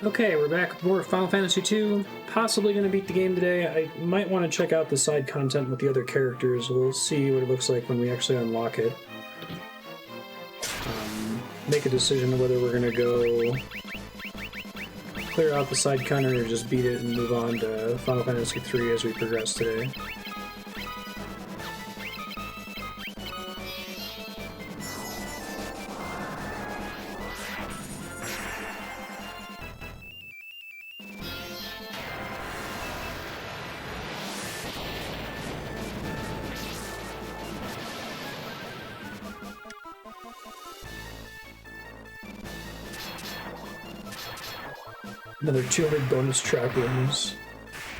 Okay, we're back with more Final Fantasy II. Possibly going to beat the game today. I might want to check out the side content with the other characters. We'll see what it looks like when we actually unlock it. Make a decision on whether we're going to go clear out the side content or just beat it and move on to Final Fantasy III as we progress today. Another 200 bonus trap rooms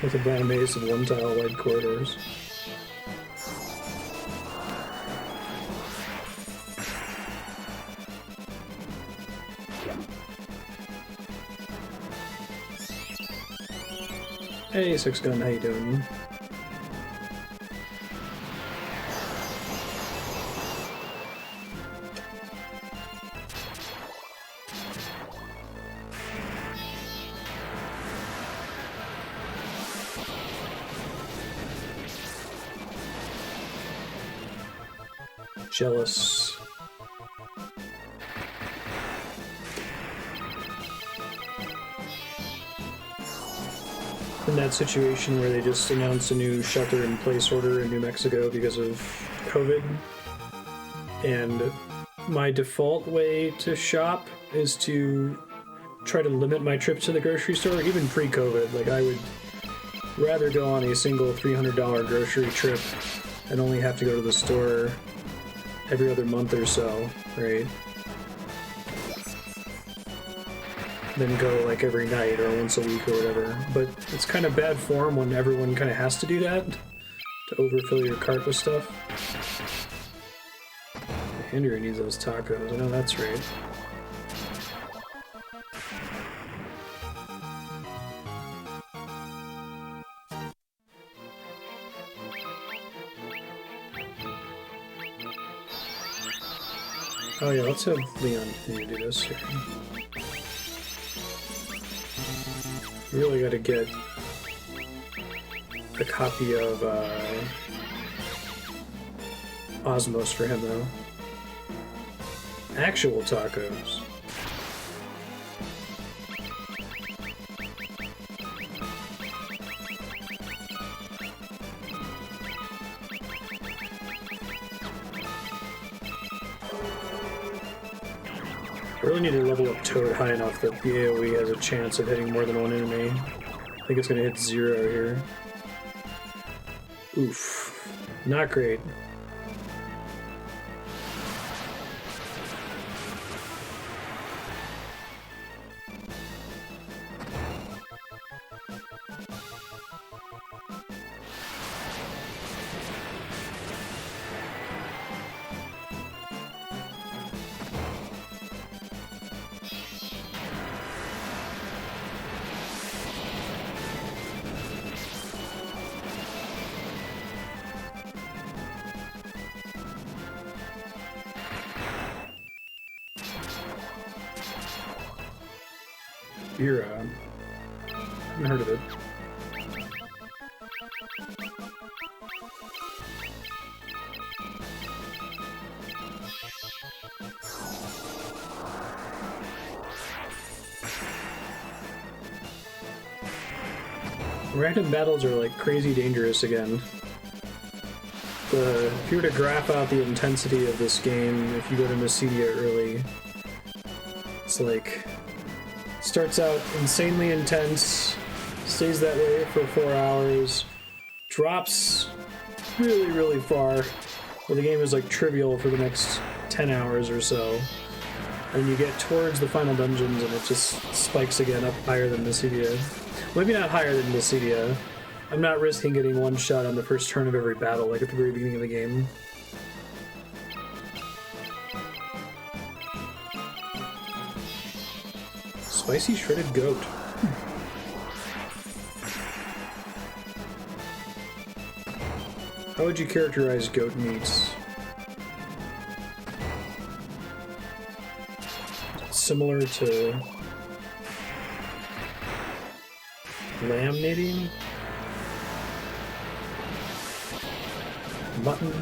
with a grand maze of one-tile wide corridors. Hey, Six Gun, how you doing? Jealous. In that situation where they just announced a new shelter-in-place order in New Mexico because of COVID, and my default way to shop is to try to limit my trips to the grocery store, even pre-COVID. Like, I would rather go on a single $300 grocery trip and only have to go to the store every other month or so, right? Then go like every night or once a week or whatever. But it's kind of bad form when everyone kind of has to do that to overfill your cart with stuff. Andrea needs those tacos. I know that's right. Oh yeah, let's have Leon continue to do this here. Really gotta get a copy of Osmos for him though. Actual tacos. I really need to level up Toad high enough that the AoE has a chance of hitting more than one enemy. I think it's gonna hit 0 here. Oof. Not great. Era. Haven't heard of it. Random battles are like crazy dangerous again. If you were to graph out the intensity of this game, if you go to Mythrilia early, it's like starts out insanely intense, stays that way for 4 hours, drops really, really far, where the game is like trivial for the next 10 hours or so. And you get towards the final dungeons and it just spikes again up higher than Mythrilia. Well, maybe not higher than Mythrilia. I'm not risking getting one shot on the first turn of every battle like at the very beginning of the game. Spicy shredded goat. How would you characterize goat meats? Similar to Laminating? Mutton?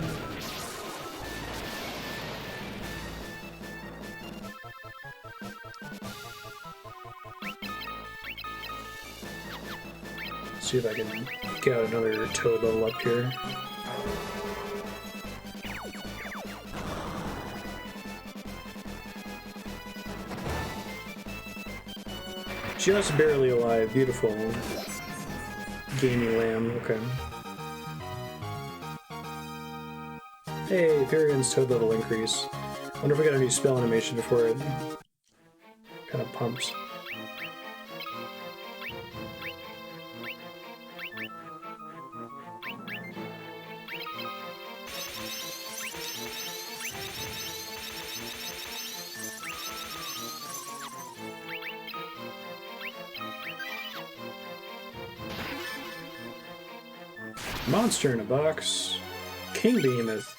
See if I can get out another toad level up here. Just barely alive. Beautiful. Gamey lamb. Okay. Hey, Furion's toad level increase. Wonder if we got a new spell animation before it kind of pumps. Monster in a box. King Behemoth.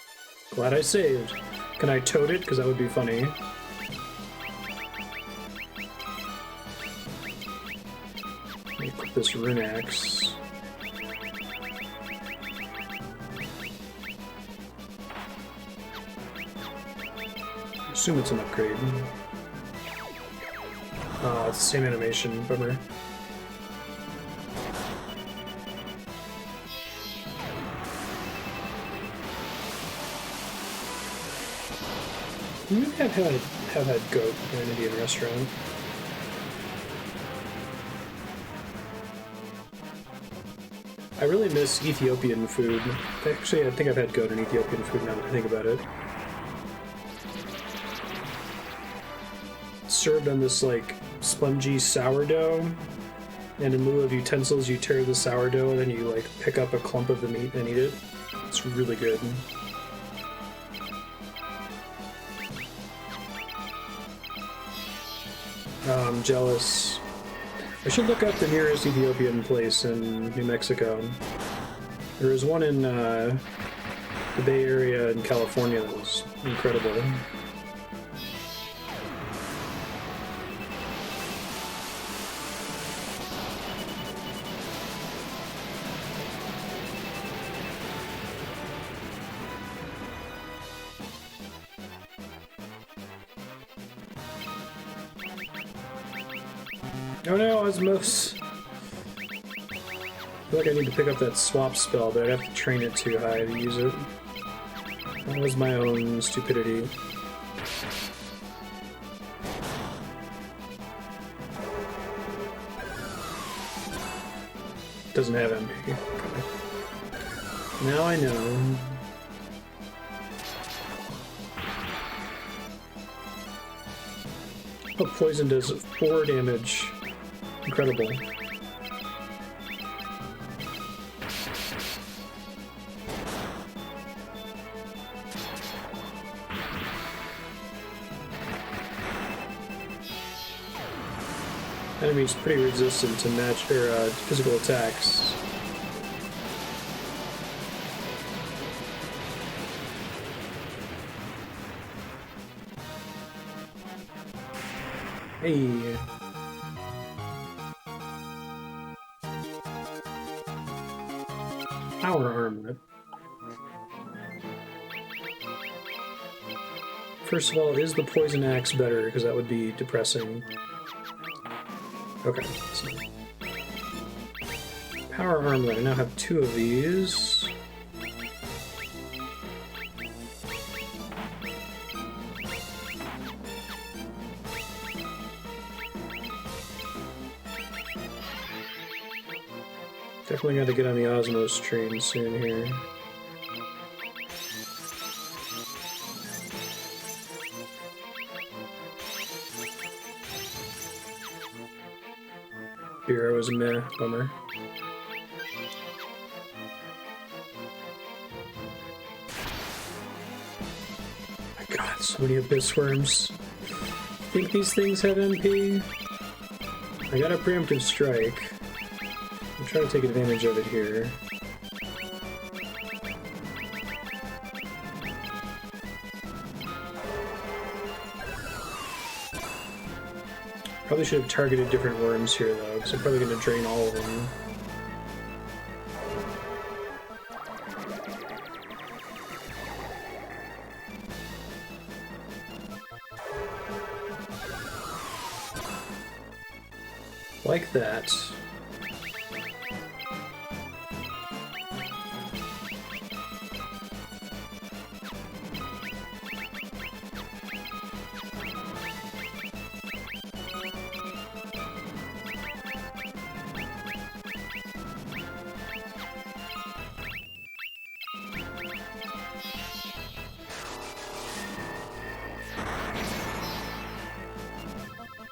Glad I saved. Can I toad it? Because that would be funny. Let me put this rune axe. I assume it's an upgrade. It's the same animation. Bummer. Maybe have had goat in an Indian restaurant. I really miss Ethiopian food. Actually, I think I've had goat in Ethiopian food now that I think about it. It's served on this like spongy sourdough, and in lieu of utensils, you tear the sourdough and then you like pick up a clump of the meat and eat it. It's really good. I'm jealous. I should look up the nearest Ethiopian place in New Mexico. There was one in the Bay Area in California that was incredible. Oh no, Osmos! I feel like I need to pick up that swap spell, but I'd have to train it too high to use it. That was my own stupidity. Doesn't have MP. Now I know. Oh, poison does 4 damage. Incredible. Enemy's pretty resistant to physical attacks. Hey. Power armlet. First of all, is the poison axe better? Because that would be depressing. Okay. So. Power armlet. I now have 2 of these. Definitely got to get on the Osmos train soon here. Bureau was a meh, bummer. My god, so many abyss worms. Think these things have MP? I got a preemptive strike. I'm trying to take advantage of it here. Probably should have targeted different worms here, though, because I'm probably going to drain all of them. Like that.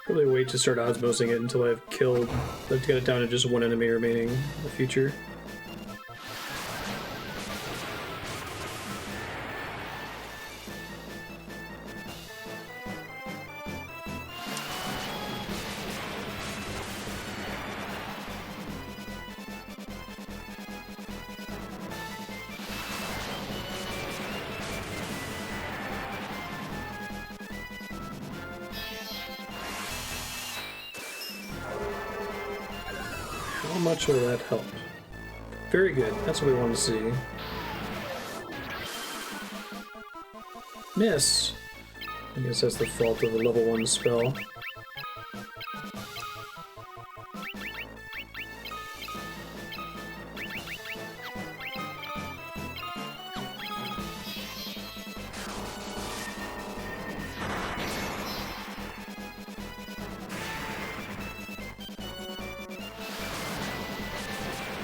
Probably wait to start osmosing it until I've got it down to just one enemy remaining in the future. How much will that help? Very good. That's what we want to see. Miss! I guess that's the fault of a level 1 spell.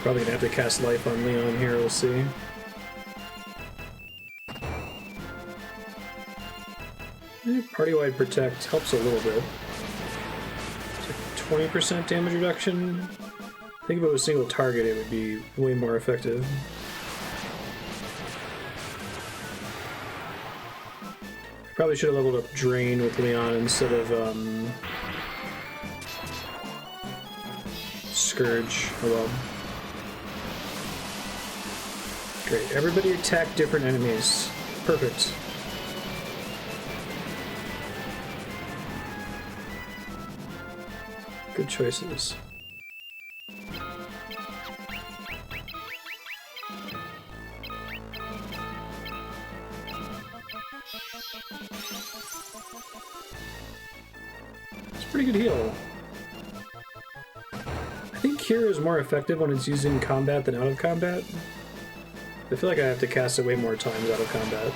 Probably gonna have to cast Life on Leon here, we'll see. Party-wide Protect helps a little bit. It's like 20% damage reduction. I think if it was single target, it would be way more effective. Probably should have leveled up Drain with Leon instead of Scourge. Oh well. Great. Everybody attack different enemies. Perfect. Good choices. It's a pretty good heal. I think Cure is more effective when it's used in combat than out of combat. I feel like I have to cast it way more times out of combat.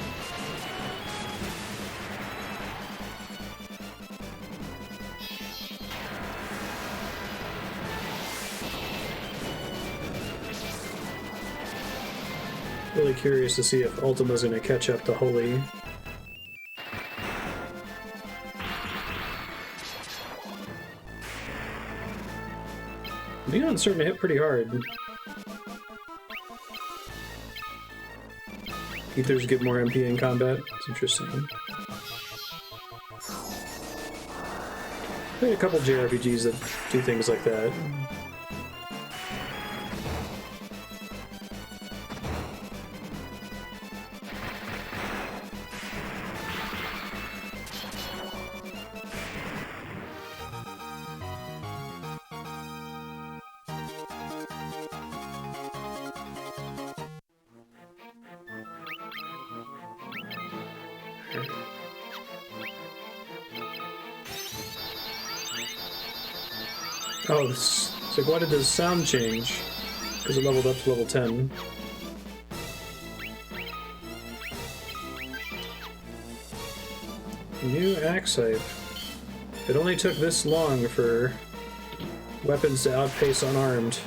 Really curious to see if Ultima's gonna catch up to Holy. Leon's starting to hit pretty hard. Ethers get more MP in combat. It's interesting. Played a couple JRPGs that do things like that. Oh, it's like, why did the sound change? Because it leveled up to level 10. New axe hype. It only took this long for weapons to outpace unarmed.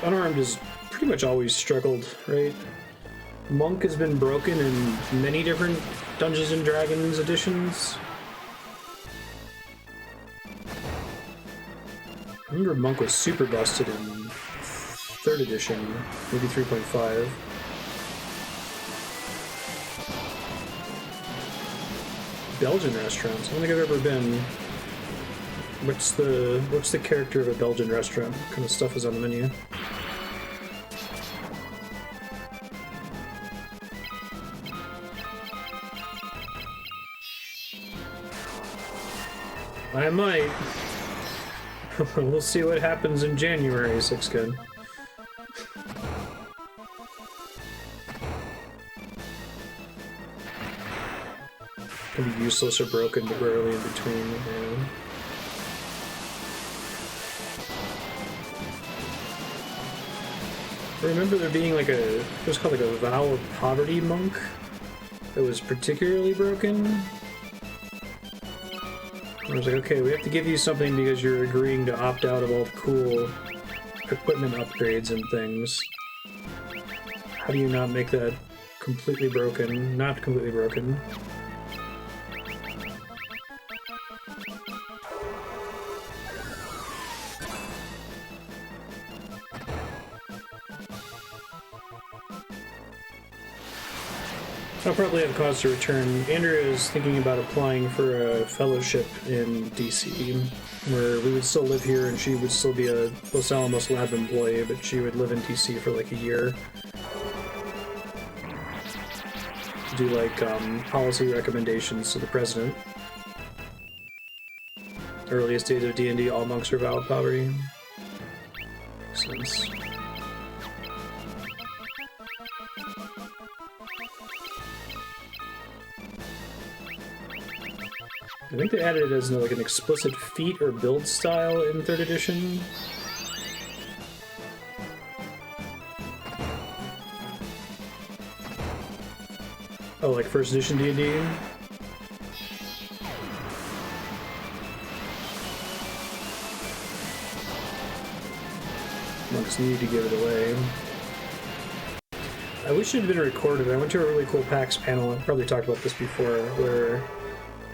Unarmed has pretty much always struggled, right? Monk has been broken in many different Dungeons and Dragons editions. I remember Monk was super busted in 3rd edition, maybe 3.5. Belgian restaurants. I don't think I've ever been. What's the character of a Belgian restaurant? What kind of stuff is on the menu? I might. We'll see what happens in January, Sixgun. Can be useless or broken, but rarely in between. Yeah. I remember there being like it was called like a vow of poverty monk that was particularly broken. I was like, okay, we have to give you something because you're agreeing to opt out of all the cool equipment upgrades and things. How do you not make that completely broken? Not completely broken. I'll probably have cause to return. Andrea is thinking about applying for a fellowship in DC, where we would still live here and she would still be a Los Alamos lab employee, but she would live in DC for like a year. Do like policy recommendations to the president. Earliest days of D&D, all monks are vow of poverty. Makes sense. I think they added it as like an explicit feat or build style in 3rd edition. Oh, like 1st edition D&D? Monks need to give it away. I wish it had been recorded. I went to a really cool PAX panel, I probably talked about this before, where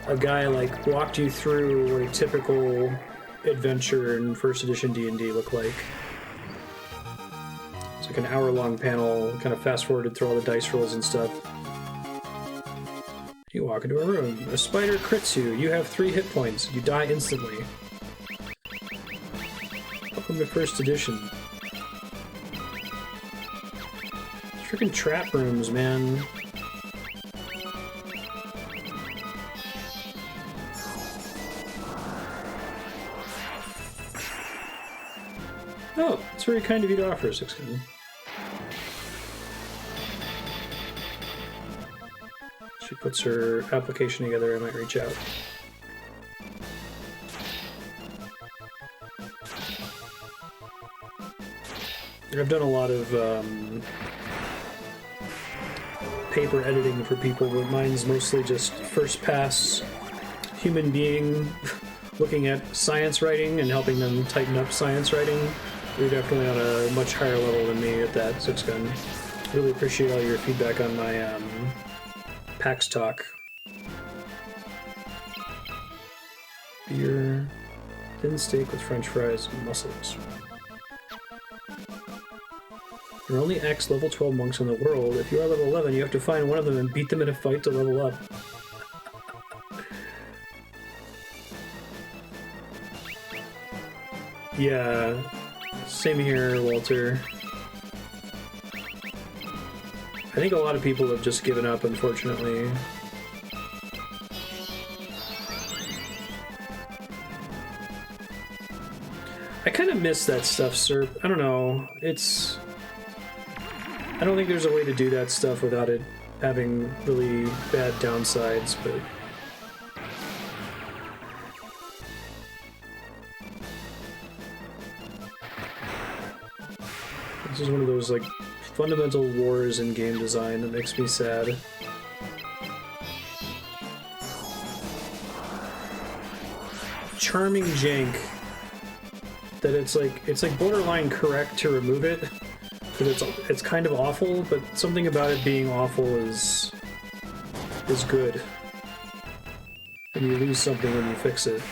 a guy like walked you through what a typical adventure in 1st edition D&D looked like. It's like an hour-long panel, kind of fast-forwarded through all the dice rolls and stuff. You walk into a room, a spider crits you, you have 3 hit points, you die instantly. Welcome to 1st edition. Freaking trap rooms, man. Oh, it's very kind of you to offer, Sixgun. She puts her application together, I might reach out. I've done a lot of paper editing for people, but mine's mostly just first pass human being looking at science writing and helping them tighten up science writing. You're definitely on a much higher level than me at that, Sixgun. Really appreciate all your feedback on my PAX talk. Beer, thin steak with french fries and mussels. There are only X level 12 monks in the world. If you are level 11, you have to find one of them and beat them in a fight to level up. Yeah, same here, Walter. I think a lot of people have just given up, unfortunately. I kind of miss that stuff, sir. I don't know. It's... I don't think there's a way to do that stuff without it having really bad downsides, but... This is one of those, like, fundamental wars in game design that makes me sad. Charming jank. That it's like borderline correct to remove it. Because it's kind of awful, but something about it being awful is good. And you lose something when you fix it.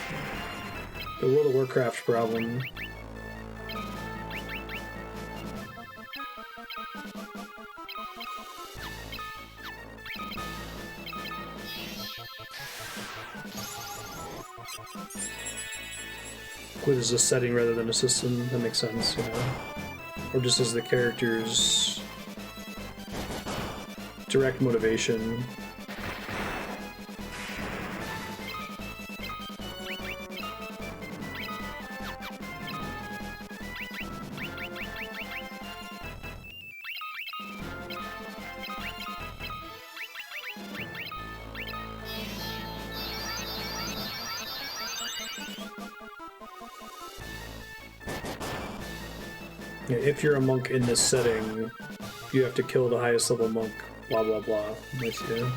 The World of Warcraft problem. Quit as a setting rather than a system, that makes sense, you know? Or just as the character's direct motivation. If you're a monk in this setting, you have to kill the highest level monk, blah blah blah. Nice, yeah.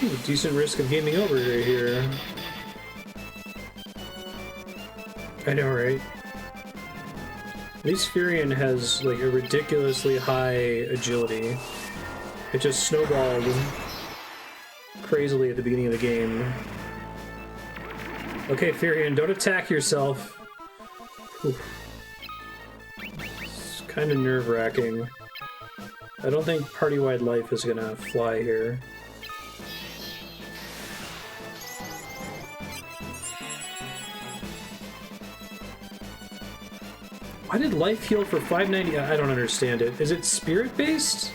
Ooh, decent risk of gaming over right here. I know, right? At least Furion has like a ridiculously high agility. It just snowballed crazily at the beginning of the game. Okay, Furion, don't attack yourself. Oof. It's kind of nerve-wracking. I don't think party-wide life is gonna fly here. Why did life heal for 590? I don't understand it. Is it spirit-based?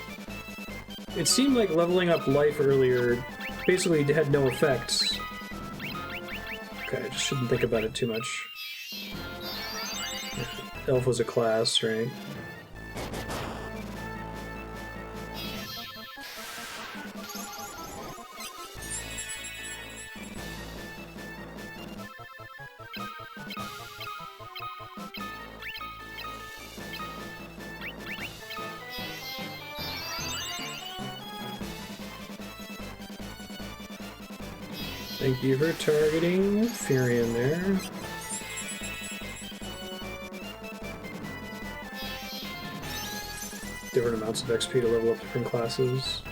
It seemed like leveling up life earlier basically had no effects. Okay, I just shouldn't think about it too much. Elf was a class, right? Thank you for targeting Furion there. Different amounts of XP to level up different classes.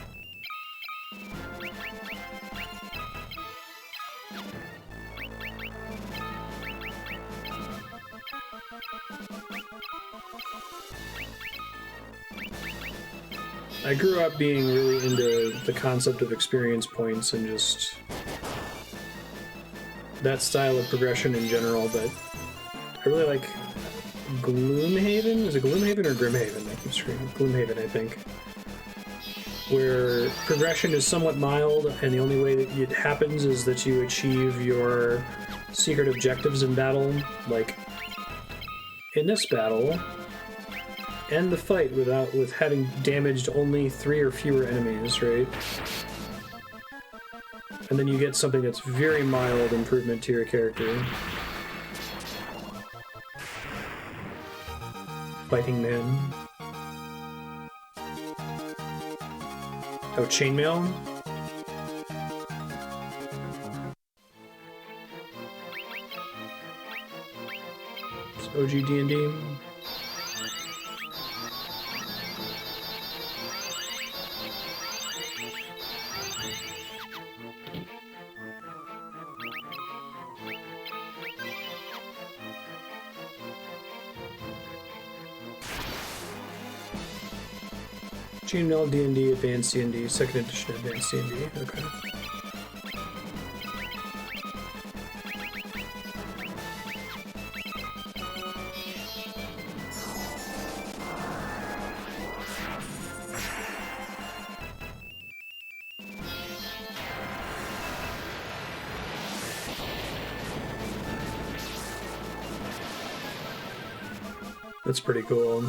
I grew up being really into the concept of experience points and just that style of progression in general, but I really like Gloomhaven? Is it Gloomhaven or Grimhaven? I keep screaming. Gloomhaven, I think. Where progression is somewhat mild, and the only way that it happens is that you achieve your secret objectives in battle. Like, in this battle, end the fight with having damaged only 3 or fewer enemies, right? And then you get something that's very mild improvement to your character. Fighting Man. Oh, Chainmail? It's OG D&D. Chainmail D&D, Advanced D&D, 2nd edition Advanced D&D, okay. That's pretty cool.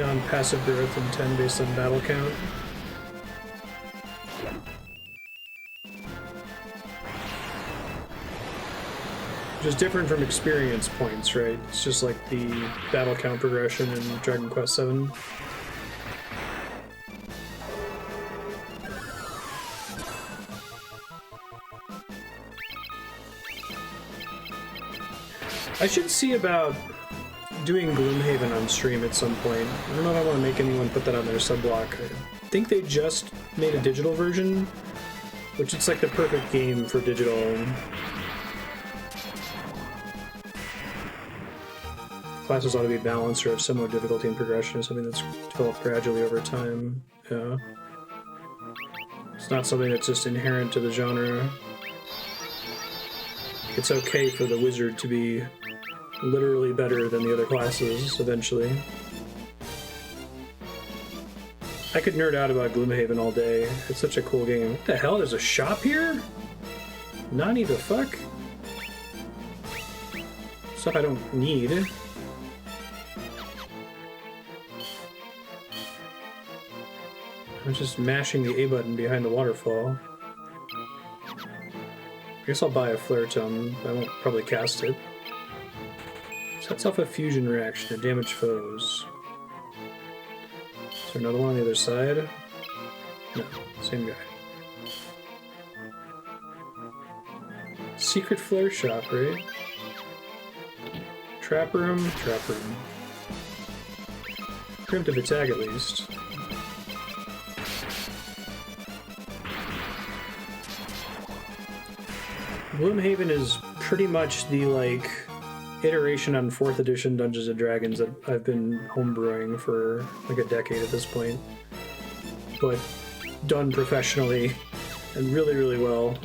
On passive growth and 10 based on battle count. Which is different from experience points, right? It's just like the battle count progression in Dragon Quest VII. I should see about doing Gloomhaven on stream at some point. I don't know if I want to make anyone put that on their sub-block. I think they just made a digital version, which it's like the perfect game for digital. Classes ought to be balanced or have similar difficulty and progression, something that's developed gradually over time. Yeah. It's not something that's just inherent to the genre. It's okay for the wizard to be literally better than the other classes, eventually. I could nerd out about Gloomhaven all day. It's such a cool game. What the hell? There's a shop here? Nani the fuck? Stuff I don't need. I'm just mashing the A button behind the waterfall. I guess I'll buy a flare tome. I won't probably cast it. Sets off a fusion reaction to damage foes. Is there another one on the other side? No, same guy. Secret flare shop, right? Trap room, trap room. Preemptive attack at least. Gloomhaven is pretty much the, like, iteration on 4th edition Dungeons & Dragons that I've been homebrewing for, like, a decade at this point. But done professionally and really, really well.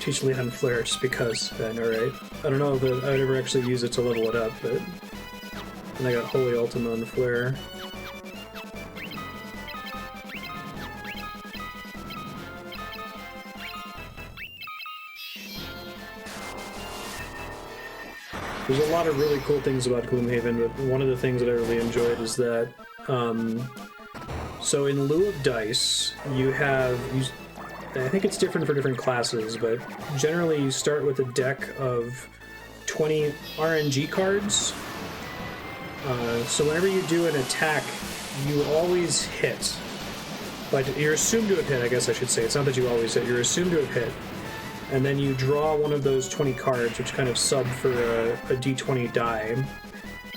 Teach Leon Flare just because, I know, right? I don't know if I'd ever actually use it to level it up, but... And I got Holy Ultima on Flare. There's a lot of really cool things about Gloomhaven, but one of the things that I really enjoyed is that, so in lieu of dice, I think it's different for different classes, but generally you start with a deck of 20 RNG cards. So whenever you do an attack, you always hit. But you're assumed to have hit, I guess I should say. It's not that you always hit, you're assumed to have hit. And then you draw one of those 20 cards, which kind of sub for a d20 die.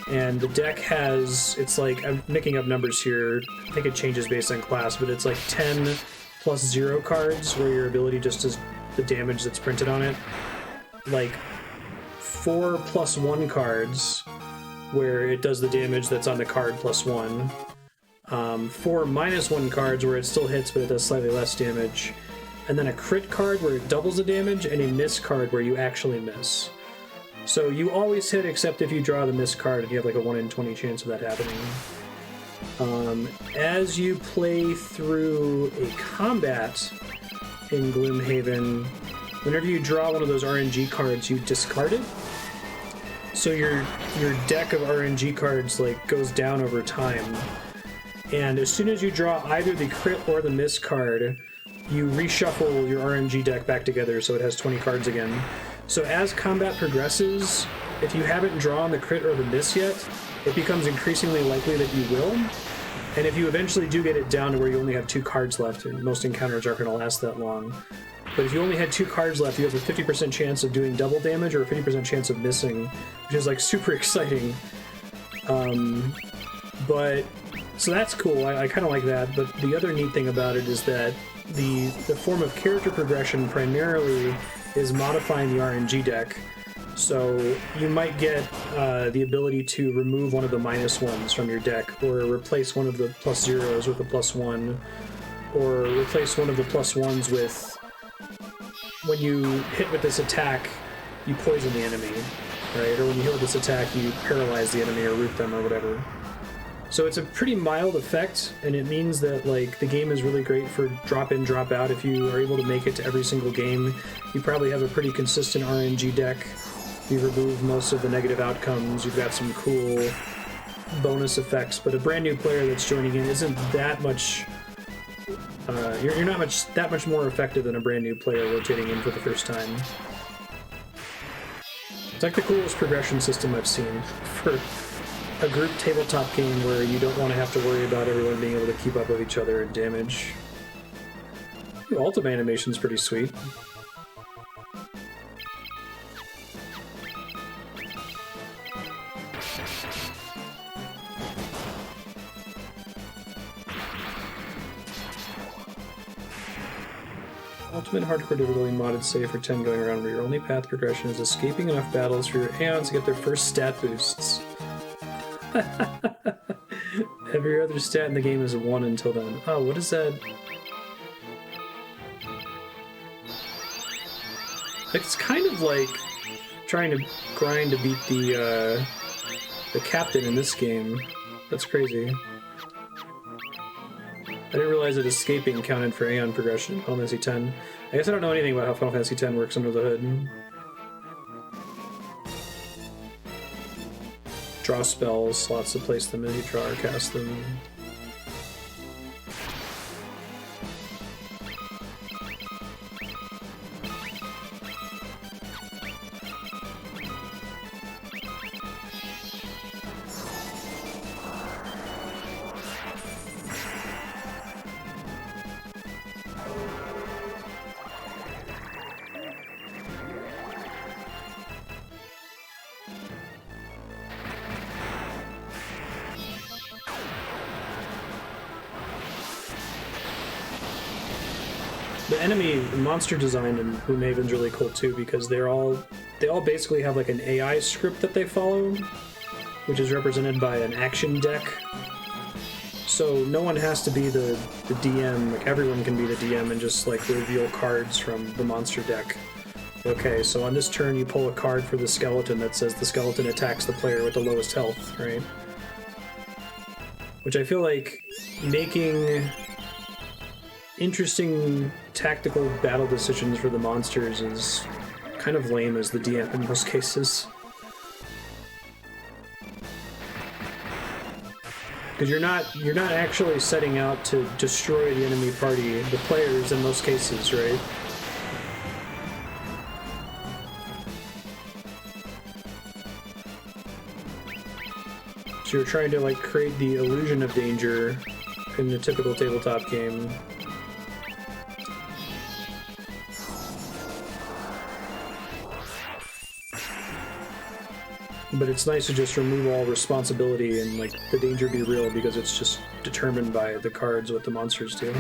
And the deck has, it's like, I'm making up numbers here, I think it changes based on class, but it's like 10 plus 0 cards, where your ability just does the damage that's printed on it. Like 4 plus 1 cards, where it does the damage that's on the card plus 1. 4 minus 1 cards, where it still hits, but it does slightly less damage. And then a crit card where it doubles the damage, and a miss card where you actually miss. So you always hit except if you draw the miss card, and you have like a 1 in 20 chance of that happening. As you play through a combat in Gloomhaven, whenever you draw one of those RNG cards, you discard it. So your deck of RNG cards like goes down over time. And as soon as you draw either the crit or the miss card, you reshuffle your RNG deck back together so it has 20 cards again. So as combat progresses, if you haven't drawn the crit or the miss yet, it becomes increasingly likely that you will. And if you eventually do get it down to where you only have 2 cards left, and most encounters aren't going to last that long, but if you only had 2 cards left, you have a 50% chance of doing double damage or a 50% chance of missing, which is like super exciting. But so that's cool. I kind of like that. But the other neat thing about it is that the form of character progression primarily is modifying the RNG deck. So you might get the ability to remove one of the minus ones from your deck, or replace one of the plus zeros with a plus one, or replace one of the plus ones with, when you hit with this attack, you poison the enemy, right? Or when you hit with this attack, you paralyze the enemy or root them or whatever. So it's a pretty mild effect, and it means that like the game is really great for drop in, drop out. If you are able to make it to every single game, you probably have a pretty consistent RNG deck. You remove most of the negative outcomes. You've got some cool bonus effects, but a brand new player that's joining in isn't that much. You're not that much more effective than a brand new player rotating in for the first time. It's like the coolest progression system I've seen for a group tabletop game where you don't want to have to worry about everyone being able to keep up with each other and damage. Ooh, Ultima animation's pretty sweet. Ultimate hardcore difficulty modded save for 10 going around where your only path progression is escaping enough battles for your Aeons to get their first stat boosts. Every other stat in the game is a 1 until then. Oh, what is that? It's kind of like trying to grind to beat the captain in this game. That's crazy. I didn't realize that escaping counted for Aeon progression in Final Fantasy X. I guess I don't know anything about how Final Fantasy X works under the hood. Draw spells, slots to place them as you draw or cast them. The enemy monster design in Gloomhaven's really cool too, because they all basically have like an AI script that they follow, which is represented by an action deck. So no one has to be the DM, like everyone can be the DM and just like reveal cards from the monster deck. Okay, so on this turn you pull a card for the skeleton that says the skeleton attacks the player with the lowest health, right? Which I feel like making interesting tactical battle decisions for the monsters is kind of lame as the DM in most cases. Because you're not actually setting out to destroy the enemy party, the players in most cases, right? So you're trying to like create the illusion of danger in the typical tabletop game. But it's nice to just remove all responsibility and like the danger be real because it's just determined by the cards what the monsters do.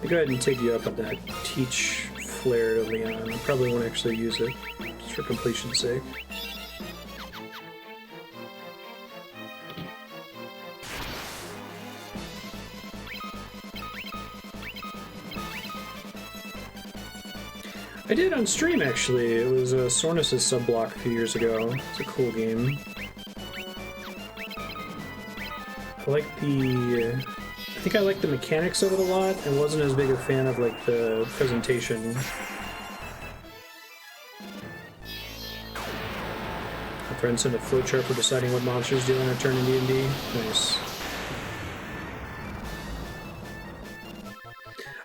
I'll go ahead and take you up on that teach flare to Leon. I probably won't actually use it, just for completion's sake. I did on stream, actually. It was Sornus' subblock a few years ago. It's a cool game. I think I like the mechanics of it a lot, and wasn't as big a fan of, like, the presentation. For instance, a flowchart for deciding what monsters do on a turn in D&D. Nice.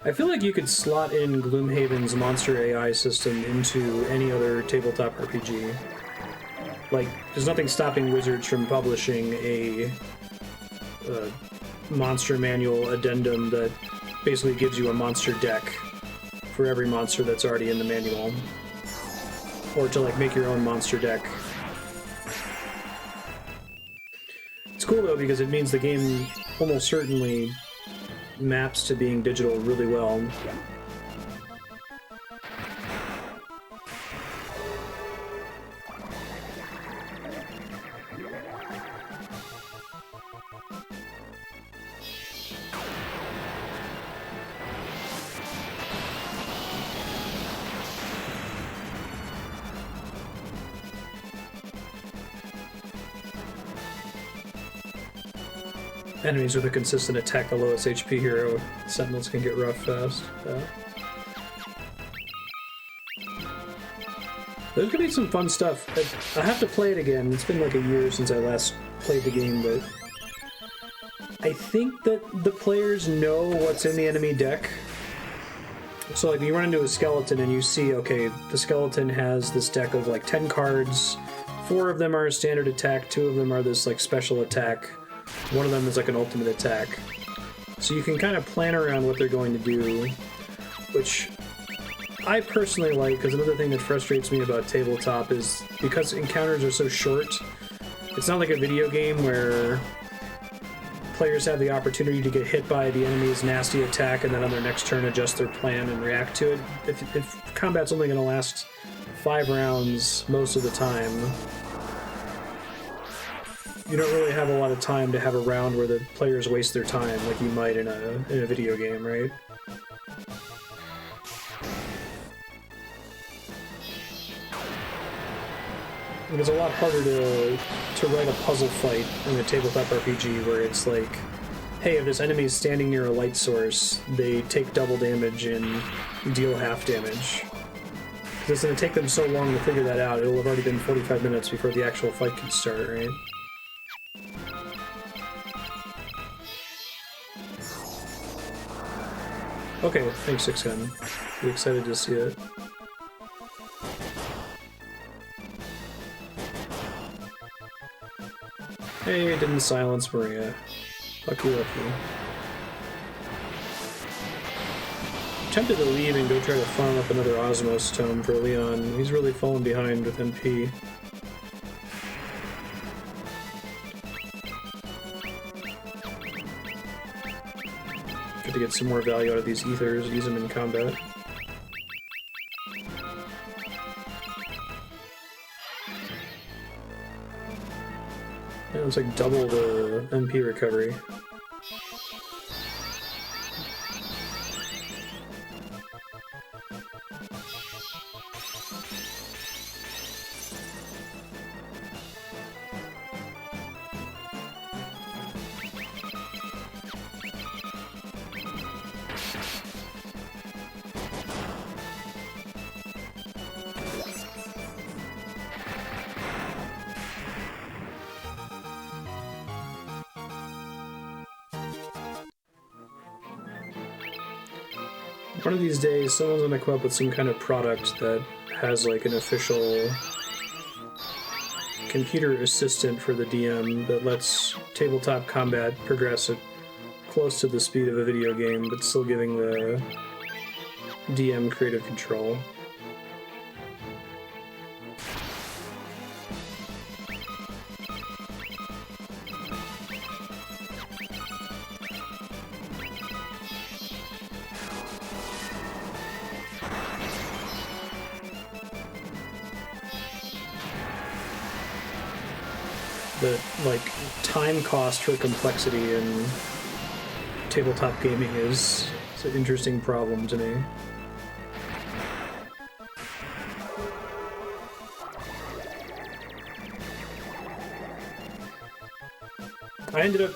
I feel like you could slot in Gloomhaven's monster AI system into any other tabletop RPG. Like, there's nothing stopping Wizards from publishing a monster manual addendum that basically gives you a monster deck for every monster that's already in the manual. Or to, like, make your own monster deck. It's cool, though, because it means the game almost certainly maps to being digital really well. Enemies with a consistent attack the lowest HP hero. Sentinels can get rough fast. There's gonna be some fun stuff. I have to play it again. It's been like a year since I last played the game, but I think that the players know what's in the enemy deck. So like you run into a skeleton and you see, okay, the skeleton has this deck of like 10 cards, 4 of them are a standard attack, 2 of them are this like special attack, 1 of them is like an ultimate attack. So you can kind of plan around what they're going to do, which I personally like, because another thing that frustrates me about tabletop is because encounters are so short, it's not like a video game where players have the opportunity to get hit by the enemy's nasty attack and then on their next turn adjust their plan and react to it. If combat's only going to last 5 rounds most of the time, you don't really have a lot of time to have a round where the players waste their time like you might in a video game, right? And it's a lot harder to write a puzzle fight in a tabletop RPG where it's like, hey, if this enemy is standing near a light source, they take double damage and deal half damage. It's going to take them so long to figure that out, it'll have already been 45 minutes before the actual fight can start, right? Okay, thanks, 6M. Be excited to see it. Hey, it didn't silence Maria. Lucky, lucky. Tempted to leave and go try to farm up another Osmos tome for Leon. He's really fallen behind with MP. Good to get some more value out of these ethers, use them in combat. Yeah, it's like double the MP recovery. One of these days, someone's gonna come up with some kind of product that has like an official computer assistant for the DM that lets tabletop combat progress at close to the speed of a video game, but still giving the DM creative control. The like time cost for complexity in tabletop gaming is an interesting problem to me. I ended up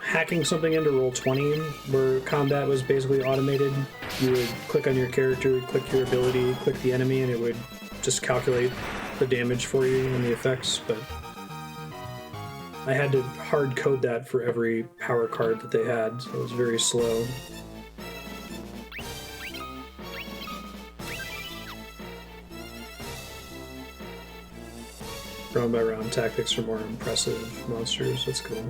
hacking something into Roll20 where combat was basically automated. You would click on your character, click your ability, click the enemy, and it would just calculate the damage for you and the effects, but I had to hard code that for every power card that they had, so it was very slow. Round by round tactics for more impressive monsters, that's cool.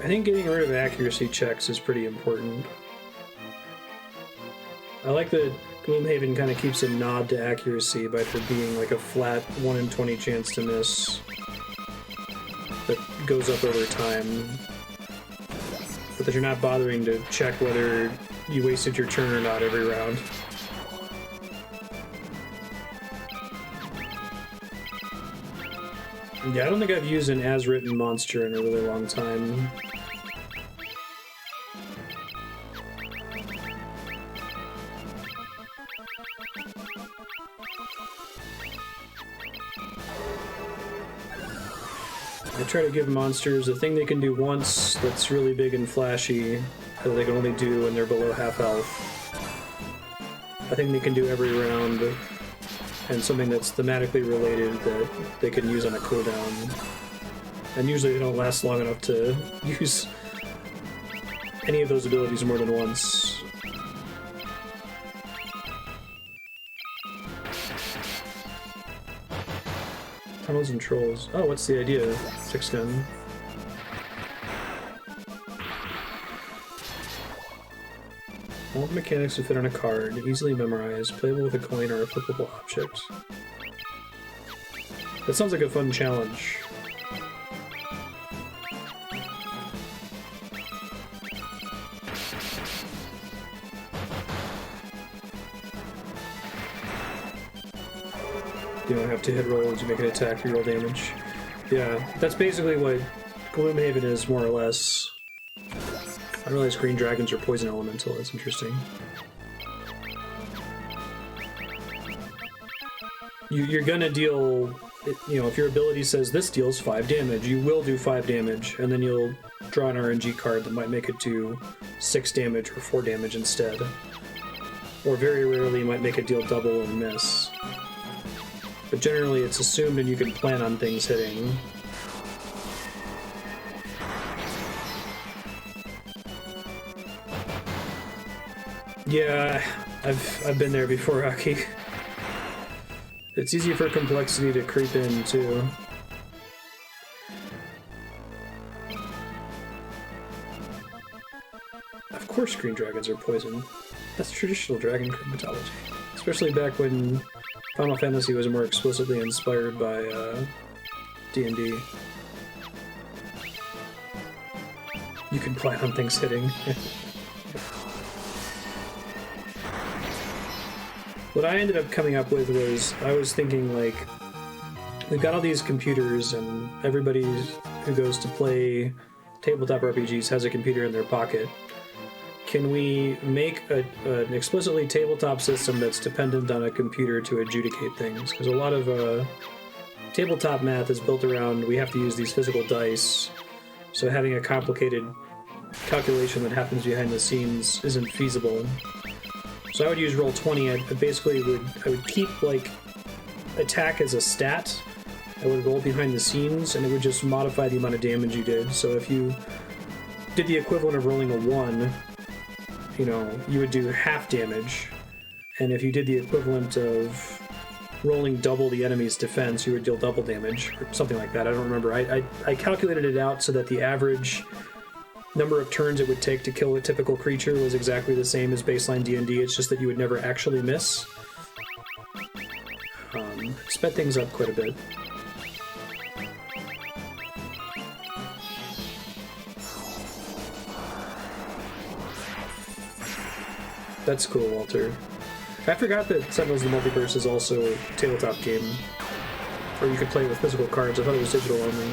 I think getting rid of accuracy checks is pretty important. I like that Gloomhaven kind of keeps a nod to accuracy by there being like a flat 1 in 20 chance to miss that goes up over time, but that you're not bothering to check whether you wasted your turn or not every round. Yeah, I don't think I've used an as-written monster in a really long time. I try to give monsters a thing they can do once that's really big and flashy that they can only do when they're below half health. A thing they can do every round and something that's thematically related that they can use on a cooldown. And usually they don't last long enough to use any of those abilities more than once. Tunnels and trolls. Oh, what's the idea? 6-gun. All the mechanics to fit on a card, easily memorized, playable with a coin or a flippable object. That sounds like a fun challenge. You don't have to hit rolls, you make an attack, you roll damage. Yeah, that's basically what Gloomhaven is, more or less. I realize green dragons are poison elemental, that's interesting. You're gonna deal, you know, if your ability says this deals 5 damage, you will do 5 damage, and then you'll draw an RNG card that might make it do 6 damage or 4 damage instead. Or very rarely you might make it deal double and miss. But generally it's assumed and you can plan on things hitting. Yeah, I've been there before, Aki. It's easy for complexity to creep in, too. Of course green dragons are poison. That's traditional dragon mythology. Especially back when Final Fantasy was more explicitly inspired by D&D. You can plan on things hitting. What I ended up coming up with was, I was thinking, like, we've got all these computers and everybody who goes to play tabletop RPGs has a computer in their pocket. Can we make an explicitly tabletop system that's dependent on a computer to adjudicate things? Because a lot of tabletop math is built around, we have to use these physical dice, so having a complicated calculation that happens behind the scenes isn't feasible. So I would use Roll20. I would keep, like, attack as a stat. I would roll behind the scenes, and it would just modify the amount of damage you did. So if you did the equivalent of rolling a 1, you know, you would do half damage. And if you did the equivalent of rolling double the enemy's defense, you would deal double damage, or something like that. I don't remember. I calculated it out so that the average number of turns it would take to kill a typical creature was exactly the same as baseline D&D, it's just that you would never actually miss. Sped things up quite a bit. That's cool, Walter. I forgot that Sentinels of the Multiverse is also a tabletop game, or you could play with physical cards. I thought it was digital only.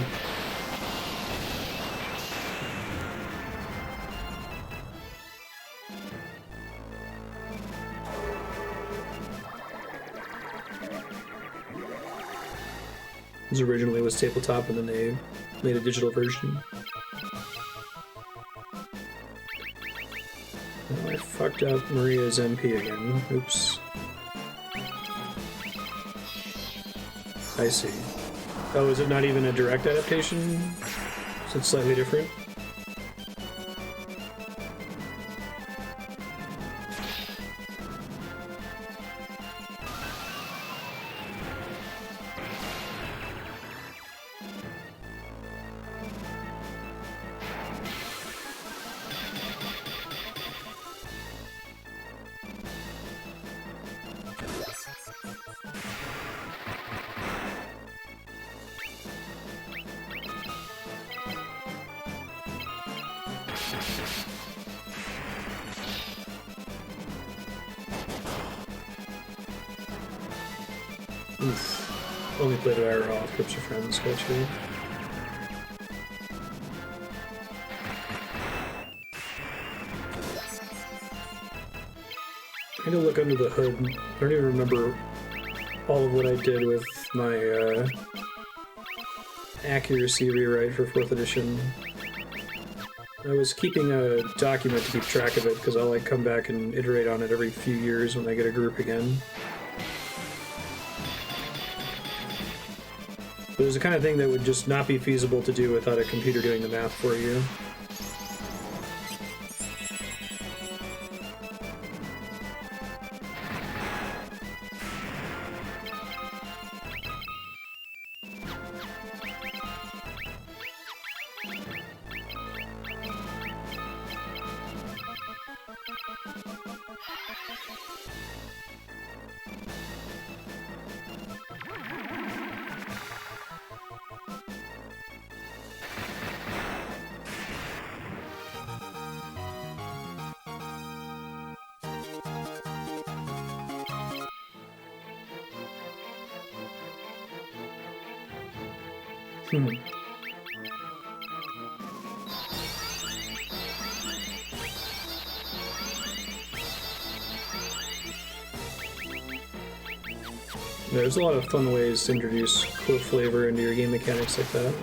Originally was tabletop, and then they made a digital version. Oh, I fucked up Maria's MP again. Oops. I see. Oh, is it not even a direct adaptation? So it's slightly different? Oof. Only played Ira off groups of friends, go to. I need to look under the hood. I don't even remember all of what I did with my accuracy rewrite for 4th edition. I was keeping a document to keep track of it, because I'll like come back and iterate on it every few years when I get a group again. But it was the kind of thing that would just not be feasible to do without a computer doing the math for you. There's a lot of fun ways to introduce cool flavor into your game mechanics like that.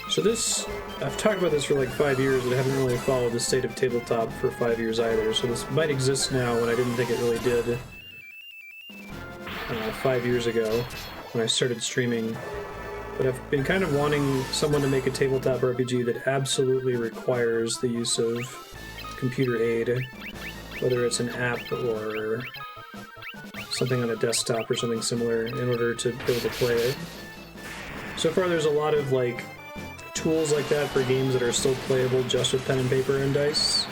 So this, I've talked about this for like 5 years, but I haven't really followed the state of tabletop for 5 years either, so this might exist now when I didn't think it really did 5 years ago when I started streaming. But I've been kind of wanting someone to make a tabletop RPG that absolutely requires the use of computer aid, whether it's an app or something on a desktop or something similar, in order to be able to play it. So far there's a lot of like tools like that for games that are still playable just with pen and paper and dice,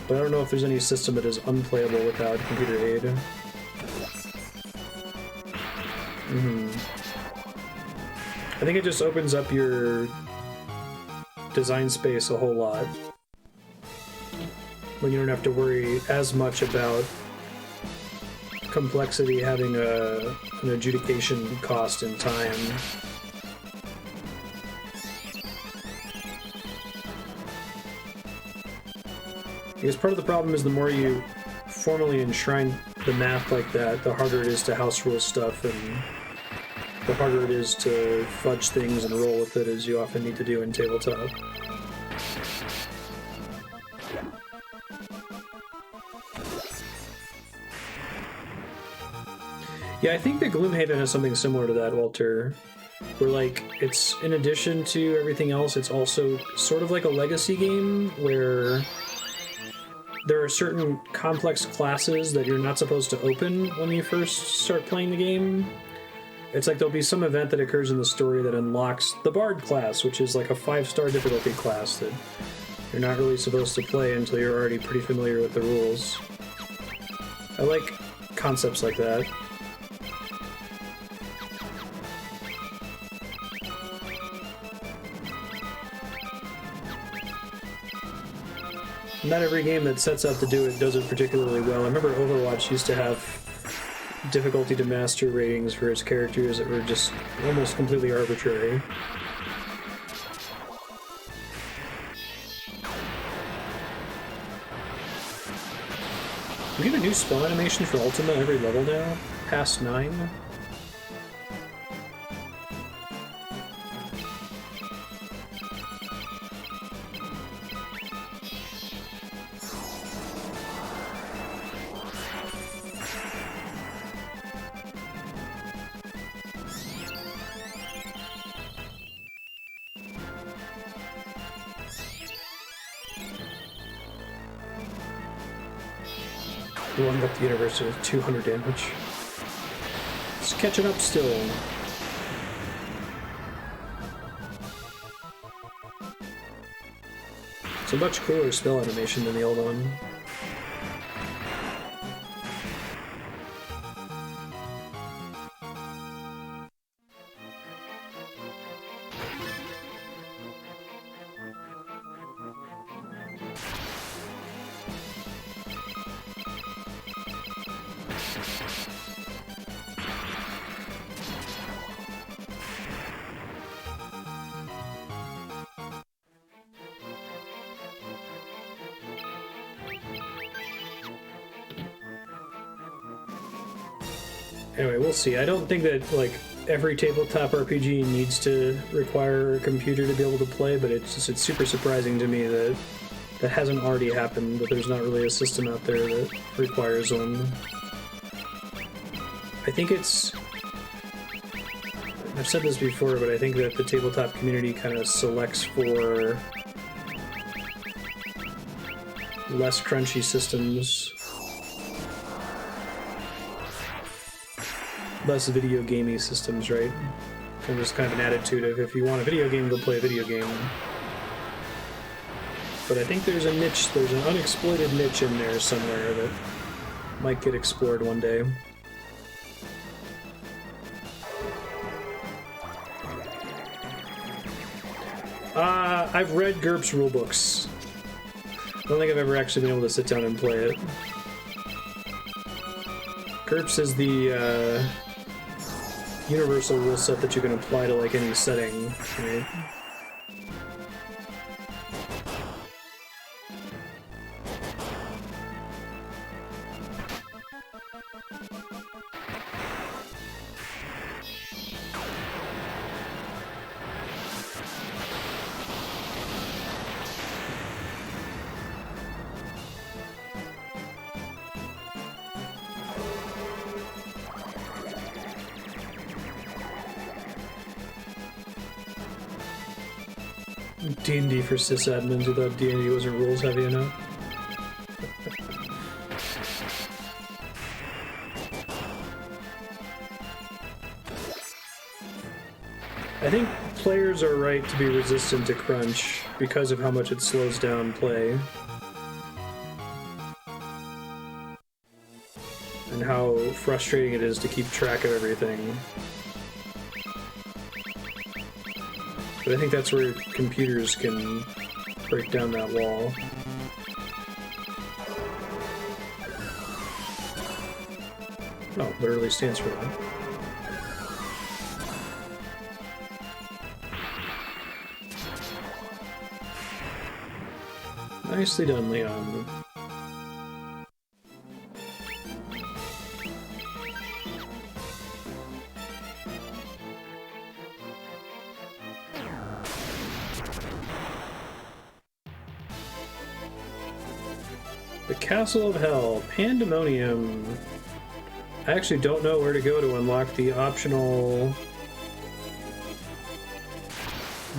but I don't know if there's any system that is unplayable without computer aid. I think it just opens up your design space a whole lot when you don't have to worry as much about complexity having an adjudication cost in time. Because part of the problem is the more you formally enshrine the math like that, the harder it is to house rule stuff, and the harder it is to fudge things and roll with it, as you often need to do in tabletop. Yeah, I think that Gloomhaven has something similar to that, Walter. Where, like, it's, in addition to everything else, it's also sort of like a legacy game, where there are certain complex classes that you're not supposed to open when you first start playing the game. It's like there'll be some event that occurs in the story that unlocks the Bard class, which is like a 5-star difficulty class that you're not really supposed to play until you're already pretty familiar with the rules. I like concepts like that. Not every game that sets out to do it does it particularly well. I remember Overwatch used to have difficulty to master ratings for its characters that were just almost completely arbitrary. We get a new spell animation for Ultima every level now, past 9. One up the universe with 200 damage. It's catching up still. It's a much cooler spell animation than the old one. Anyway, we'll see. I don't think that, like, every tabletop RPG needs to require a computer to be able to play, but it's super surprising to me that that hasn't already happened, but there's not really a system out there that requires one. I think it's... I've said this before, but I think that the tabletop community kind of selects for less crunchy systems. Less video gamey systems, right? And just kind of an attitude of, if you want a video game, go play a video game. But I think there's a niche, there's an unexploited niche in there somewhere that might get explored one day. I've read GURPS rulebooks. I don't think I've ever actually been able to sit down and play it. GURPS is the universal rule set that you can apply to like any setting, right? D&D for sysadmins who thought D&D wasn't rules heavy enough. I think players are right to be resistant to crunch because of how much it slows down play. And how frustrating it is to keep track of everything. But I think that's where computers can break down that wall. Oh, literally stands for that. Nicely done, Leon. Castle of Hell, Pandemonium. I actually don't know where to go to unlock the optional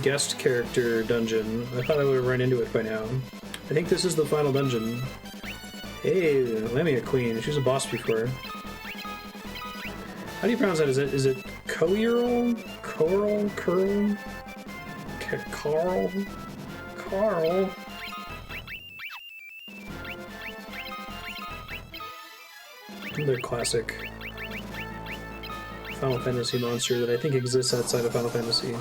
guest character dungeon. I thought I would have run into it by now. I think this is the final dungeon. Hey, Lamia Queen. She was a boss before. How do you pronounce that? Is it Coeral? Coral? Curl? Carl? Carl? Another classic Final Fantasy monster that I think exists outside of Final Fantasy.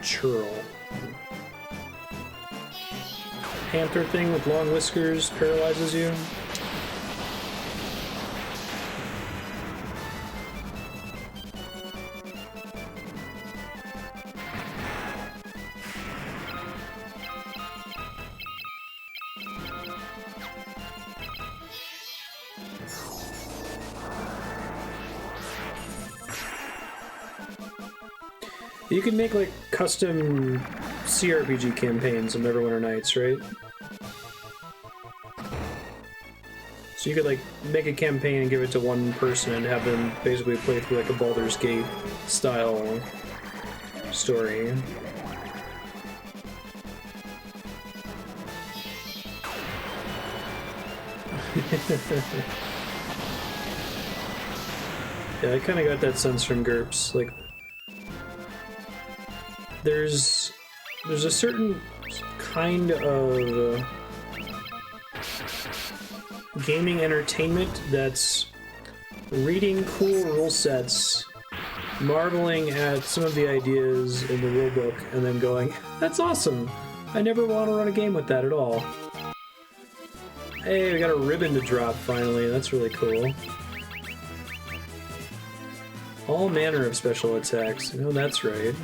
Churl. Panther thing with long whiskers paralyzes you. You can make, like, custom CRPG campaigns of Neverwinter Nights, right? So you could, like, make a campaign and give it to one person and have them basically play through, like, a Baldur's Gate style story. Yeah, I kind of got that sense from GURPS. Like, there's a certain kind of gaming entertainment that's reading cool rule sets, marveling at some of the ideas in the rulebook, and then going, "That's awesome! I never want to run a game with that at all." Hey, we got a ribbon to drop finally. That's really cool. All manner of special attacks. No, that's right.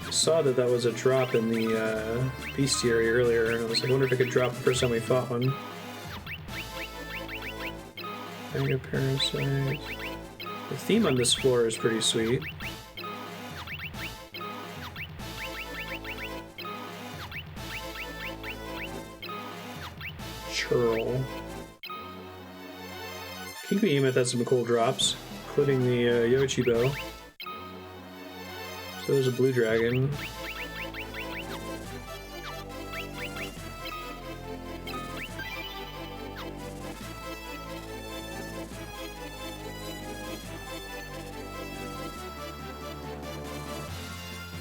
I saw that that was a drop in the bestiary earlier, and I was like, I wonder if I could drop the first time we fought one. Mega Parasite. The theme on this floor is pretty sweet. Churl. King Behemoth has some cool drops, including the Yochibo. So there's a blue dragon.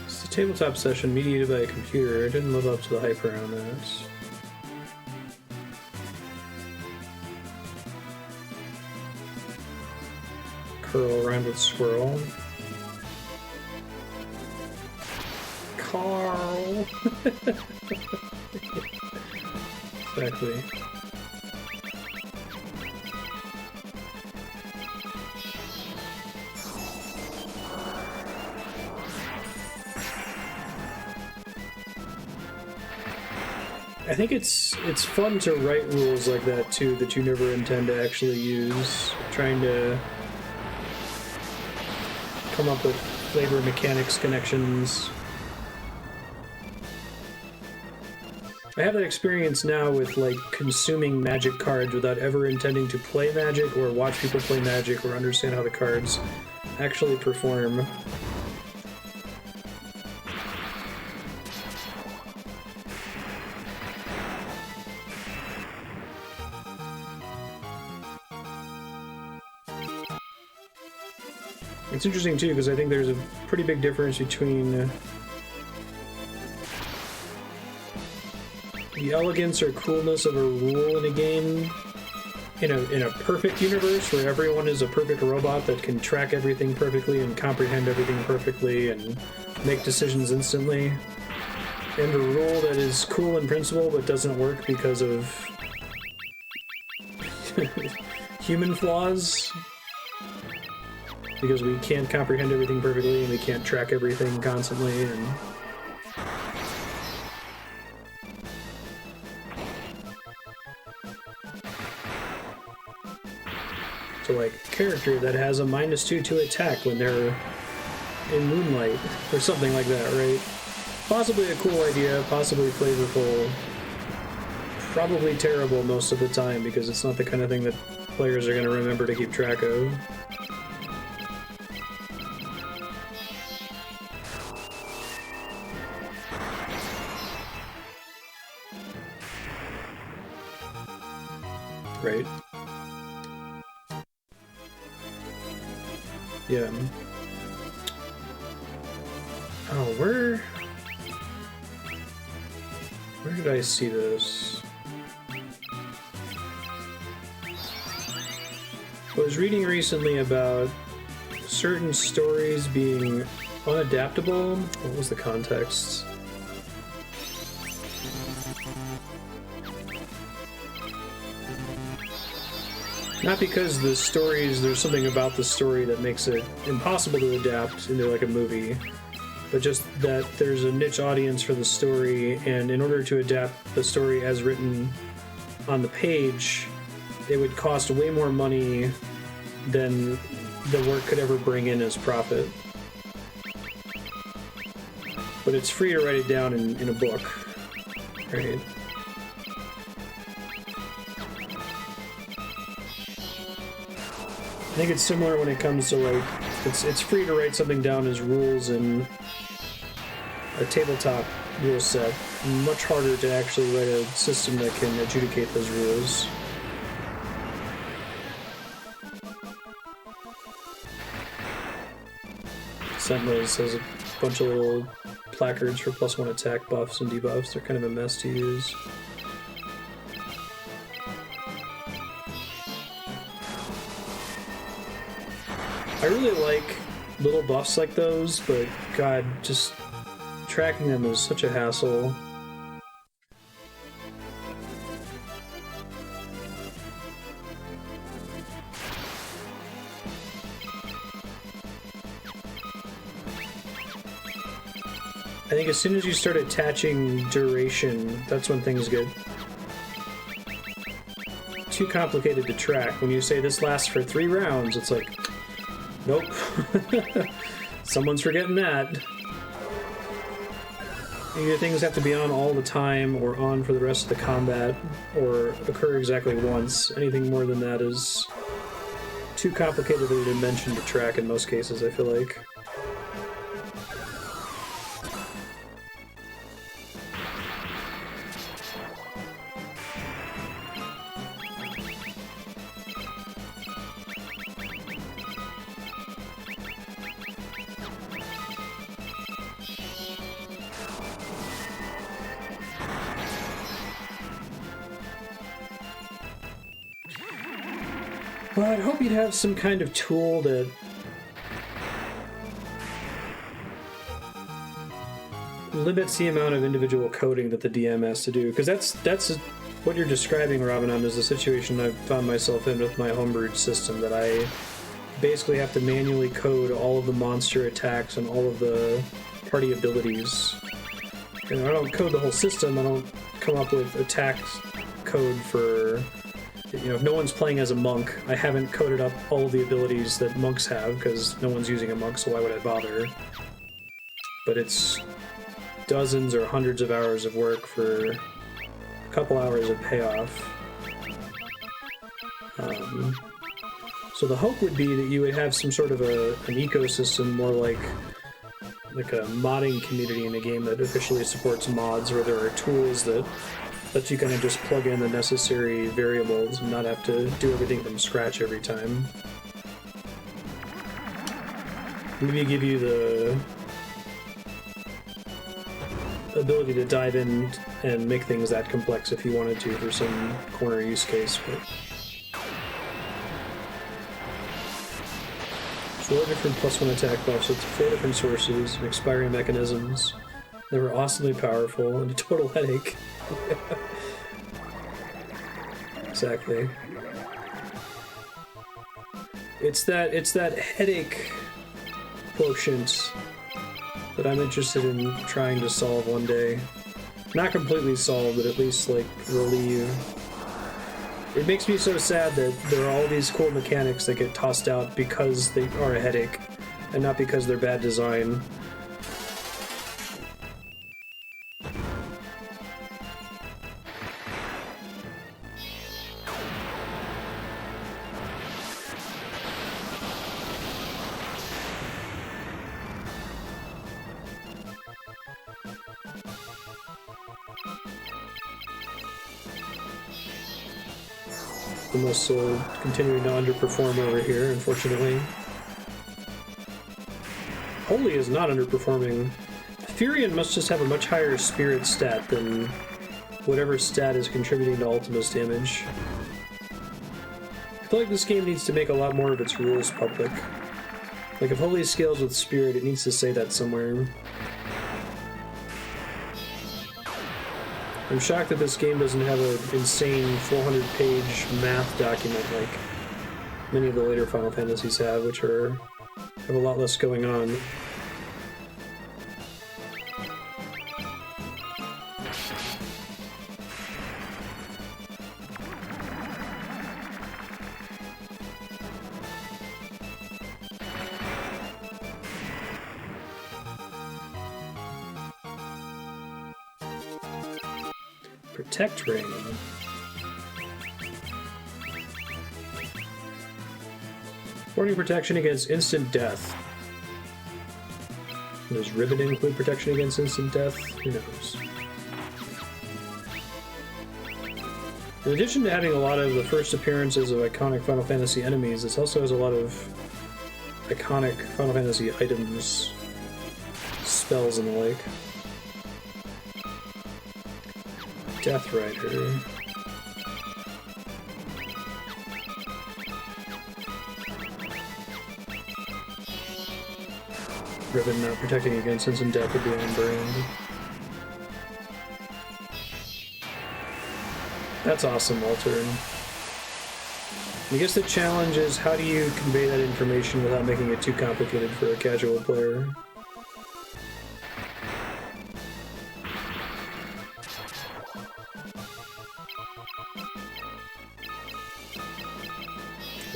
It's a tabletop session mediated by a computer. It didn't live up to the hype around that. Curl around with swirl. Carl! Exactly. I think it's fun to write rules like that too that you never intend to actually use. Trying to come up with flavor mechanics connections. I have that experience now with like consuming Magic cards without ever intending to play Magic or watch people play Magic or understand how the cards actually perform. It's interesting too because I think there's a pretty big difference between the elegance or coolness of a rule in a game in a perfect universe where everyone is a perfect robot that can track everything perfectly and comprehend everything perfectly and make decisions instantly, and a rule that is cool in principle but doesn't work because of human flaws. Because we can't comprehend everything perfectly and we can't track everything constantly, and so like a character that has a -2 to attack when they're in Moonlight or something like that, right? Possibly a cool idea, possibly flavorful, probably terrible most of the time because it's not the kind of thing that players are going to remember to keep track of. Right. Yeah. Oh, where did I see this? I was reading recently about certain stories being unadaptable. What was the context? Not because the stories, there's something about the story that makes it impossible to adapt into like a movie, but just that there's a niche audience for the story, and in order to adapt the story as written on the page, it would cost way more money than the work could ever bring in as profit. But it's free to write it down in a book, right? I think it's similar when it comes to like, it's free to write something down as rules in a tabletop rule set. Much harder to actually write a system that can adjudicate those rules. Sentinels has a bunch of little placards for +1 attack buffs and debuffs. They're kind of a mess to use. I really like little buffs like those, but god, just tracking them is such a hassle. I think as soon as you start attaching duration, that's when things get too complicated to track. When you say this lasts for 3 rounds, it's like, nope. Someone's forgetting that. Either things have to be on all the time, or on for the rest of the combat, or occur exactly once. Anything more than that is too complicated of a dimension to track in most cases, I feel like. Well, I'd hope you'd have some kind of tool that limits the amount of individual coding that the DM has to do, because that's what you're describing, Rabanon, is the situation I've found myself in with my homebrewed system, that I basically have to manually code all of the monster attacks and all of the party abilities. And I don't code the whole system, I don't come up with attack code for... You know, if no one's playing as a monk, I haven't coded up all of the abilities that monks have, because no one's using a monk, so why would I bother? But it's dozens or hundreds of hours of work for a couple hours of payoff. So the hope would be that you would have some sort of an ecosystem, more like a modding community in a game that officially supports mods, where there are tools that let you kind of just plug in the necessary variables and not have to do everything from scratch every time. Maybe give you the ability to dive in and make things that complex if you wanted to for some corner use case. But 4 different +1 attack buffs with 4 different sources and expiring mechanisms. They were awesomely powerful and a total headache. Exactly. It's that headache quotient that I'm interested in trying to solve one day. Not completely solve, but at least, like, relieve. It makes me so sad that there are all these cool mechanics that get tossed out because they are a headache, and not because they're bad design. The most soul continuing to underperform over here, unfortunately. Holy is not underperforming. Furion must just have a much higher spirit stat than whatever stat is contributing to Ultima's damage. I feel like this game needs to make a lot more of its rules public. Like, if Holy scales with spirit, it needs to say that somewhere. I'm shocked that this game doesn't have an insane 400-page math document like many of the later Final Fantasies have, which have a lot less going on. Protect ring. Warning protection against instant death. Does ribbon include protection against instant death? Who knows? In addition to having a lot of the first appearances of iconic Final Fantasy enemies, this also has a lot of iconic Final Fantasy items, spells, and the like. Death Rider. Ribbon not protecting against instant death would be on brand. That's awesome, Walter. I guess the challenge is, how do you convey that information without making it too complicated for a casual player?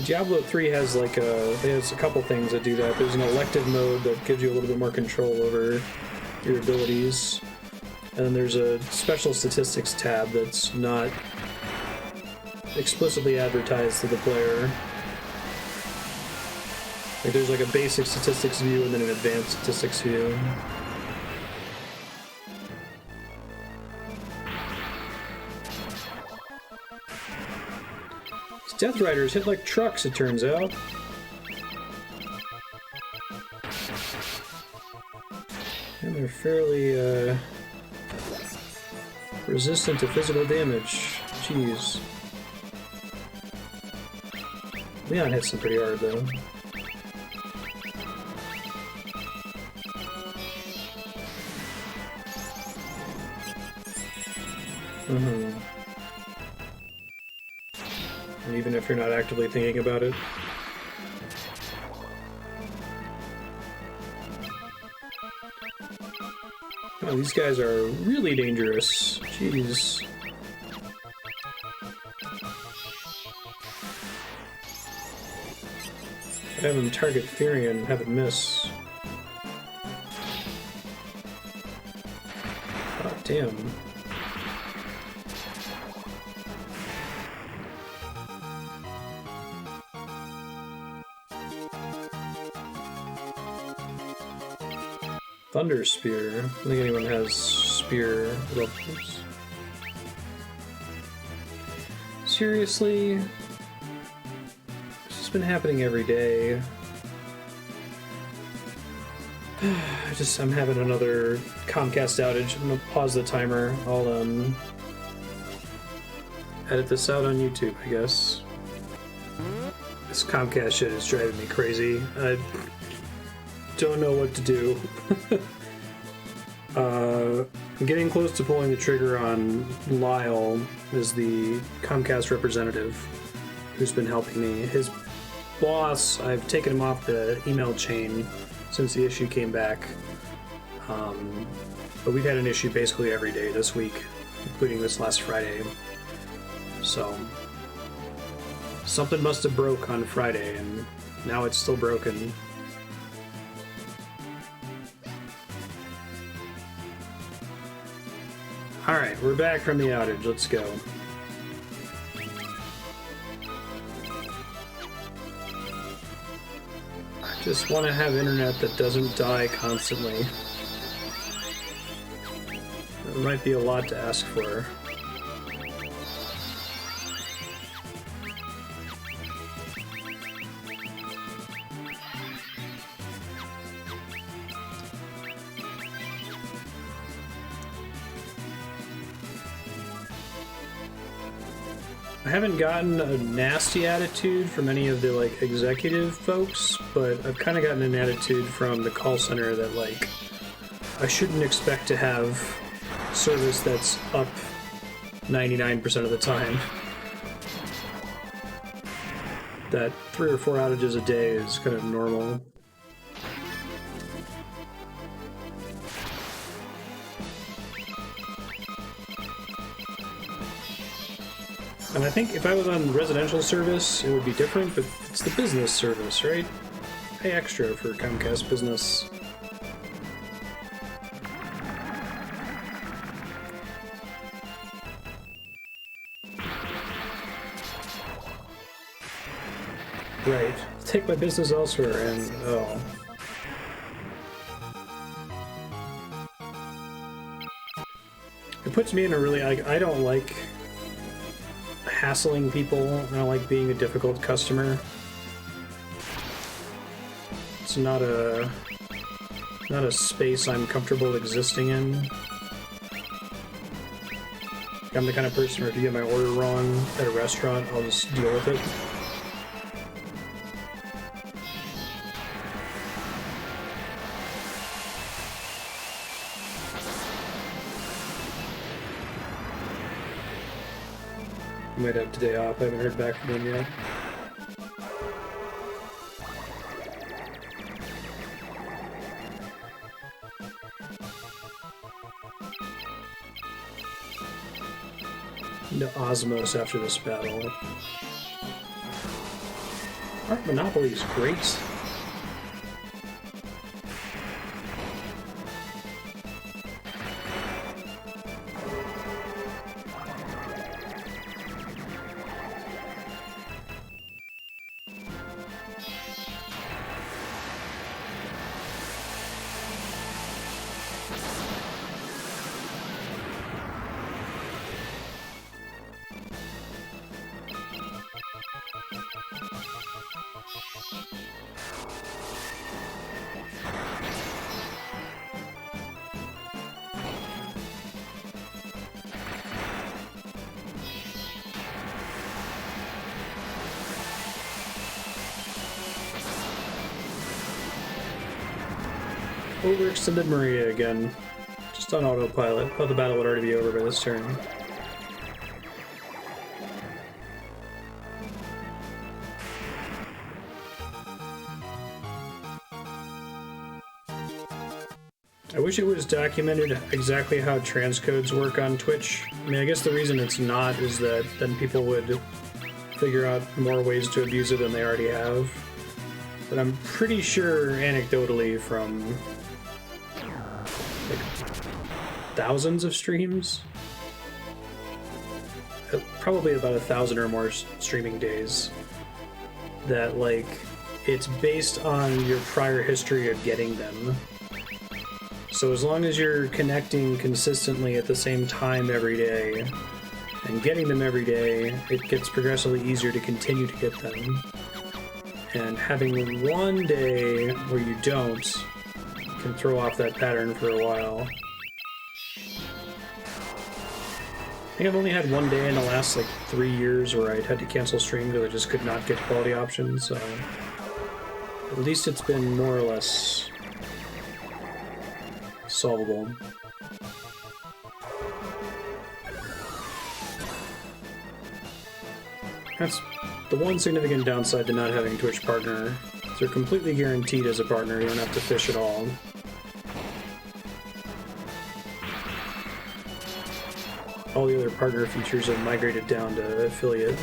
Diablo 3 has like there's a couple things that do that. There's an elective mode that gives you a little bit more control over your abilities. And then there's a special statistics tab that's not explicitly advertised to the player. Like there's like a basic statistics view and then an advanced statistics view. These Death Riders hit like trucks, it turns out. And they're fairly resistant to physical damage. Jeez. Leon hits them pretty hard though. And even if you're not actively thinking about it. Oh, these guys are really dangerous. Jeez. Have him target Therian and have it miss. Oh, damn. Thunder Spear. I don't think anyone has spear levels. Seriously? This has been happening every day. I'm having another Comcast outage. I'm gonna pause the timer. I'll edit this out on YouTube, I guess. This Comcast shit is driving me crazy. I don't know what to do. I'm getting close to pulling the trigger on Lyle, is the Comcast representative who's been helping me. His boss, I've taken him off the email chain since the issue came back. But we've had an issue basically every day this week, including this last Friday. So something must have broke on Friday, and now it's still broken. Alright, we're back from the outage. Let's go. I just want to have internet that doesn't die constantly. It might be a lot to ask for. I haven't gotten a nasty attitude from any of the like executive folks, but I've kind of gotten an attitude from the call center that like I shouldn't expect to have service that's up 99% of the time. That 3 or 4 outages a day is kind of normal. And I think if I was on residential service, it would be different, but it's the business service, right? Pay extra for Comcast Business. Right. Take my business elsewhere, and oh. It puts me in a really, I don't like hassling people. I don't like being a difficult customer. It's not a space I'm comfortable existing in. I'm the kind of person where if you get my order wrong at a restaurant, I'll just deal with it. Might have today off. I haven't heard back from him yet. Into Osmos after this battle. Art Monopoly is great. Overextended Maria again. Just on autopilot. Thought the battle would already be over by this turn. I wish it was documented exactly how transcodes work on Twitch. I mean, I guess the reason it's not is that then people would figure out more ways to abuse it than they already have. But I'm pretty sure, anecdotally, from like thousands of streams, probably about 1,000 or more streaming days, that like it's based on your prior history of getting them. So as long as you're connecting consistently at the same time every day and getting them every day, it gets progressively easier to continue to get them. And having one day where you don't can throw off that pattern for a while. I think I've only had one day in the last like 3 years where I'd had to cancel stream because I just could not get quality options, so at least it's been more or less solvable. That's the one significant downside to not having a Twitch partner. They're completely guaranteed as a partner, you don't have to fish at all. All the other partner features have migrated down to affiliate.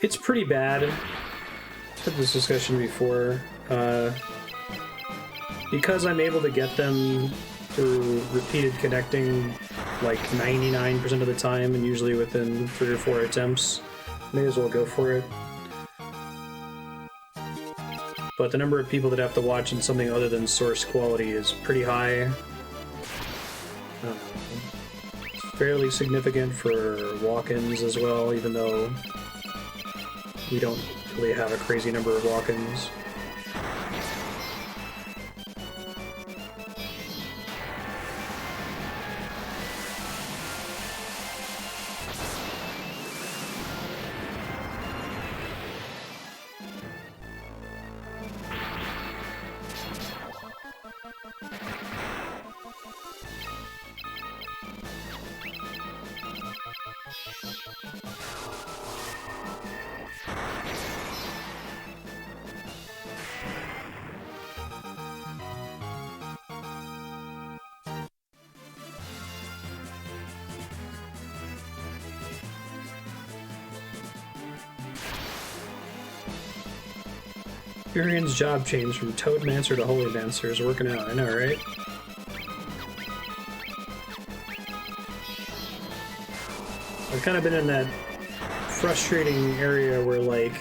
It's pretty bad. I've had this discussion before. Because I'm able to get them through repeated connecting like 99% of the time and usually within 3 or 4 attempts, may as well go for it. But the number of people that have to watch in something other than source quality is pretty high. Fairly significant for walk-ins as well, even though we don't really have a crazy number of walk-ins. Experian's job change from Toadmancer to Holymancer is working out, I know, right? I've kind of been in that frustrating area where, like,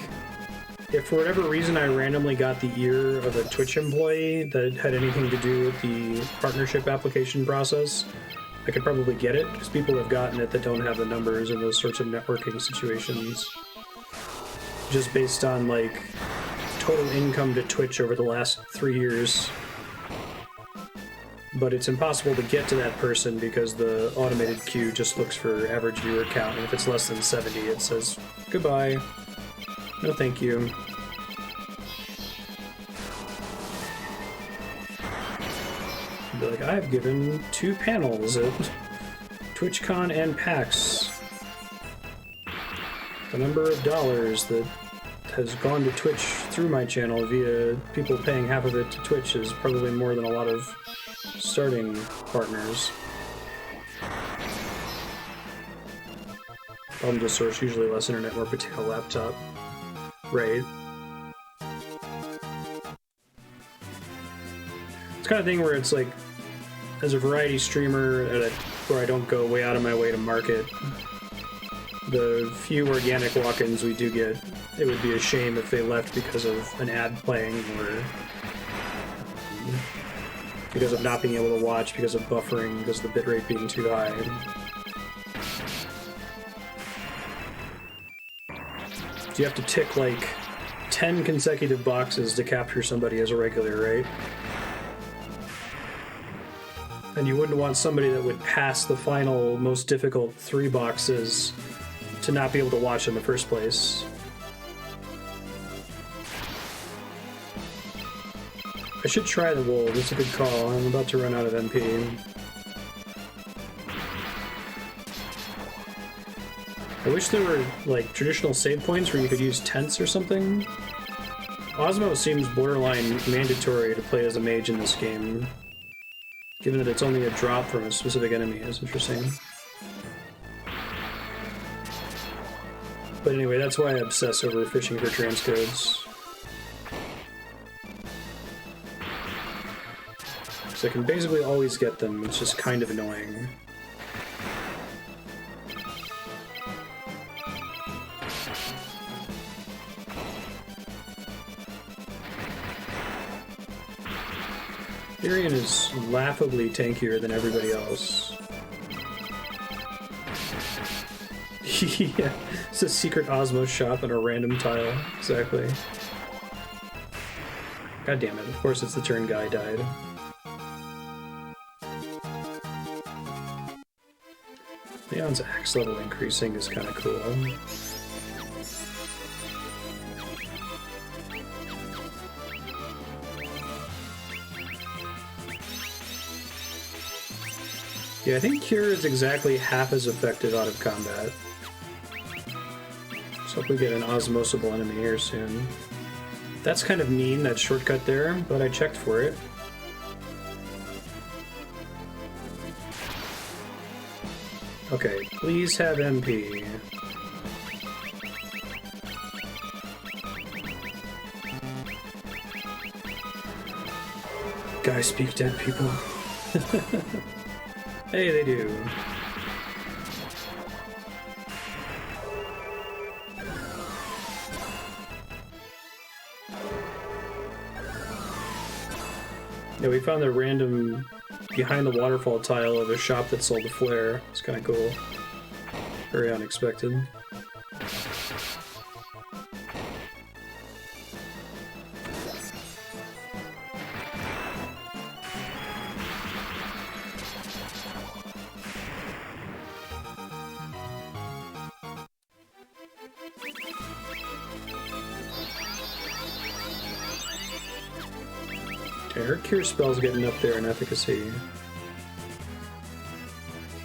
if for whatever reason I randomly got the ear of a Twitch employee that had anything to do with the partnership application process, I could probably get it, because people have gotten it that don't have the numbers in those sorts of networking situations. Just based on, like, total income to Twitch over the last 3 years. But it's impossible to get to that person because the automated queue just looks for average viewer count, and if it's less than 70, it says, goodbye. No thank you. I'd be like, I've given 2 panels at TwitchCon and PAX. the number of dollars that has gone to Twitch through my channel via people paying half of it to Twitch is probably more than a lot of starting partners. Problem to source, usually less internet, more potato laptop. Right. It's kind of thing where it's like, as a variety streamer, where I don't go way out of my way to market, the few organic walk-ins we do get, it would be a shame if they left because of an ad playing, or because of not being able to watch, because of buffering, because of the bitrate being too high. You have to tick like 10 consecutive boxes to capture somebody as a regular, right? And you wouldn't want somebody that would pass the final, most difficult 3 boxes to not be able to watch in the first place. I should try the wolves, it's a good call. I'm about to run out of MP. I wish there were, like, traditional save points where you could use tents or something. Osmo seems borderline mandatory to play as a mage in this game, given that it's only a drop from a specific enemy. It's interesting. But anyway, that's why I obsess over fishing for transcodes. Because I can basically always get them, it's just kind of annoying. Ethiopian is laughably tankier than everybody else. Yeah, it's a secret Osmo shop in a random tile. Exactly. God damn it, of course it's the turn guy died. Leon's axe level increasing is kind of cool. Yeah, I think Cure is exactly half as effective out of combat. So hope we get an osmosable enemy here soon. That's kind of mean, that shortcut there, but I checked for it. Okay, please have MP. Guys speak dead people. Hey, they do. Yeah, we found the random behind the waterfall tile of a shop that sold a flare. It's kind of cool. Very unexpected. Okay, her cure spell's getting up there in efficacy.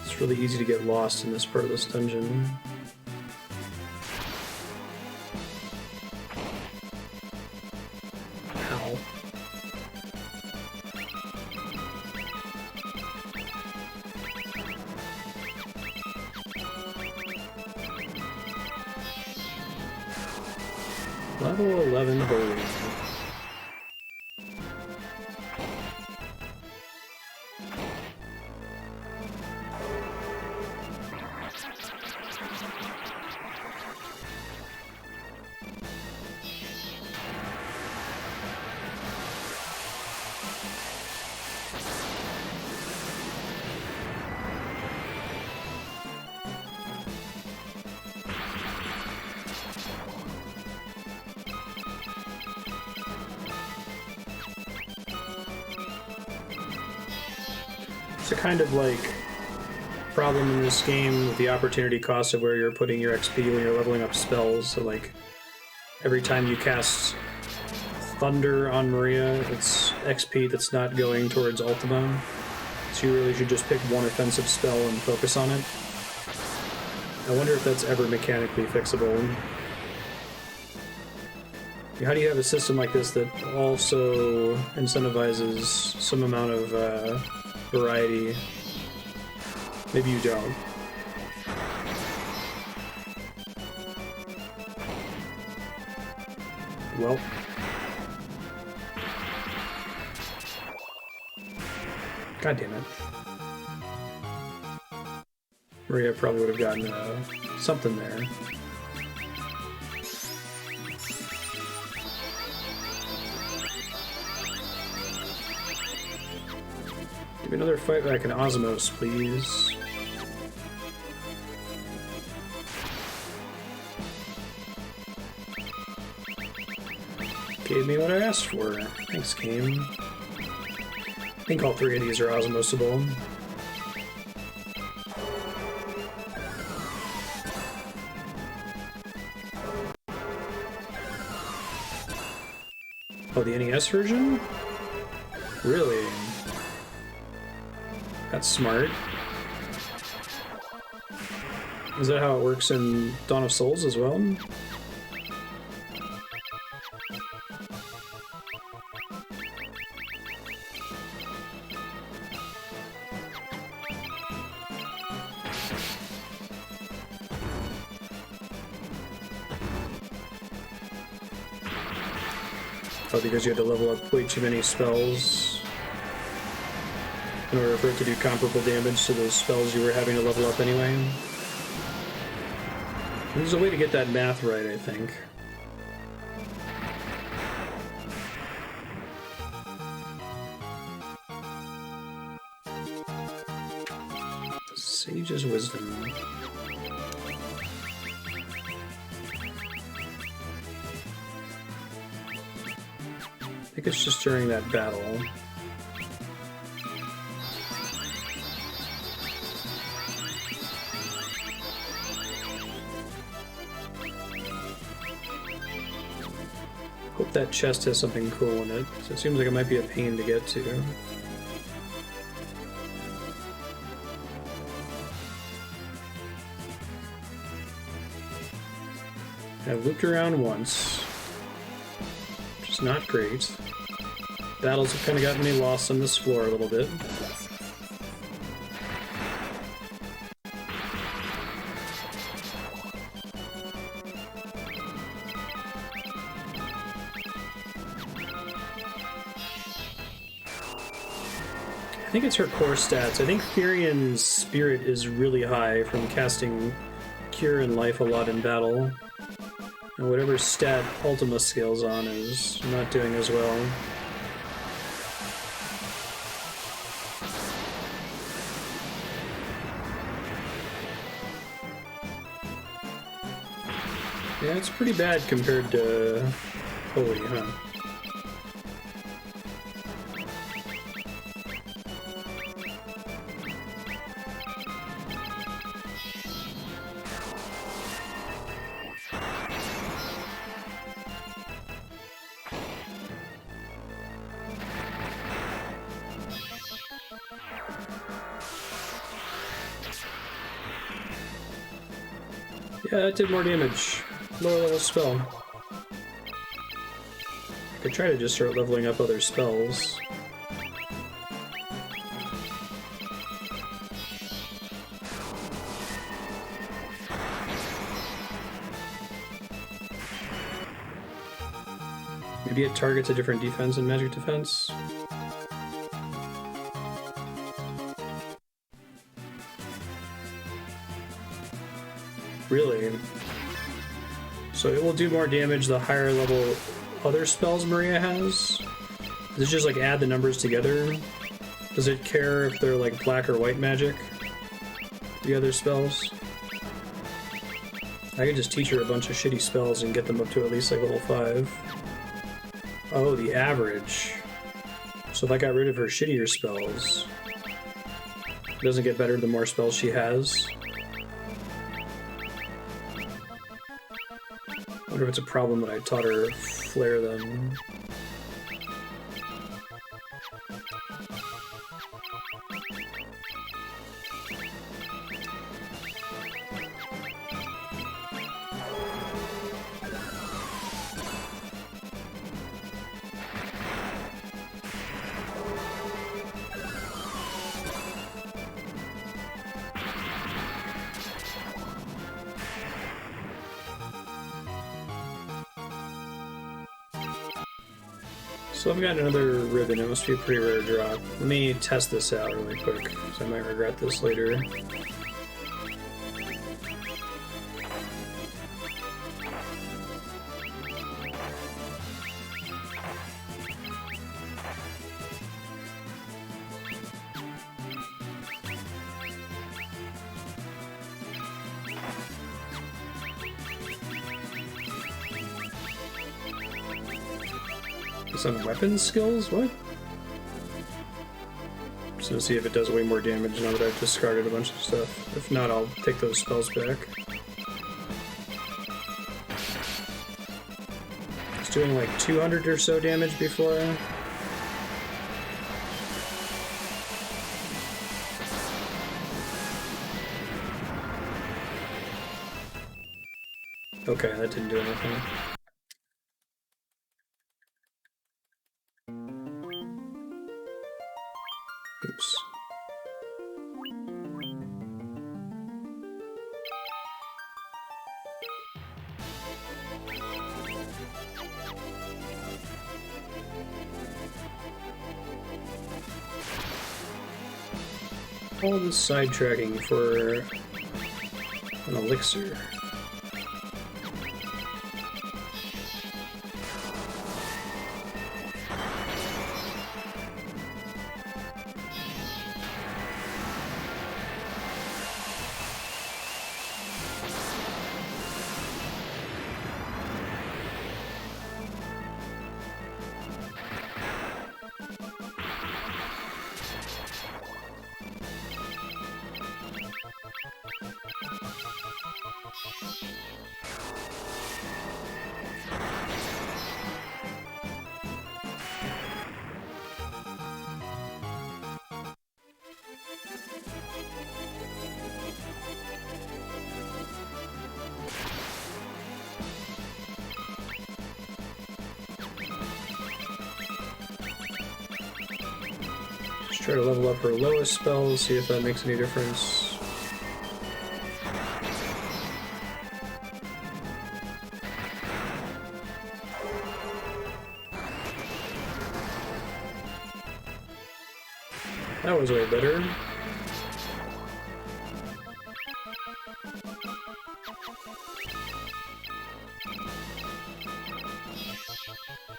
It's really easy to get lost in this part of this dungeon. Ow. Level 11 holy. It's a kind of like problem in this game with the opportunity cost of where you're putting your XP when you're leveling up spells. So like every time you cast Thunder on Maria, it's XP that's not going towards Ultima. So you really should just pick one offensive spell and focus on it. I wonder if that's ever mechanically fixable. How do you have a system like this that also incentivizes some amount of variety? Maybe you don't. Well. God damn it. Maria probably would have gotten something there. Give me another fight back in Osmos, please. Gave me what I asked for. Thanks, game. I think all three of these are osmosable. Oh, the NES version? Really? That's smart. Is that how it works in Dawn of Souls as well? Oh, because you had to level up way too many spells in order for it to do comparable damage to those spells you were having to level up anyway. There's a way to get that math right, I think. Sage's Wisdom. I think it's just during that battle. Hope that chest has something cool in it, so it seems like it might be a pain to get to. I've looped around once, which is not great. Battles have kind of gotten me lost on this floor a little bit. I think it's her core stats. I think Therian's spirit is really high from casting Cure and Life a lot in battle. And whatever stat Ultima scales on is not doing as well. Yeah, it's pretty bad compared to Holy, huh? Yeah, that did more damage. Lower level spell. I could try to just start leveling up other spells. Maybe it targets a different defense and magic defense. Really? So it will do more damage the higher level other spells Maria has? Does it just like add the numbers together? Does it care if they're like black or white magic? The other spells? I could just teach her a bunch of shitty spells and get them up to at least like level 5. Oh, the average. So if I got rid of her shittier spells, it doesn't get better the more spells she has. I wonder if it's a problem that I taught her flare them. So I've got another ribbon. It must be a pretty rare drop. Let me test this out really quick, because I might regret this later. Some weapon skills? What? Just to see if it does way more damage now that I've discarded a bunch of stuff. If not, I'll take those spells back. It's doing like 200 or so damage before. Okay, that didn't do anything. Oops. All this sidetracking for an elixir. Try to level up her lowest spells, see if that makes any difference. That was way better.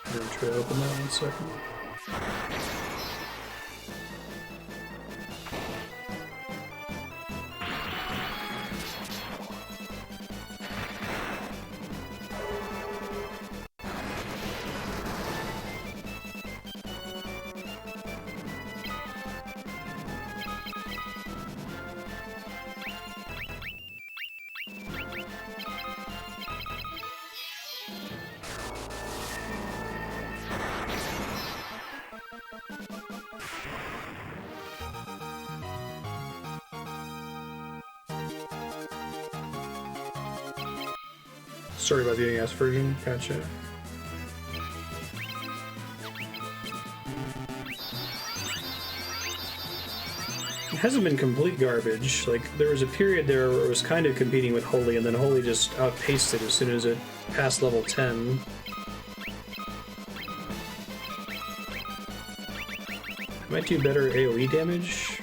I'm gonna try to open that 1 second. Sorry about the NES version, gotcha. It hasn't been complete garbage. Like, there was a period there where it was kind of competing with Holy, and then Holy just outpaced it as soon as it passed level 10. It might do better AoE damage.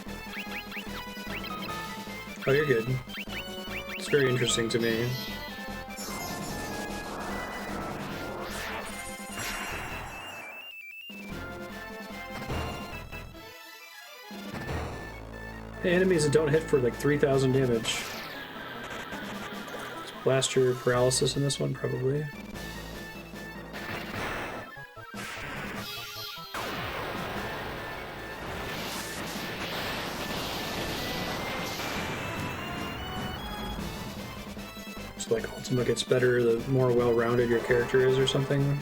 Oh, you're good. It's very interesting to me. Enemies that don't hit for like 3,000 damage. Blaster paralysis in this one, probably. So like Ultima gets better the more well-rounded your character is or something.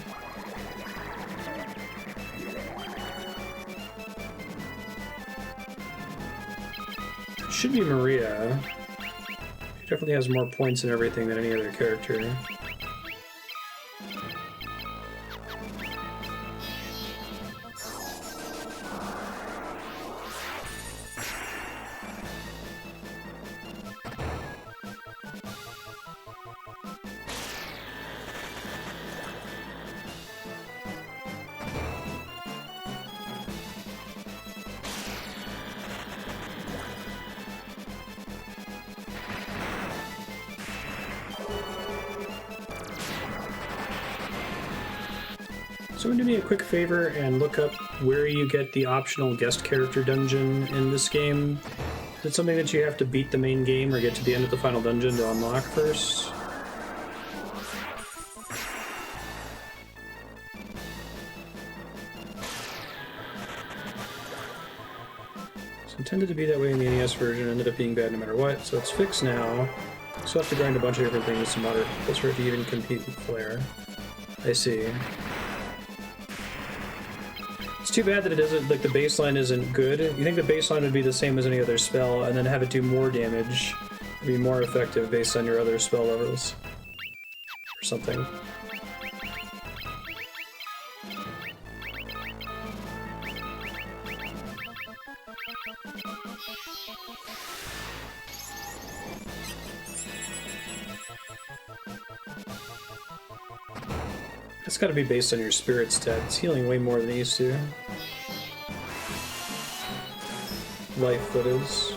Should be Maria. She definitely has more points and everything than any other character. Someone do me a quick favor and look up where you get the optional guest character dungeon in this game. Is it something that you have to beat the main game or get to the end of the final dungeon to unlock first? So intended to be that way in the NES version, ended up being bad no matter what, so it's fixed now. So I have to grind a bunch of different things to moderate plus for it to even compete with Flare. I see. It's too bad that it doesn't, like, the baseline isn't good. You think the baseline would be the same as any other spell, and then have it do more damage, be more effective based on your other spell levels. Or something. It's gotta be based on your spirit stat. It's healing way more than it used to. Life, that is.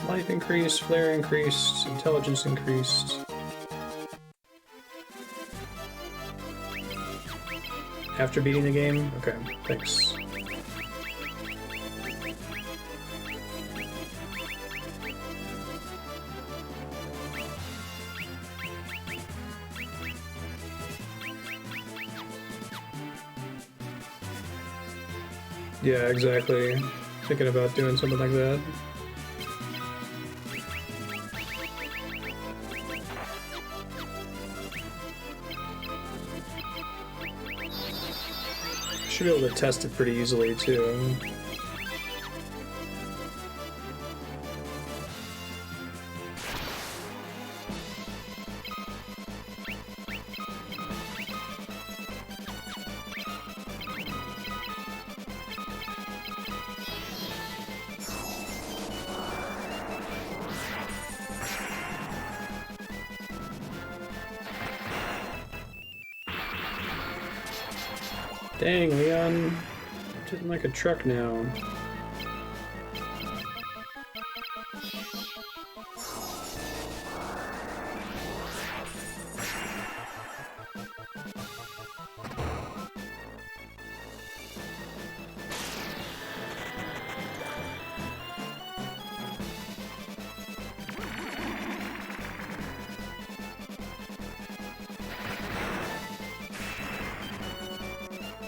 Life increased, flare increased, intelligence increased. After beating the game? Okay, thanks. Yeah, exactly. Thinking about doing something like that. Should be able to test it pretty easily, too. Dang, Leon. Didn't like a truck now.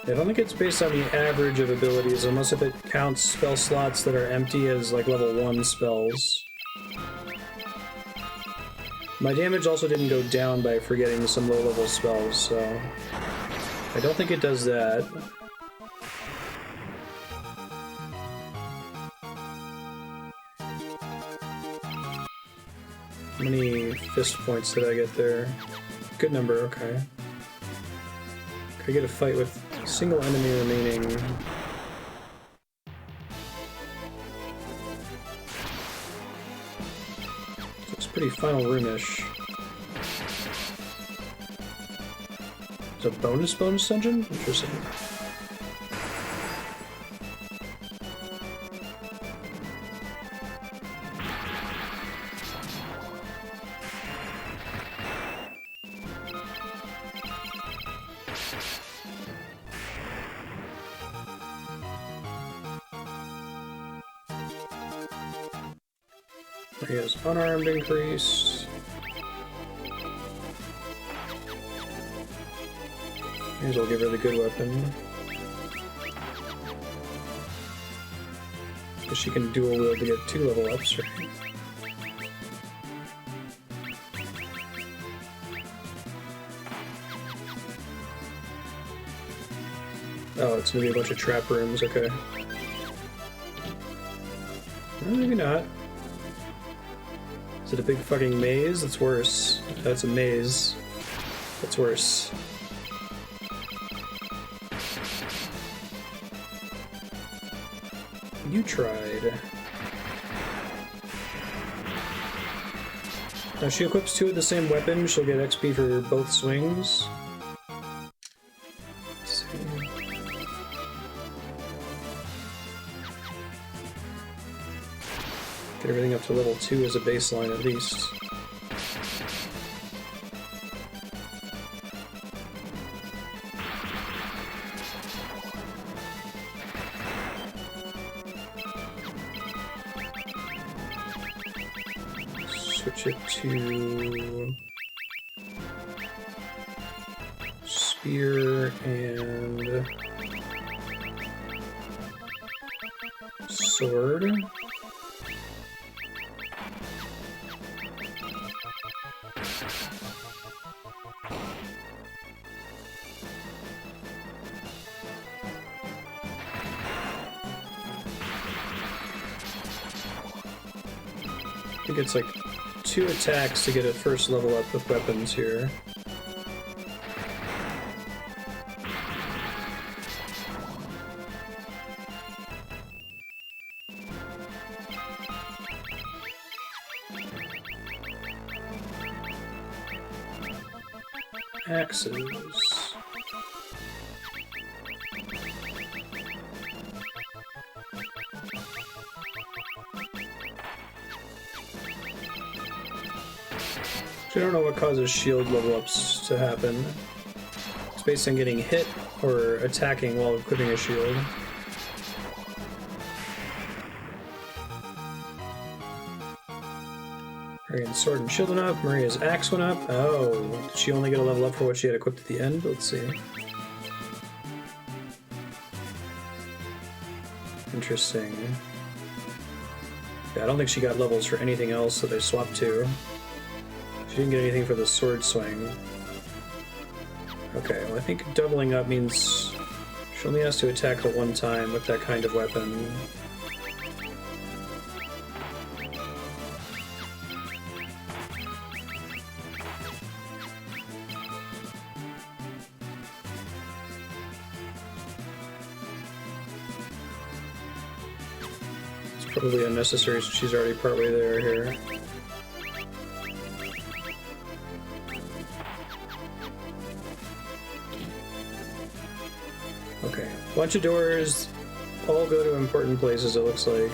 I don't think it's based on the average of abilities, unless if it counts spell slots that are empty as, like, level 1 spells. My damage also didn't go down by forgetting some low-level spells, so I don't think it does that. How many fist points did I get there? Good number, okay. Could I get a fight with a single enemy remaining? So it's pretty final room-ish. It's a bonus dungeon? Interesting. He has unarmed increase. May as well give her the good weapon. Because she can dual wield to get 2 level ups, right? Oh, it's gonna be a bunch of trap rooms, okay. Well, maybe not. Is it a big fucking maze? That's worse. That's a maze. That's worse. You tried. Now she equips 2 of the same weapon, she'll get XP for both swings. Let's see. Get everything up to level 2 as a baseline at least. Switch it to spear and sword. I think it's like 2 attacks to get a first level up with weapons here. Axes. I don't know what causes shield level ups to happen. It's based on getting hit or attacking while equipping a shield. Maria's sword and shield went up. Maria's axe went up. Oh, did she only get a level up for what she had equipped at the end? Let's see. Interesting. Yeah, I don't think she got levels for anything else, so they swapped 2. She didn't get anything for the sword swing. Okay, well I think doubling up means she only has to attack at 1 time with that kind of weapon. It's probably unnecessary since she's already partway there here. Okay, bunch of doors, all go to important places, it looks like.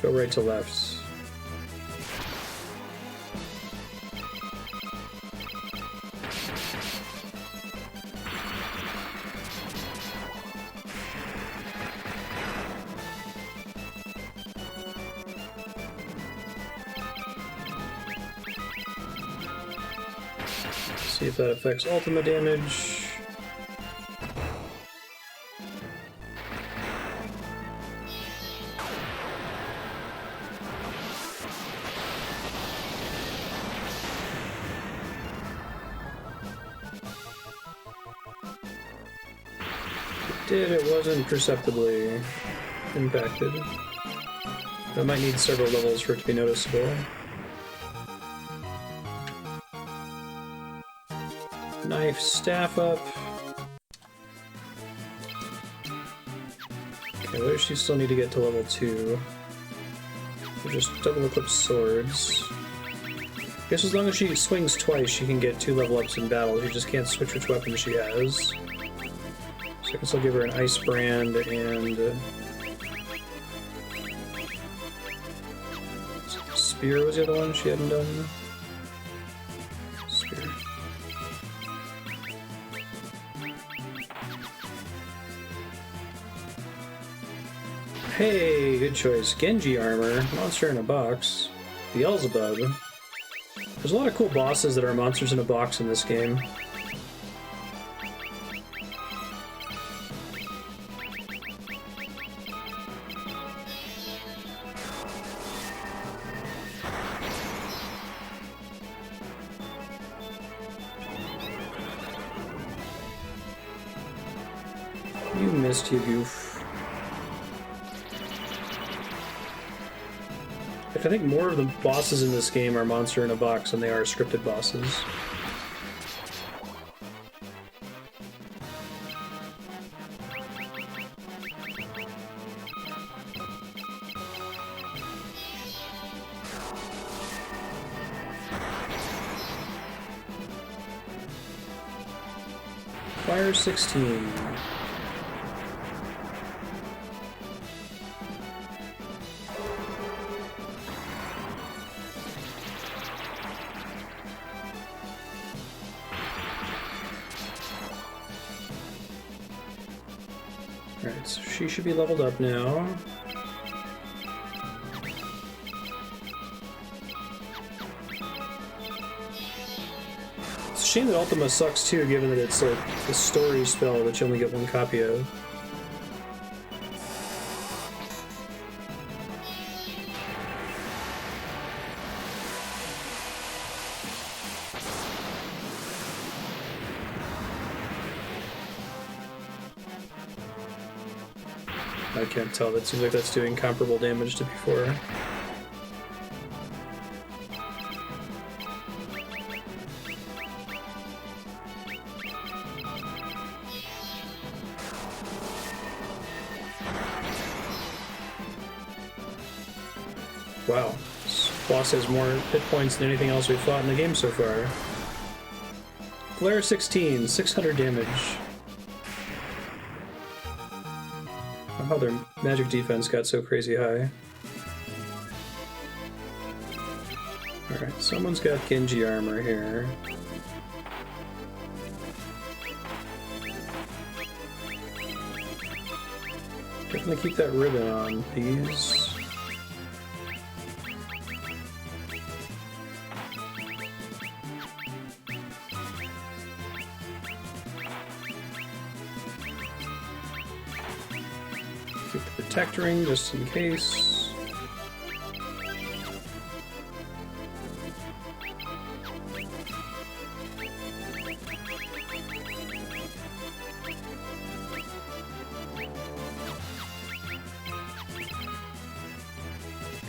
Go right to left. See if that affects Ultima damage. It wasn't perceptibly impacted. I might need several levels for it to be noticeable. Knife, staff up. Okay, where does she still need to get to level 2? So just double equip swords. I guess as long as she swings twice, she can get 2 level ups in battle. She just can't switch which weapon she has. So I guess I'll give her an Ice Brand and... Spear was the other one she hadn't done. Spear. Hey, good choice. Genji armor. Monster in a box. Beelzebub. There's a lot of cool bosses that are monsters in a box in this game. You missed, you goof. I think more of the bosses in this game are monster in a box than they are scripted bosses. Flyer 16. Alright, so she should be leveled up now. It's a shame that Ultima sucks too, given that it's like a story spell that you only get one copy of. I can't tell. That seems like that's doing comparable damage to before. Wow. This boss has more hit points than anything else we've fought in the game so far. Flare 16, 600 damage. How their magic defense got so crazy high. Alright, someone's got Genji armor here. Definitely keep that ribbon on, please. Protect ring just in case.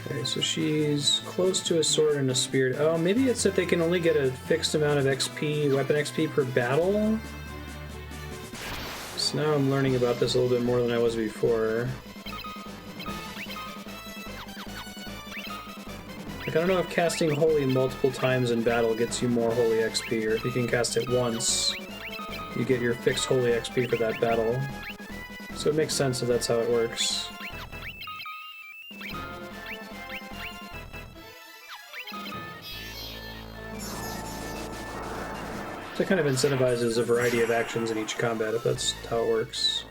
Okay, so she's close to a sword and a spear. Oh, maybe it's that they can only get a fixed amount of XP, weapon XP per battle? So now I'm learning about this a little bit more than I was before. Like, I don't know if casting Holy multiple times in battle gets you more Holy XP, or if you can cast it once, you get your fixed Holy XP for that battle. So it makes sense if that's how it works. So it kind of incentivizes a variety of actions in each combat, if that's how it works.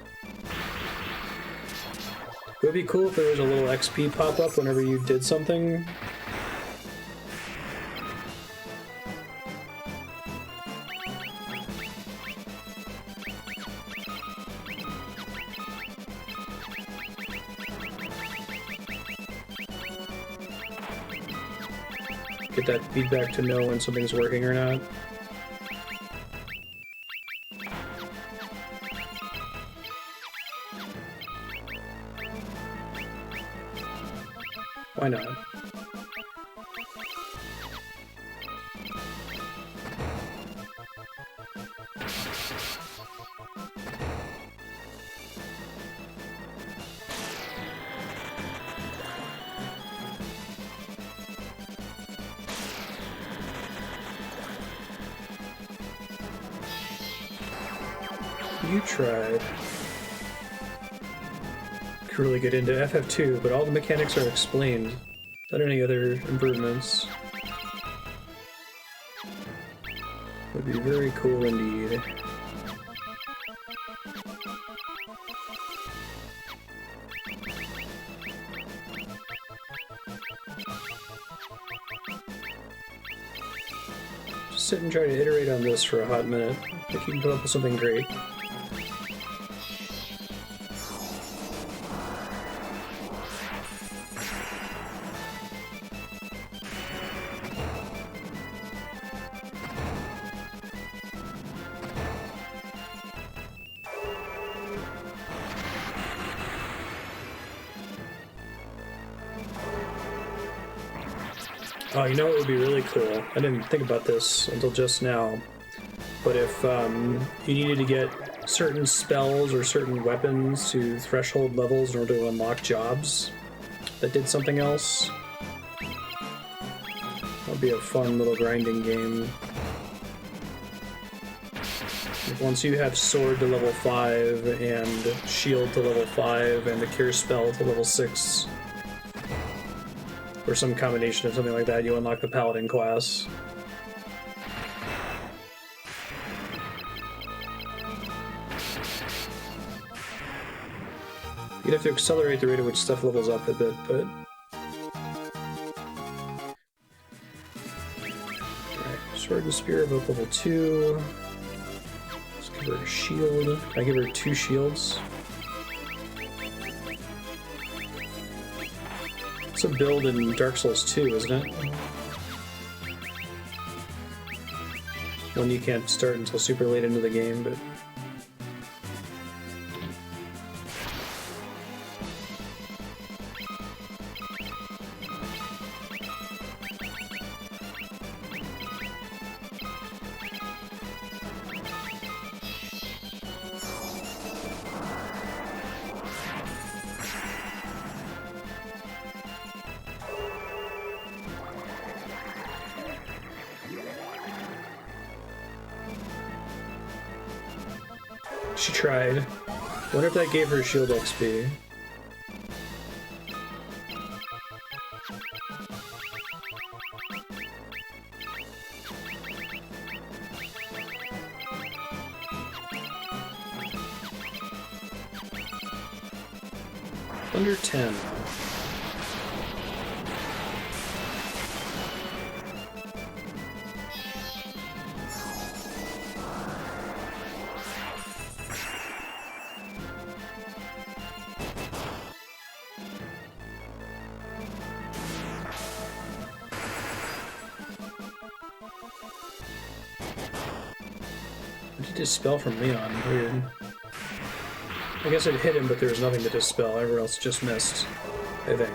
It would be cool if there was a little XP pop-up whenever you did something. Get that feedback to know when something's working or not. Why not? You tried. Could really get into FF2, but all the mechanics are explained. Not any other improvements. Would be very cool indeed. Just sit and try to iterate on this for a hot minute. I think you can come up with something great. Oh, you know what would be really cool? I didn't think about this until just now. But if you needed to get certain spells or certain weapons to threshold levels in order to unlock jobs that did something else, that would be a fun little grinding game. Once you have sword to level 5 and shield to level 5 and the cure spell to level 6, or some combination of something like that, you unlock the paladin class. You'd have to accelerate the rate at which stuff levels up a bit, but... Alright, sword and spear evoke level 2. Give her a shield. Can I give her 2 shields? It's a build in Dark Souls 2, isn't it? One you can't start until super late into the game, but... She tried. Wonder if that gave her shield XP. Under 10. Dispel from Leon, weird. I guess it hit him, but there was nothing to dispel. Everyone else just missed, I think.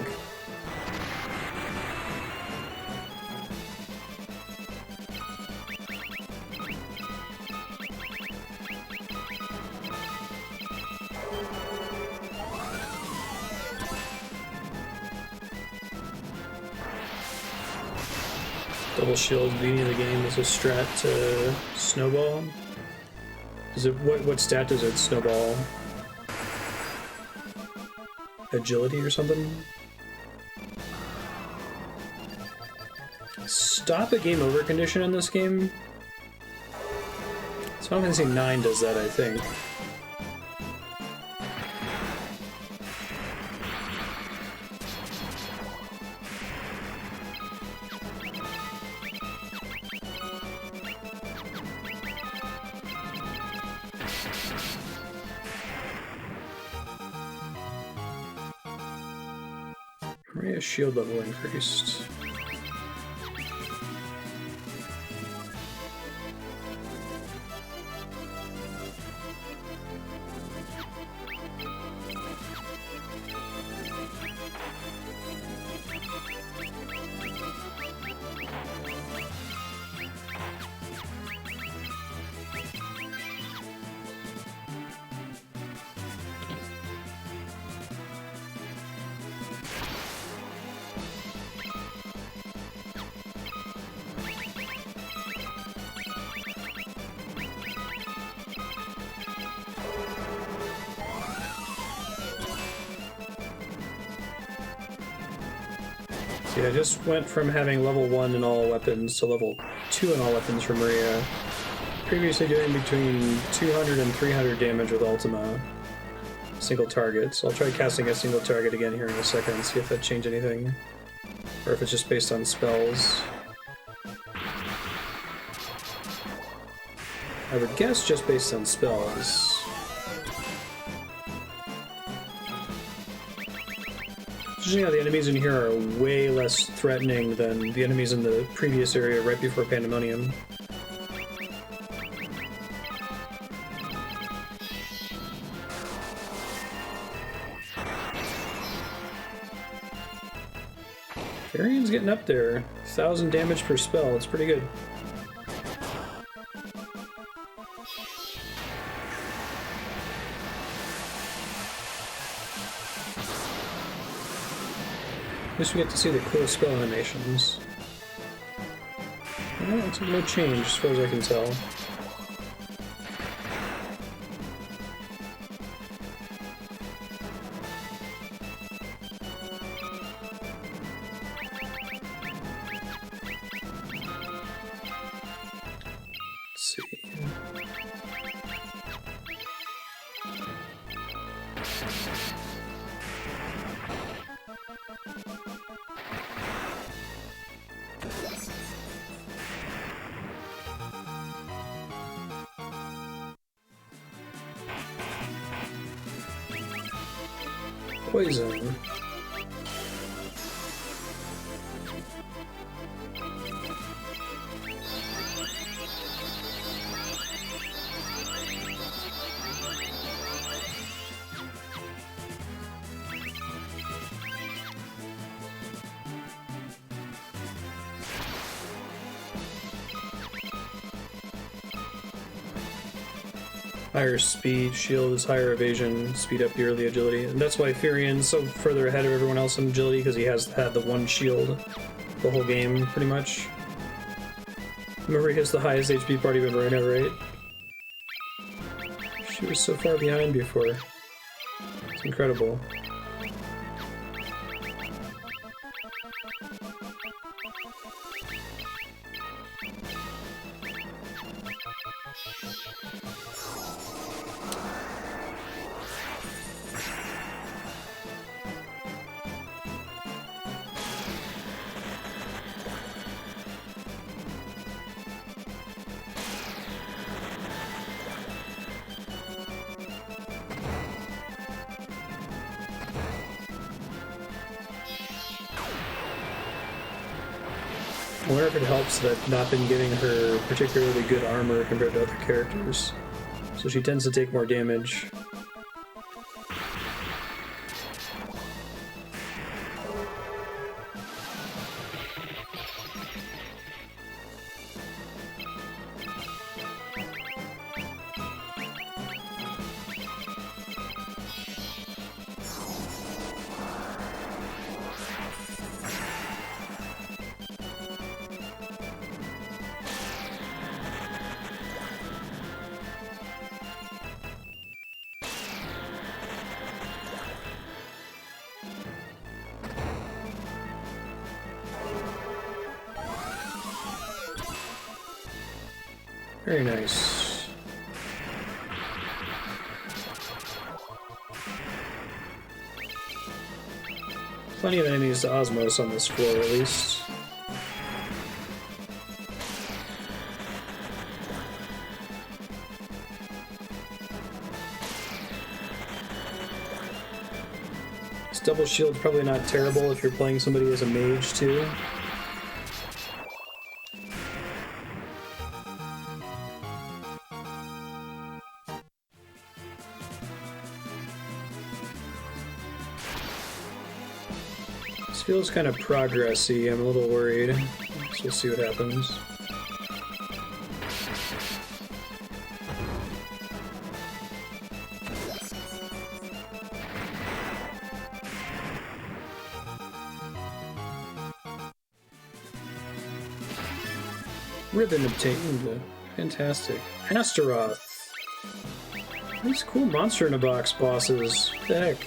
Double shield beginning of the game is a strat to snowball. Is it what stat does it snowball? Agility or something? Stop a game over condition in this game? So I'm gonna say 9 does that, I think. Shield level increased. See, I just went from having level 1 in all weapons to level 2 in all weapons for Maria. Previously doing between 200 and 300 damage with Ultima. Single target. So I'll try casting a single target again here in a second, see if that changed anything. Or if it's just based on spells. I would guess just based on spells. Interesting how the enemies in here are way less threatening than the enemies in the previous area right before Pandemonium. Varian's getting up there. 1,000 damage per spell, it's pretty good. At least we get to see the cool spell animations. Well, it's no change as far as I can tell. Poison. Higher speed, shield is higher evasion, speed up your early agility. And that's why Furion's so further ahead of everyone else in agility, because he has had the one shield the whole game, pretty much. Remember, he has the highest HP party member right now, right? She was so far behind before. It's incredible. I wonder if it helps that I've not been giving her particularly good armor compared to other characters. So she tends to take more damage. Very nice. Plenty of enemies to Osmos on this floor, at least. This double shield's probably not terrible if you're playing somebody as a mage, too. Feels kind of progressy. I'm a little worried. So we'll see what happens. Ribbon obtained. Fantastic. Astaroth. These cool monster in a box bosses. What the heck?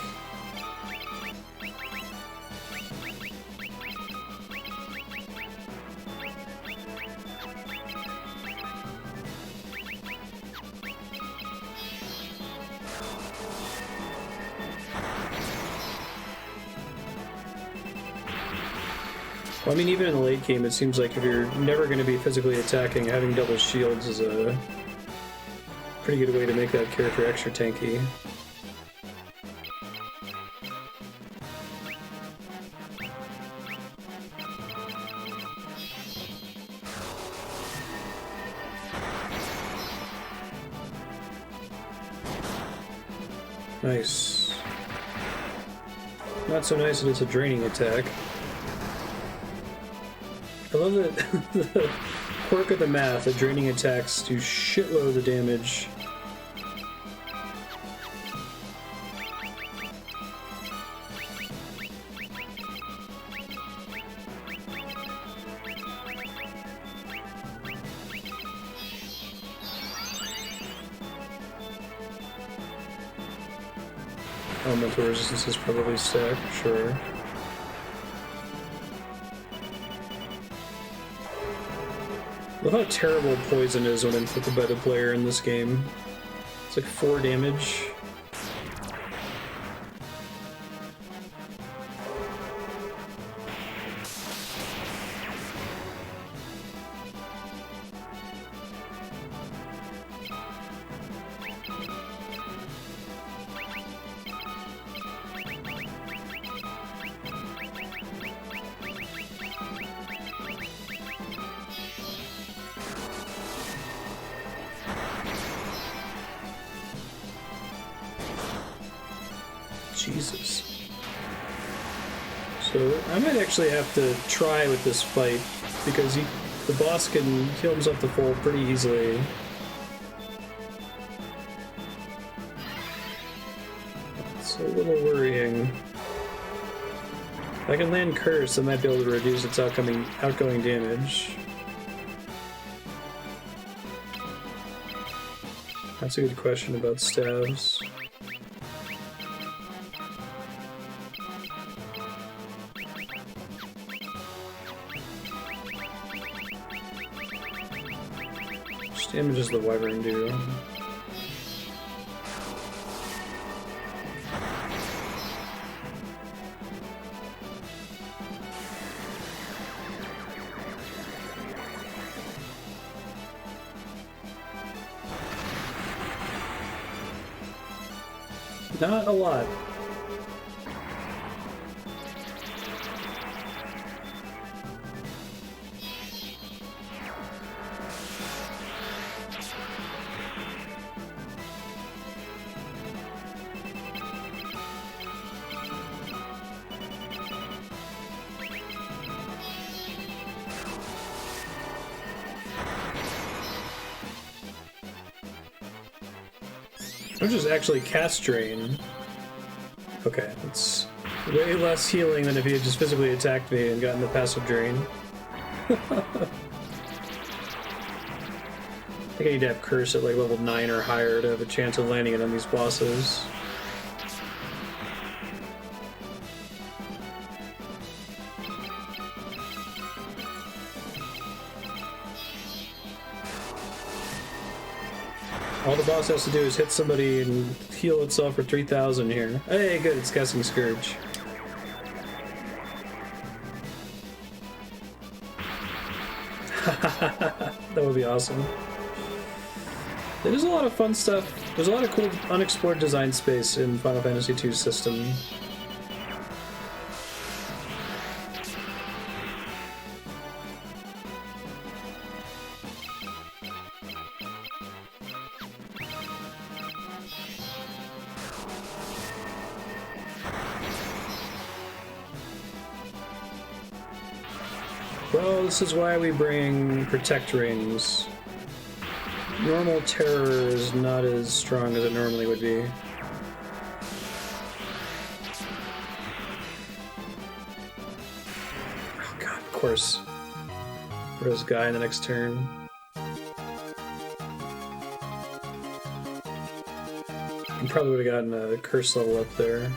Well, I mean, even in the late game, it seems like if you're never going to be physically attacking, having double shields is a pretty good way to make that character extra tanky. Nice. Not so nice that it's a draining attack. I love that the quirk of the math that draining attacks do shitloads of damage. Elemental resistance is probably stacked, sure. I love how terrible poison is when inflicted by the player in this game. It's like 4 damage. Jesus. So I might actually have to try with this fight, because the boss can heal himself to full pretty easily. It's a little worrying. If I can land Curse, I might be able to reduce its outgoing damage. That's a good question about staves. Which damage does the Wyvern do? Not a lot. I'll just actually cast Drain. Okay, it's way less healing than if he had just physically attacked me and gotten the passive Drain. I think I need to have Curse at like level 9 or higher to have a chance of landing it on these bosses. All the boss has to do is hit somebody and heal itself for 3,000 here. Hey, good, it's casting Scourge. That would be awesome. There's a lot of fun stuff. There's a lot of cool unexplored design space in Final Fantasy II's system. Well, this is why we bring Protect Rings. Normal terror is not as strong as it normally would be. Oh god, of course. Rose Guy in the next turn. I probably would have gotten a curse level up there.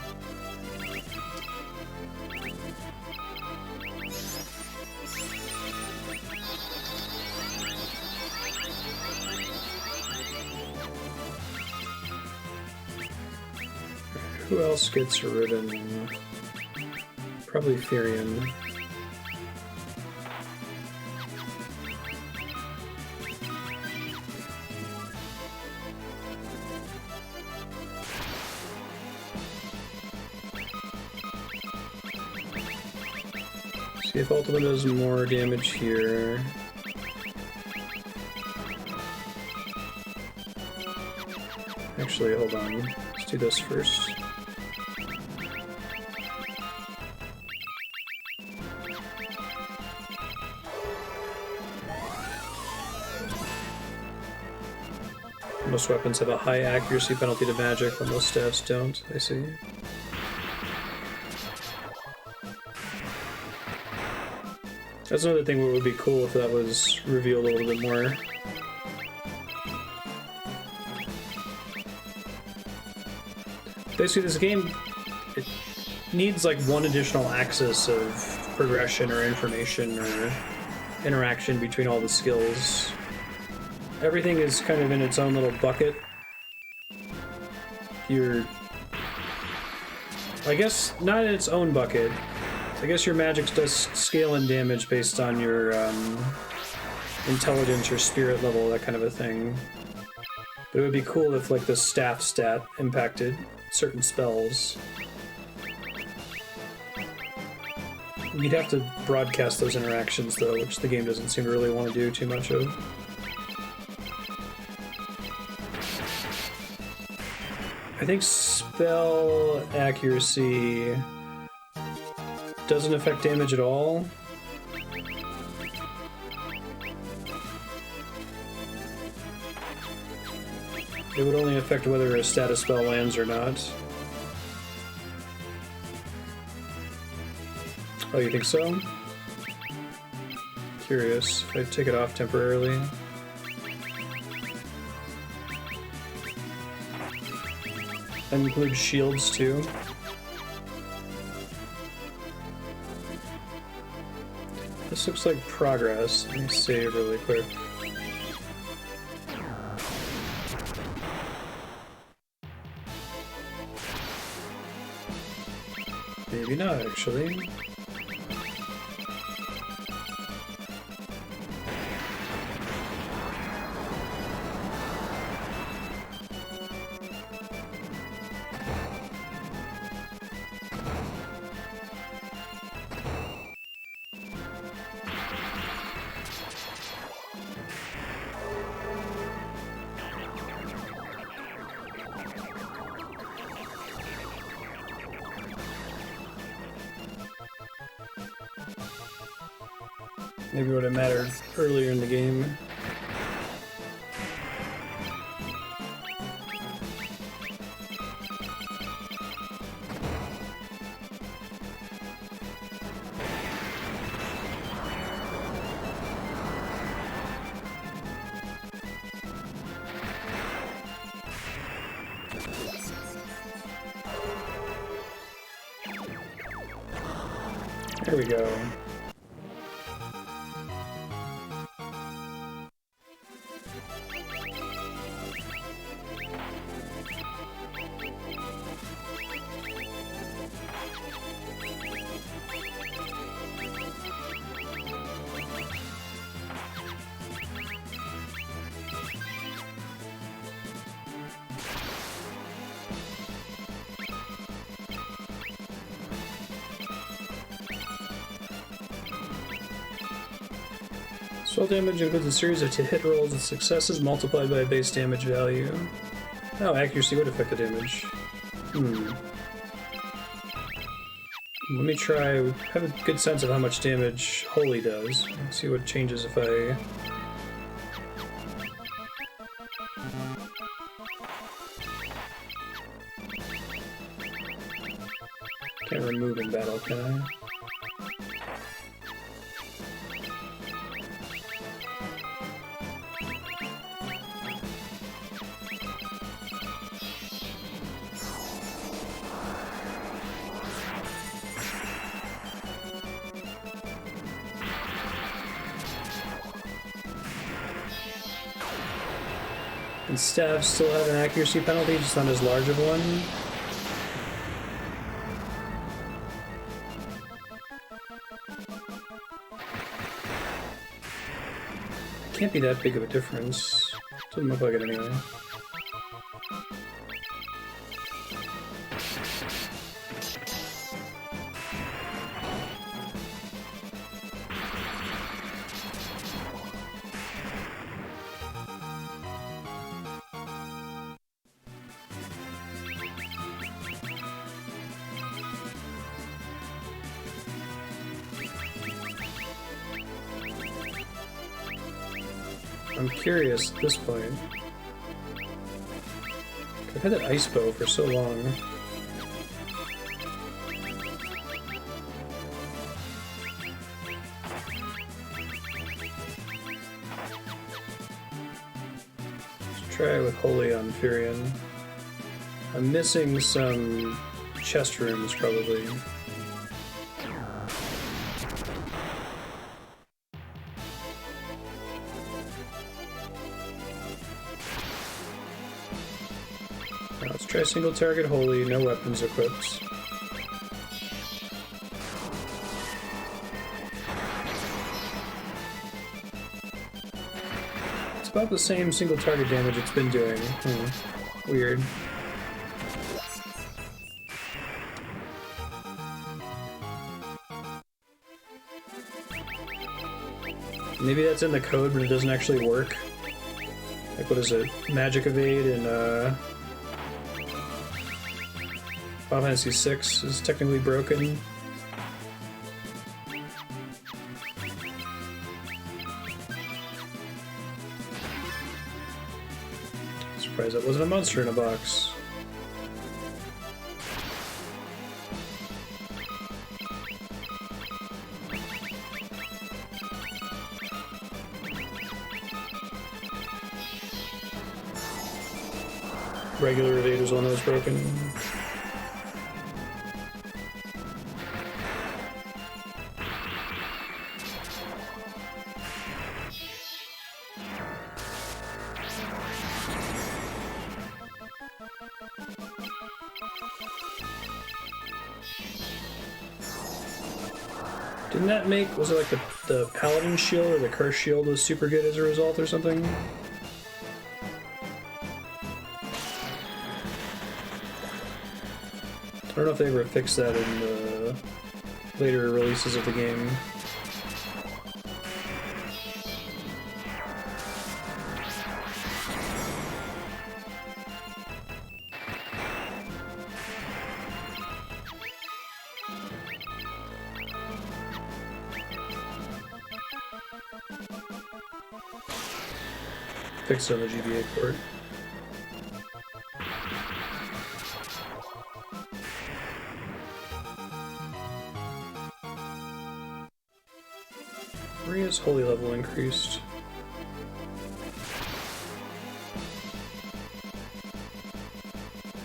Who else gets ridden? Probably Furion. See if Ultima does more damage here. Actually, hold on. Let's do this first. Most weapons have a high accuracy penalty to magic, but most staves don't, I see. That's another thing that would be cool if that was revealed a little bit more. Basically, this game, it needs like one additional axis of progression or information or interaction between all the skills. Everything is kind of in its own little bucket. I guess not in its own bucket. I guess your magic does scale in damage based on your intelligence or spirit level, that kind of a thing. But it would be cool if like the staff stat impacted certain spells. You'd have to broadcast those interactions though, which the game doesn't seem to really want to do too much of. I think spell accuracy doesn't affect damage at all. It would only affect whether a status spell lands or not. Oh, you think so? Curious if I take it off temporarily. That includes shields too. This looks like progress. Let me save really quick. Maybe not, actually. Maybe it would have mattered earlier in the game. There we go. Spell damage includes a series of hit rolls with successes multiplied by a base damage value. Oh, accuracy would affect the damage. Let me try. Have a good sense of how much damage Holy does. Let's see what changes if I... Can't remove in battle, can I? And staffs still have an accuracy penalty, just not as large of one. Can't be that big of a difference. Doesn't look like it anyway. I'm curious at this point. I've had that ice bow for so long. Let's try with Holy on Furion. I'm missing some chest rooms, probably. Try single target Holy, no weapons equipped. It's about the same single target damage it's been doing. Weird. Maybe that's in the code, but it doesn't actually work. Like, what is it? Magic Evade and, Final Fantasy VI is technically broken. Surprised that wasn't a monster in a box. Regular evade one that was broken. Didn't that make, was it like the Paladin shield or the Curse shield was super good as a result or something? I don't know if they ever fixed that in the later releases of the game. Fixed on the GBA port. Maria's holy level increased.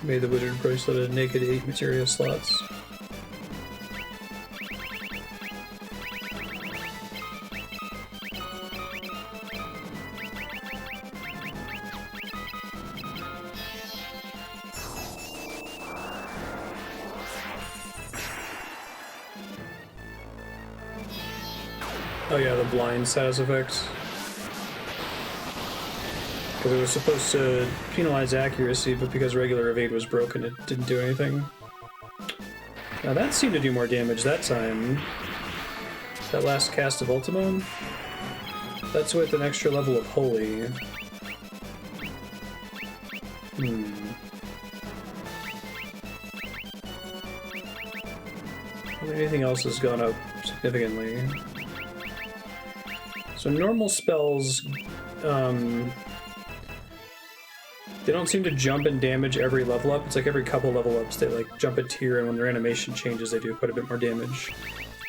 Made the wizard bracelet a naked 8 materia slots. Oh yeah, the blind status effects. Because it was supposed to penalize accuracy, but because regular evade was broken, it didn't do anything. Now that seemed to do more damage that time. That last cast of Ultima? That's with an extra level of Holy. Anything else has gone up significantly. So normal spells, they don't seem to jump in damage every level up. It's like every couple level ups they like jump a tier, and when their animation changes they do quite a bit more damage.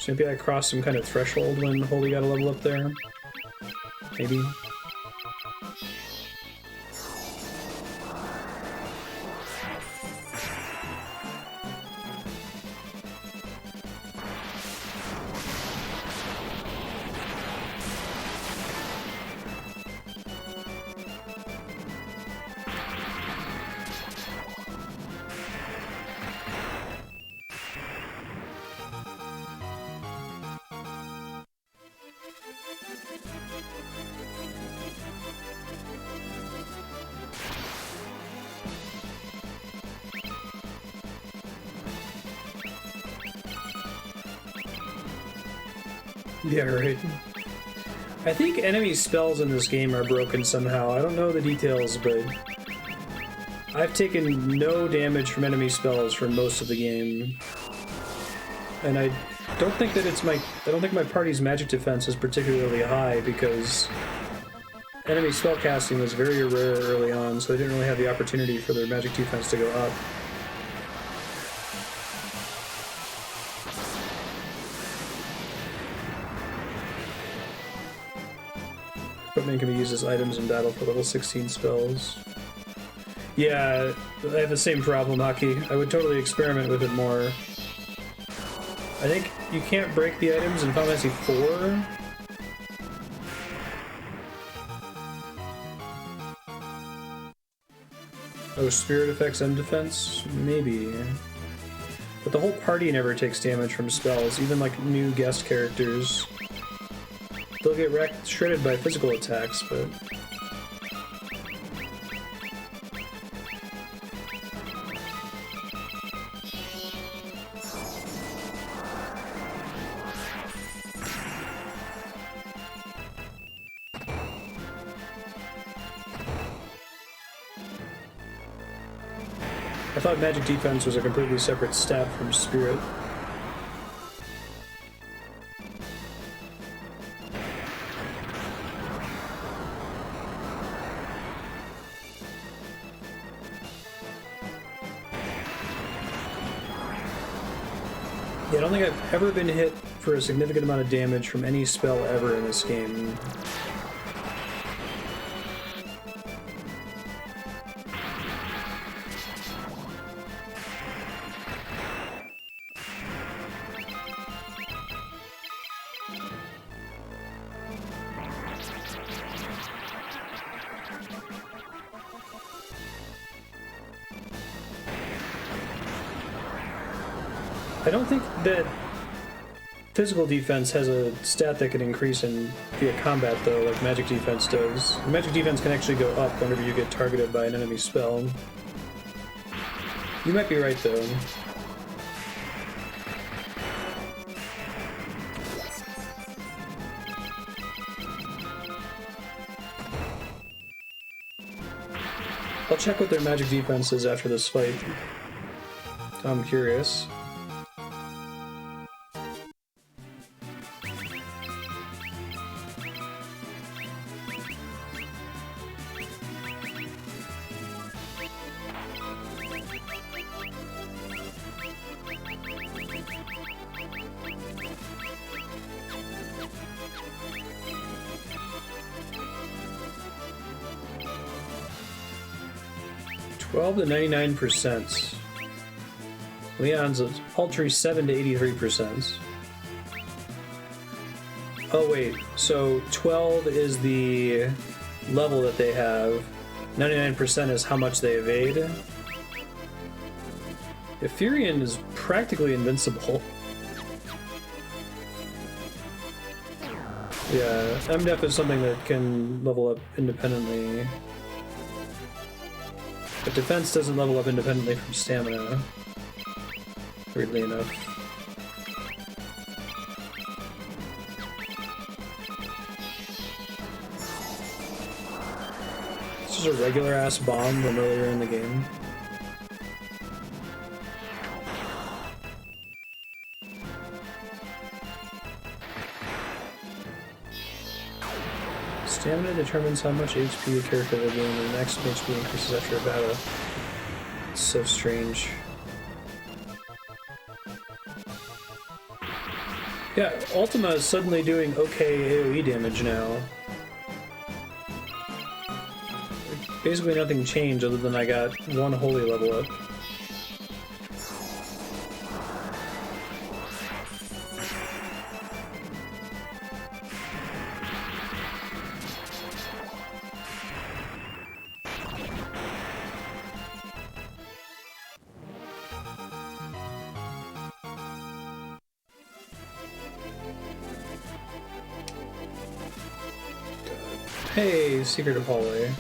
So maybe I crossed some kind of threshold when Holy got a level up there. Maybe. Yeah, right. I think enemy spells in this game are broken somehow. I don't know the details, but I've taken no damage from enemy spells for most of the game. And I don't think that I don't think my party's magic defense is particularly high because enemy spell casting was very rare early on, so they didn't really have the opportunity for their magic defense to go up. Equipment can be used as items in battle for level 16 spells. Yeah, I have the same problem, Aki. I would totally experiment with it more. I think you can't break the items in Final Fantasy IV. Oh, spirit effects and defense? Maybe. But the whole party never takes damage from spells, even like new guest characters. They'll get shredded by physical attacks, but... I thought magic defense was a completely separate stat from spirit. Yeah, I don't think I've ever been hit for a significant amount of damage from any spell ever in this game. I don't think that physical defense has a stat that can increase in via combat, though, like magic defense does. Magic defense can actually go up whenever you get targeted by an enemy spell. You might be right, though. I'll check what their magic defense is after this fight. I'm curious. To 99%. Leon's a paltry 7 to 83%. Oh wait, so 12 is the level that they have. 99% is how much they evade. Ethiopian is practically invincible. Yeah, MDEF is something that can level up independently. But defense doesn't level up independently from stamina, weirdly enough. This is a regular-ass bomb from earlier in the game. Stamina determines how much HP a character will gain, and the next HP increases after a battle. It's so strange. Yeah, Ultima is suddenly doing okay AoE damage now. Basically nothing changed other than I got one holy level up. Hey, secret of hallway.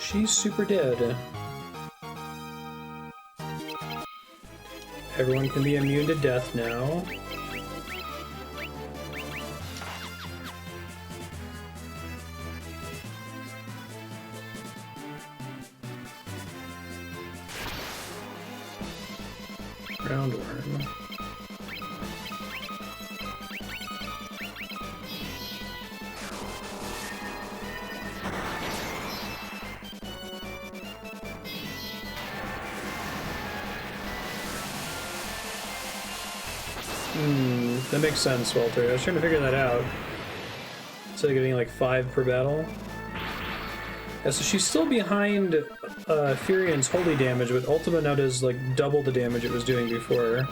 She's super dead. Everyone can be immune to death now. Roundworm. That makes sense, Walter. I was trying to figure that out. Instead of getting like 5 per battle. Yeah, so she's still behind Furian's holy damage, but Ultima now does like double the damage it was doing before.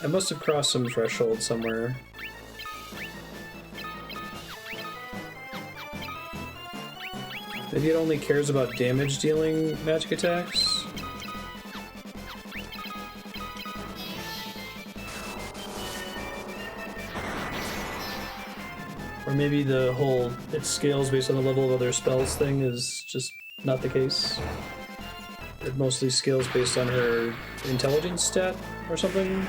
I must have crossed some threshold somewhere. Maybe it only cares about damage dealing magic attacks? Or maybe the whole it scales based on the level of other spells thing is just not the case. it mostly scales based on her intelligence stat or something.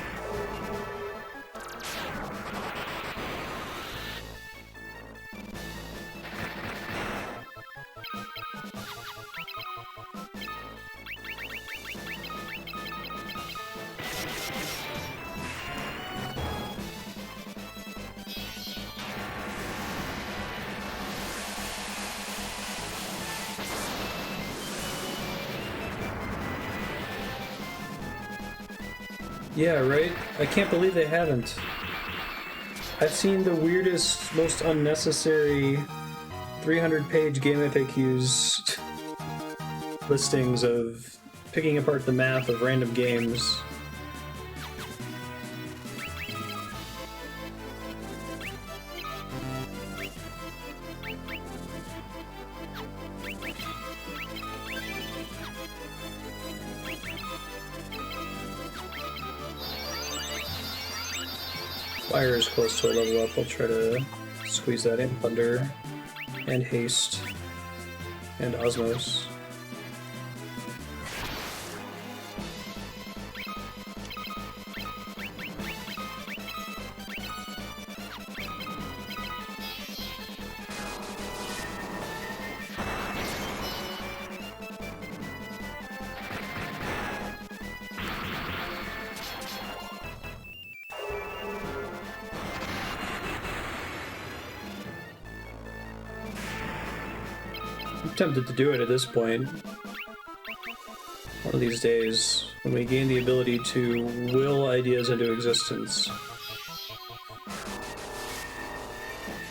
Yeah, right? I can't believe they haven't. I've seen the weirdest, most unnecessary 300-page game FAQs listings of picking apart the math of random games. Fire is close to a level up. I'll try to squeeze that in. Thunder, and Haste, and Osmos. I'm tempted to do it at this point. One of these days, when we gain the ability to will ideas into existence.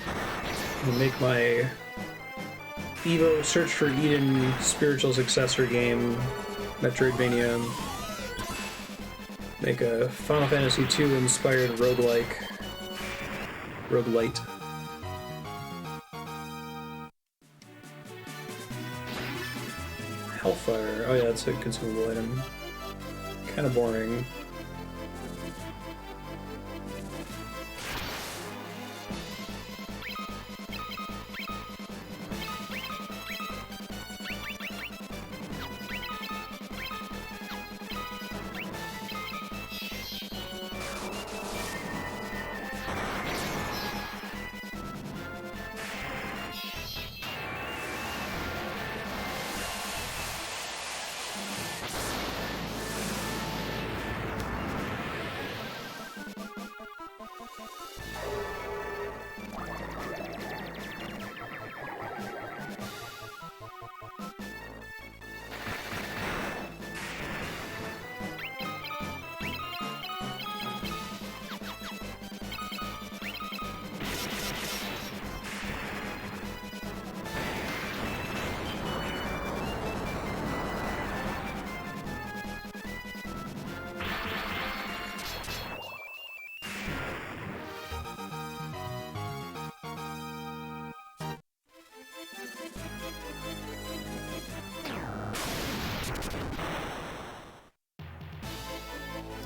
I'll make my Evo Search for Eden spiritual successor game, Metroidvania. Make a Final Fantasy II inspired roguelite. Hellfire. Oh yeah, that's a consumable item. Kind of boring.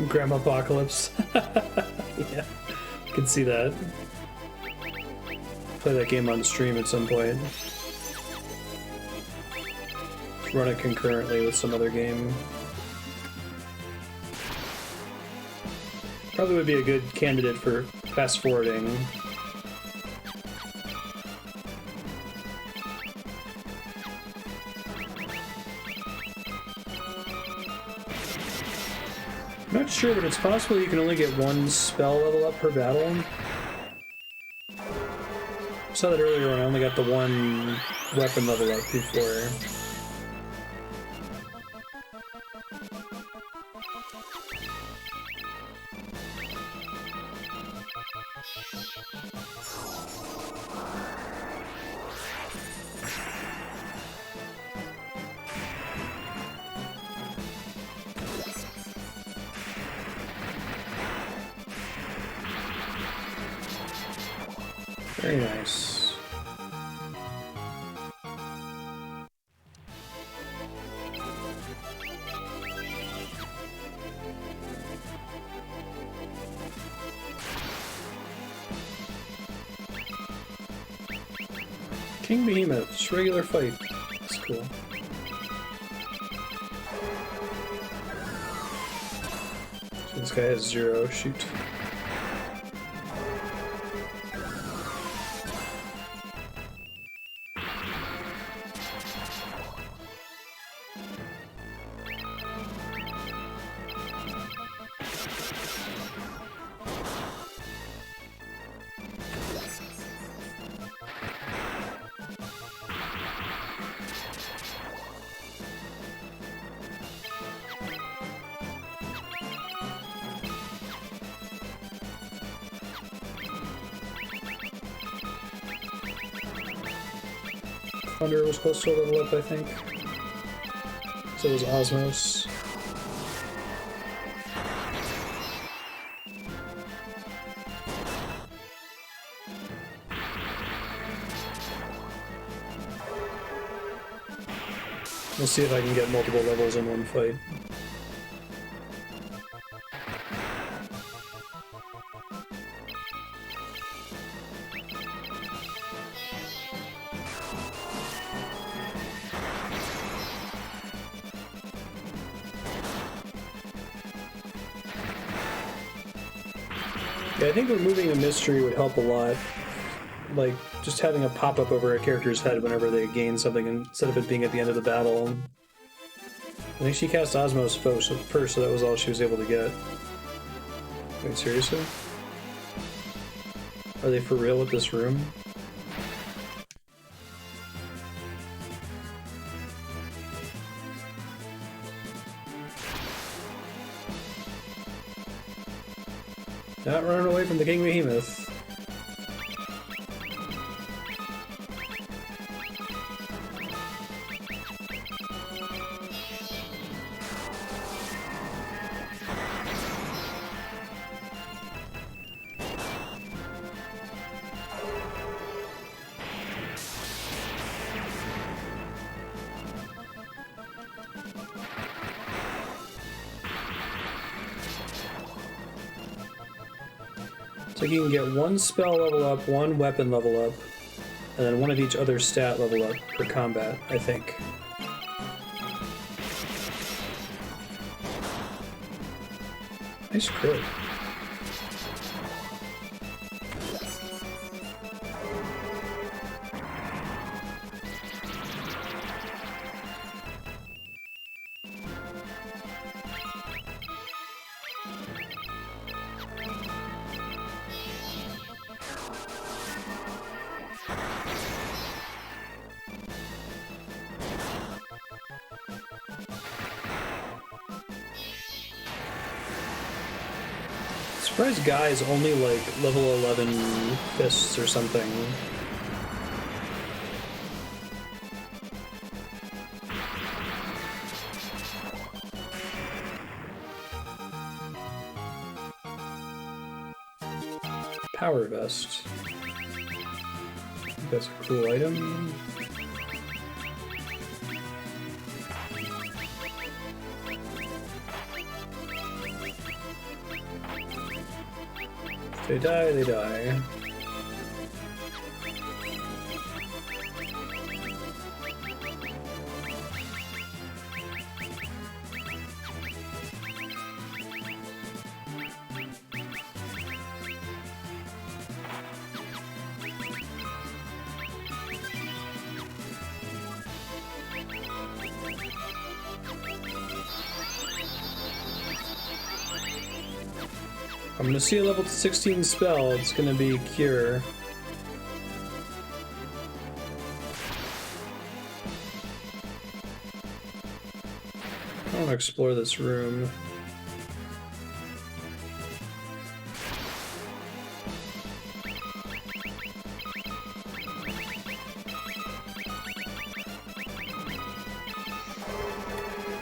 Grandma Apocalypse. Yeah, I can see that. Play that game on stream at some point. Run it concurrently with some other game. Probably would be a good candidate for fast forwarding. I'm not sure, but it's possible you can only get one spell level up per battle. I saw that earlier when I only got the one weapon level up before. Very nice. King Behemoth, just regular fight. That's cool. This guy has 0. Shoot. Thunder was close to a level up, I think. So was Osmos. We'll see if I can get multiple levels in one fight. Yeah, I think removing the mystery would help a lot. Like, just having a pop-up over a character's head whenever they gain something instead of it being at the end of the battle. I think she cast Osmos first, so that was all she was able to get. Wait, seriously? Are they for real with this room? Not running away from the King Behemoth. So you can get one spell level up, one weapon level up, and then one of each other stat level up per combat, I think. Nice crit. Surprised Guy is only like level 11 fists or something. Power Vest. I think that's a cool item. If they die, they die. I'm gonna see a level 16 spell, it's gonna be Cure. I wanna explore this room.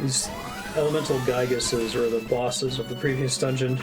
These elemental Gyguses are the bosses of the previous dungeon.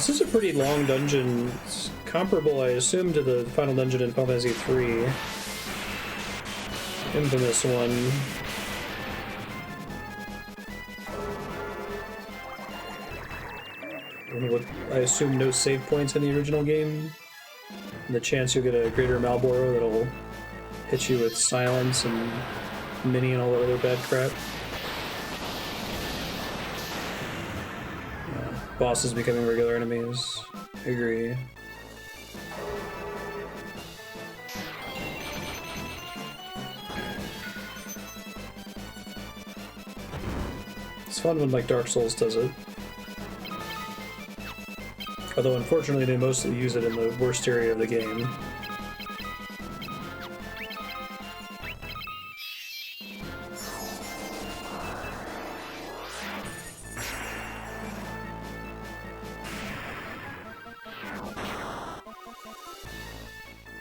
This is a pretty long dungeon. It's comparable, I assume, to the final dungeon in Final Fantasy III. Infamous one. With, I assume, no save points in the original game. And the chance you'll get a greater Malboro that'll hit you with silence and mini and all that other bad crap. Bosses becoming regular enemies. I agree. It's fun when like Dark Souls does it. Although unfortunately they mostly use it in the worst area of the game.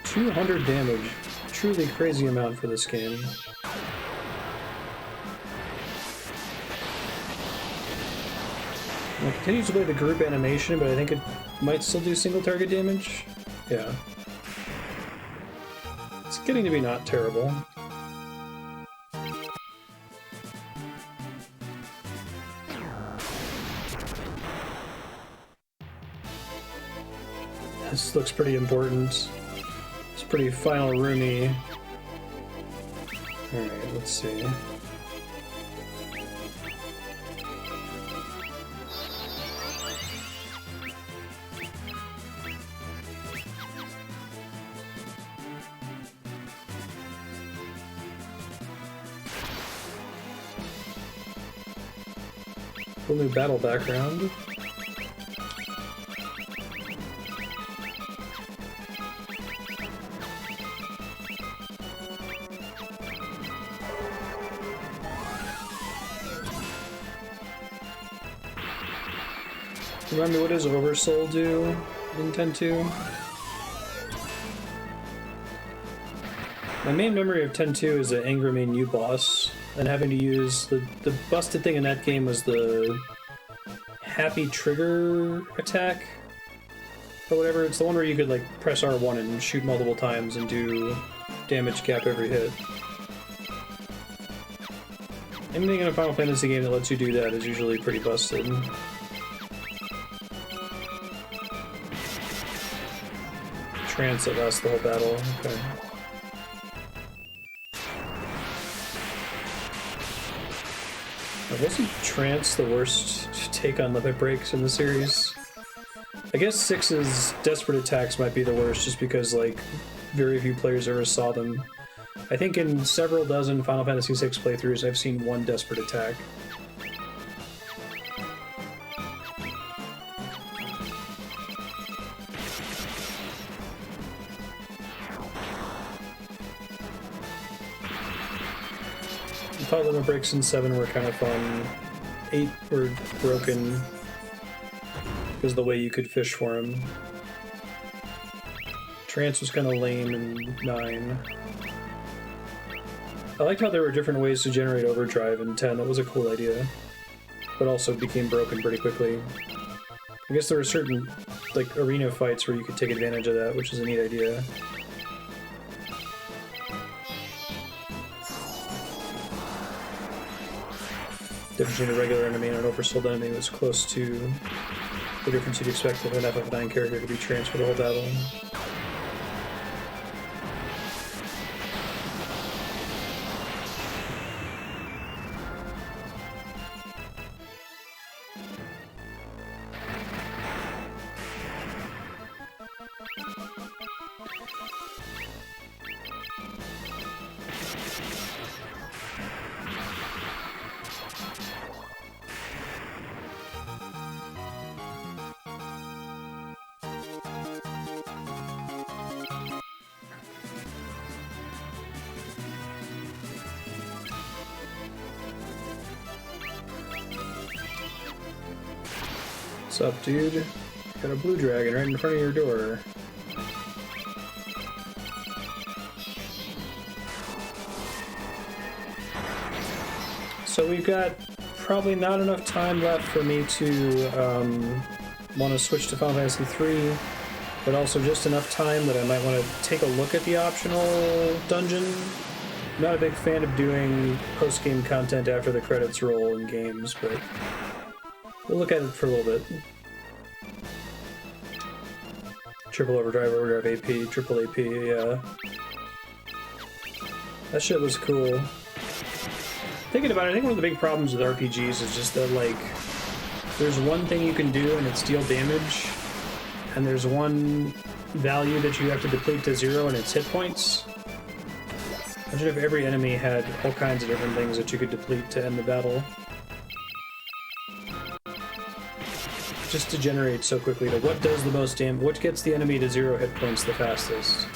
$200 damage. Truly crazy amount for this game. It continues to play the group animation, but I think it might still do single target damage. Yeah. It's getting to be not terrible. This looks pretty important. It's pretty final roomy. Alright, let's see. Cool new battle background. Remind me, what does Oversoul do in 10.2? My main memory of 10.2 is the Angramane new boss, and having to use the busted thing in that game was the happy trigger attack or whatever. It's the one where you could like press R1 and shoot multiple times and do damage cap every hit. Anything in a Final Fantasy game that lets you do that is usually pretty busted. Trance that lasts the whole battle. Okay. Wasn't Trance the worst take on limit breaks in the series? I guess 6's Desperate Attacks might be the worst just because, like, very few players ever saw them. I think in several dozen Final Fantasy VI playthroughs I've seen one Desperate Attack. I thought limit breaks in 7 were kind of fun. 8 were broken because of the way you could fish for him. Trance was kind of lame in 9. I liked how there were different ways to generate overdrive in 10. That was a cool idea, but also became broken pretty quickly. I guess there were certain like arena fights where you could take advantage of that, which is a neat idea. The difference between a regular enemy and an oversold enemy was close to the difference you'd expect of an FF9 character to be Trance for the whole battle. What's up, dude? Got a blue dragon right in front of your door. So we've got probably not enough time left for me to want to switch to Final Fantasy 3, but also just enough time that I might want to take a look at the optional dungeon. I'm not a big fan of doing post-game content after the credits roll in games, but we'll look at it for a little bit. Triple overdrive AP, triple AP, yeah. That shit was cool. Thinking about it, I think one of the big problems with RPGs is just that, like, there's one thing you can do and it's deal damage, and there's one value that you have to deplete to 0 and it's hit points. Imagine if every enemy had all kinds of different things that you could deplete to end the battle. Just degenerates so quickly to what does the most damage, what gets the enemy to 0 hit points the fastest.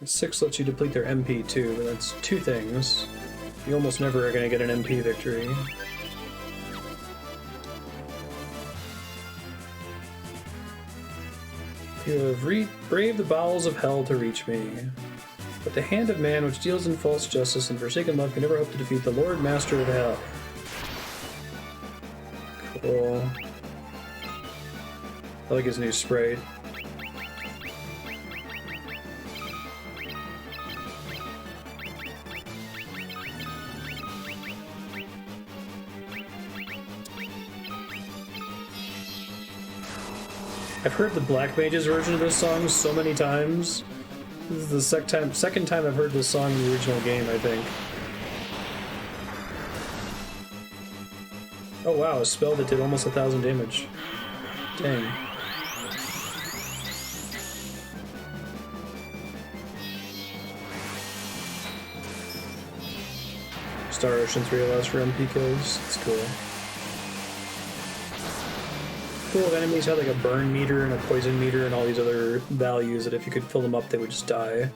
And 6 lets you deplete their MP too, but that's 2 things. You almost never are going to get an MP victory. You have braved the bowels of hell to reach me. But the hand of man which deals in false justice and forsaken love can never hope to defeat the Lord Master of Hell. Cool. I like his new sprite. I've heard the Black Mage's version of this song so many times. This is the second time I've heard this song in the original game, I think. Oh wow, a spell that did almost 1,000 damage. Dang. Star Ocean 3 allows for MP kills. It's cool. Cool if enemies had like a burn meter and a poison meter and all these other values that if you could fill them up they would just die.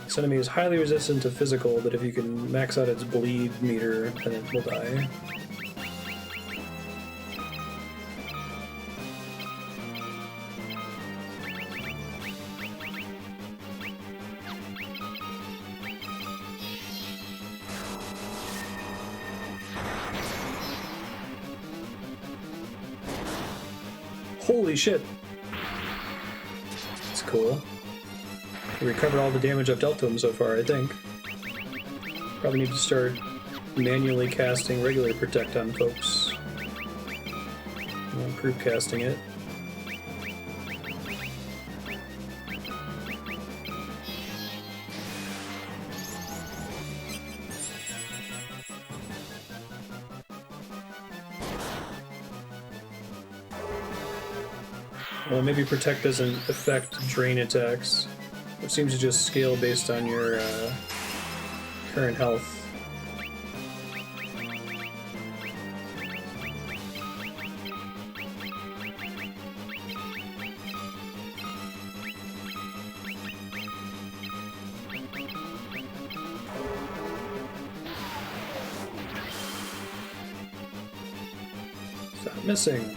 This enemy is highly resistant to physical, but if you can max out its bleed meter, then it will die. Holy shit! That's cool. We recovered all the damage I've dealt to him so far, I think. Probably need to start manually casting regular Protect on folks. Not group casting it. Well, maybe Protect doesn't affect drain attacks. It seems to just scale based on your current health. Stop missing.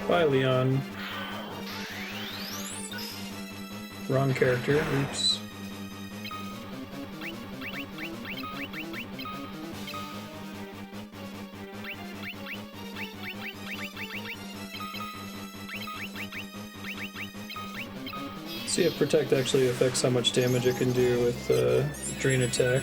Bye, Leon. Wrong character. Oops. See if Protect actually affects how much damage it can do with Drain Attack.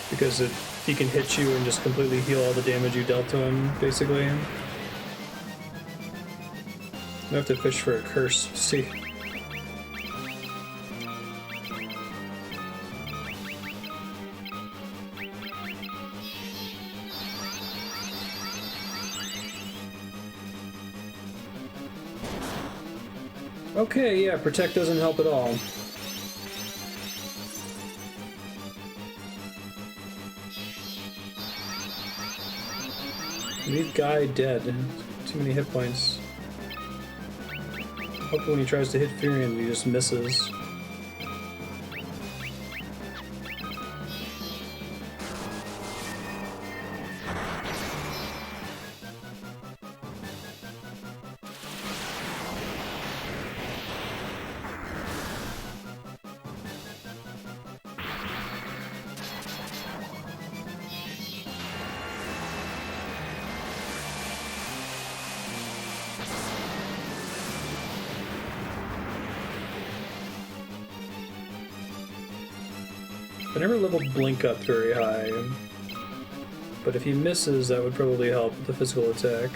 Because it he can hit you and just completely heal all the damage you dealt to him, basically. I have to fish for a curse. See. Okay, yeah, protect doesn't help at all. Leave guy dead. Too many hit points. Hopefully when he tries to hit Furion, he just misses. I never leveled Blink up very high, but if he misses, that would probably help with the physical attack.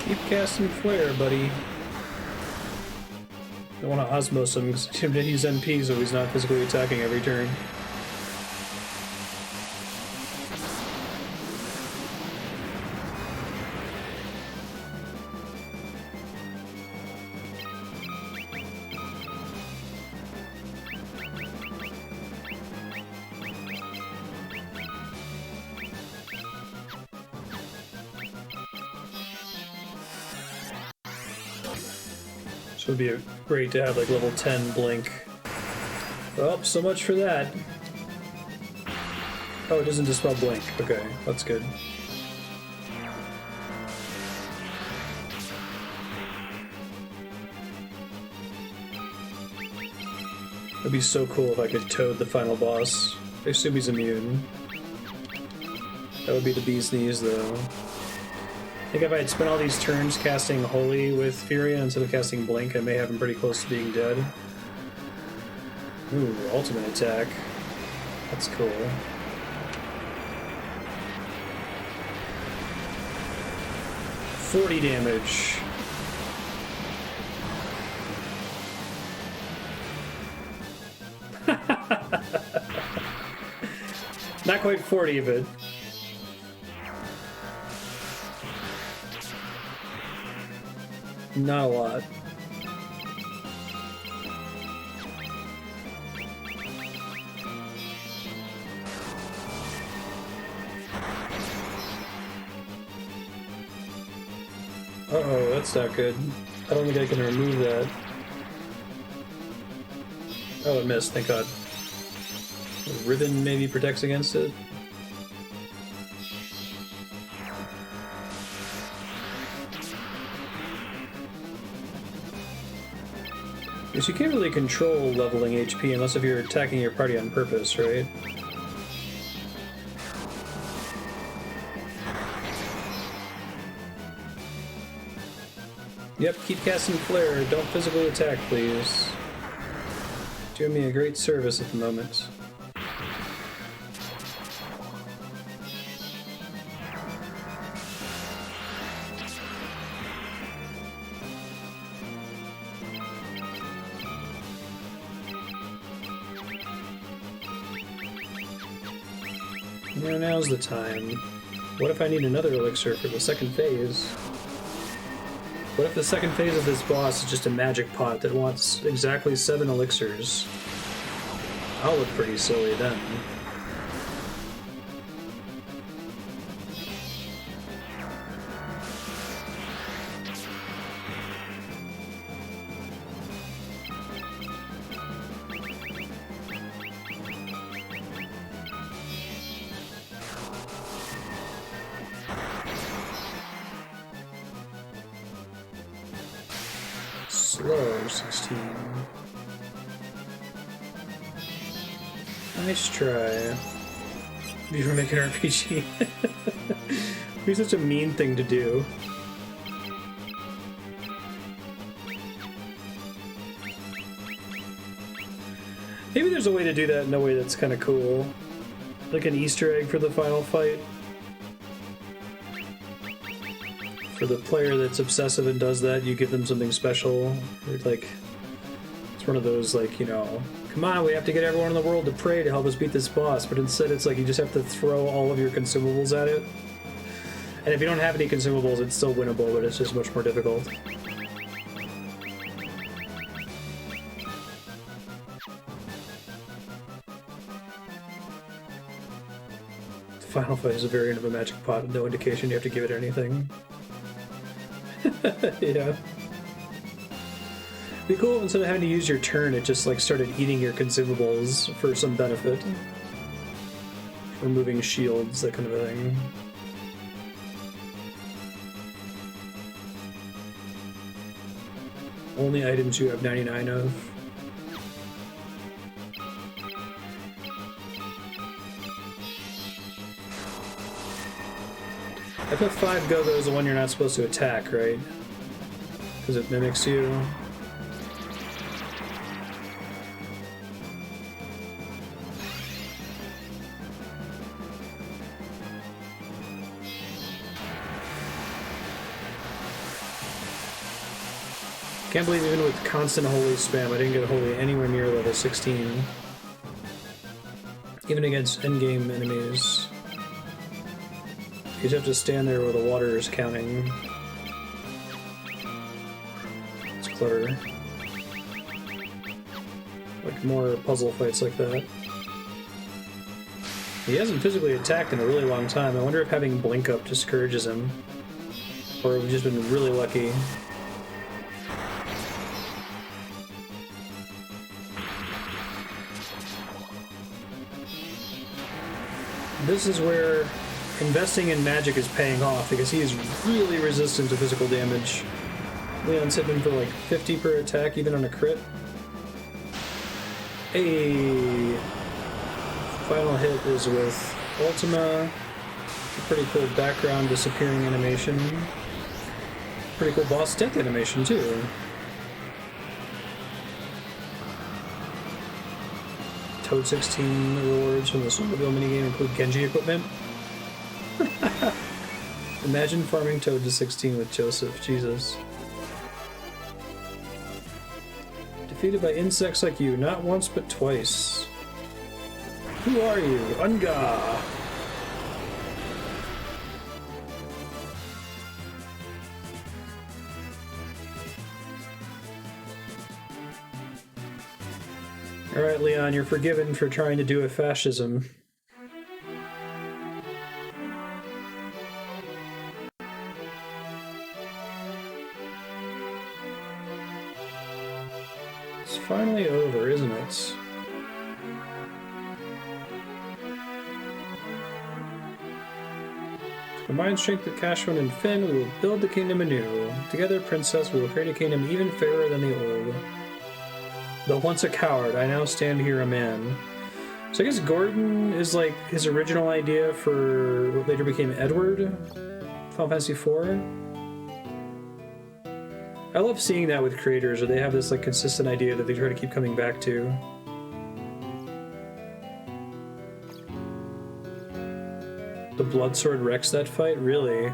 Keep casting Flare, buddy. I want to Osmos him because he's NP, so he's not physically attacking every turn. So it'd be great to have like level 10 Blink. Well, so much for that. Oh, it doesn't dispel Blink. Okay, that's good. It'd be so cool if I could Toad the final boss. I assume he's immune. That would be the bee's knees, though. I think if I had spent all these turns casting Holy with Furia instead of casting Blink, I may have him pretty close to being dead. Ooh, ultimate attack. That's cool. $40 damage. Not quite 40, but... not a lot. Uh-oh, that's not good. I don't think I can remove that. Oh, it missed, thank God. The ribbon maybe protects against it? Because you can't really control leveling HP unless if you're attacking your party on purpose, right? Yep, keep casting Flare. Don't physically attack, please. Doing me a great service at the moment. Now's the time. What if I need another elixir for the second phase? What if the second phase of this boss is just a magic pot that wants exactly 7 elixirs? I'll look pretty silly then. Slow 16. Nice try. You were making an RPG. It's such a mean thing to do. Maybe there's a way to do that in a way that's kind of cool. Like an Easter egg for the final fight. For the player that's obsessive and does that, you give them something special. Or like, it's one of those, like, you know, come on, we have to get everyone in the world to pray to help us beat this boss. But instead, it's like you just have to throw all of your consumables at it. And if you don't have any consumables, it's still winnable, but it's just much more difficult. The final fight is a variant of a magic pot with no indication you have to give it anything. Yeah. It'd be cool if instead of having to use your turn, it just like started eating your consumables for some benefit. Removing shields, that kind of a thing. Only items you have 99 of. FF5 Go-Go is the one you're not supposed to attack, right? Because it mimics you. Can't believe even with constant holy spam, I didn't get holy anywhere near level 16. Even against endgame enemies. You just have to stand there where the water is counting. It's clever. Like more puzzle fights like that. He hasn't physically attacked in a really long time. I wonder if having Blink up discourages him. Or we've just been really lucky. This is where investing in magic is paying off, because he is really resistant to physical damage. Leon's hitting for like 50 per attack, even on a crit. A final hit is with Ultima. A pretty cool background disappearing animation. Pretty cool boss death animation too. Toad 16 rewards from the Snowmobile minigame include Genji equipment. Imagine farming Toad to 16 with Josef, Jesus. Defeated by insects like you, not once but twice. Who are you? Unga! Alright, Leon, you're forgiven for trying to do a fascism. It's finally over, isn't it? Combined strength with Cashman and Finn, we will build the kingdom anew. Together, Princess, we will create a kingdom even fairer than the old. Though once a coward, I now stand here a man. So I guess Gordon is like his original idea for what later became Edward, Final Fantasy IV. I love seeing that with creators, where they have this like consistent idea that they try to keep coming back to. The Bloodsword wrecks that fight? Really?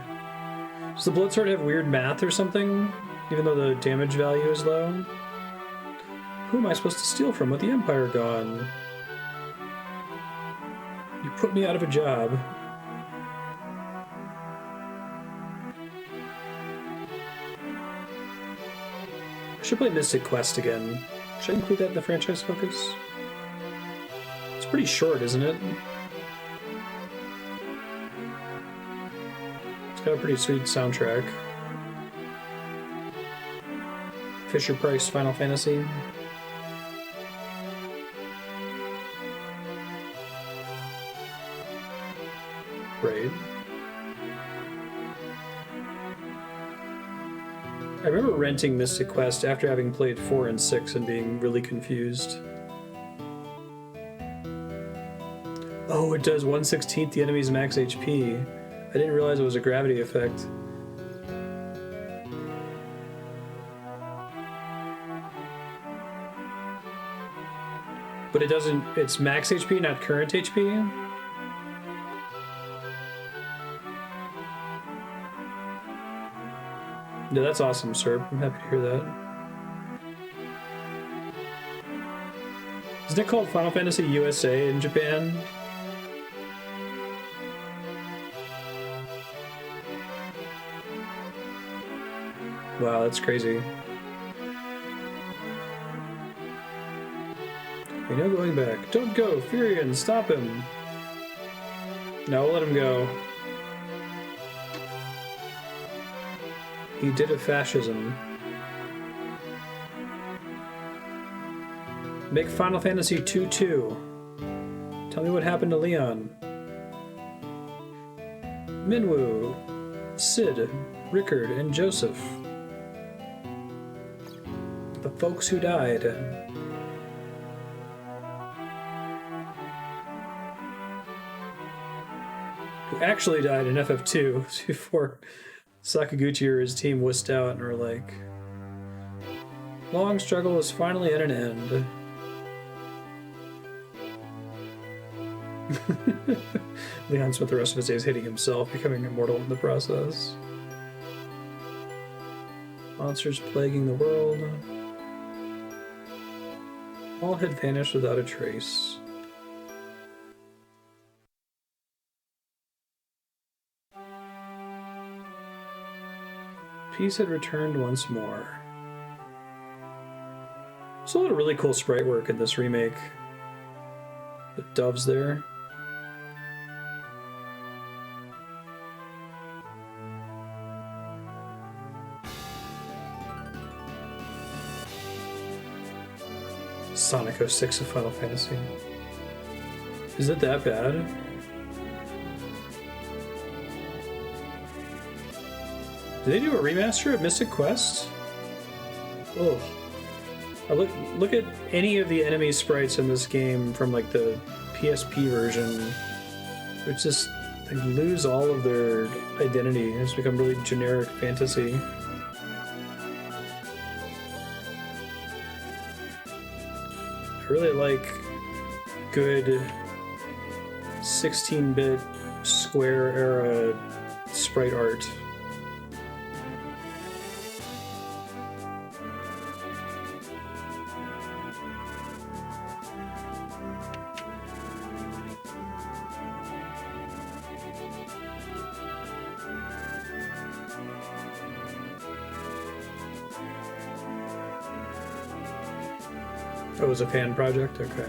Does the Bloodsword have weird math or something, even though the damage value is low? Who am I supposed to steal from with the Empire gone? You put me out of a job. Should play Mystic Quest again. Should I include that in the franchise focus? It's pretty short, isn't it? It's got a pretty sweet soundtrack. Fisher-Price Final Fantasy. Right. I remember renting Mystic Quest after having played 4 and 6 and being really confused. Oh, it does 1/16 the enemy's max HP. I didn't realize it was a gravity effect. But it doesn't... It's max HP, not current HP? Yeah, that's awesome, sir. I'm happy to hear that. Isn't it called Final Fantasy USA in Japan? Wow, that's crazy. We're now going back. Don't go! Furion, stop him! No, let him go. He did a fascism. Make Final Fantasy 2-2. Tell me what happened to Leon. Minwu, Sid, Rickard, and Josef. The folks who died. Who actually died in FF2 before Sakaguchi or his team whisked out and were like, long struggle is finally at an end. Leon spent the rest of his days hating himself, becoming immortal in the process. Monsters plaguing the world. All had vanished without a trace. Peace had returned once more. There's a lot of really cool sprite work in this remake. The doves there. Sonic 06 of Final Fantasy. Is it that bad? Did they do a remaster of Mystic Quest? Oh, look at any of the enemy sprites in this game from like the PSP version, which just they lose all of their identity. It's become really generic fantasy. I really like good 16-bit Square era sprite art. Oh, it was a fan project? Okay.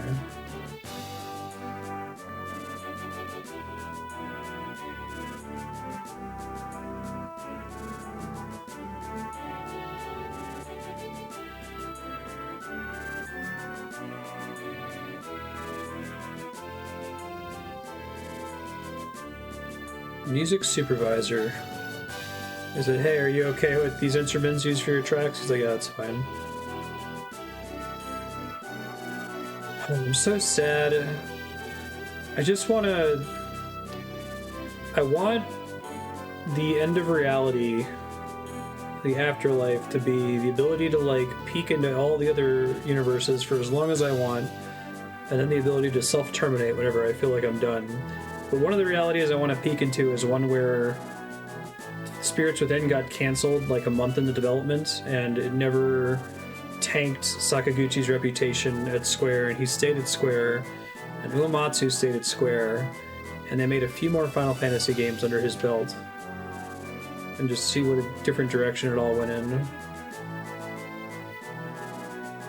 Music supervisor. He said, hey, are you okay with these instruments used for your tracks? He's like, yeah, that's fine. I'm so sad. I just want to... I want the end of reality, the afterlife, to be the ability to, like, peek into all the other universes for as long as I want, and then the ability to self-terminate whenever I feel like I'm done. But one of the realities I want to peek into is one where Spirits Within got canceled like a month into development, and it never tanked Sakaguchi's reputation at Square, and he stayed at Square, and Uematsu stayed at Square, and they made a few more Final Fantasy games under his belt, and just see what a different direction it all went in.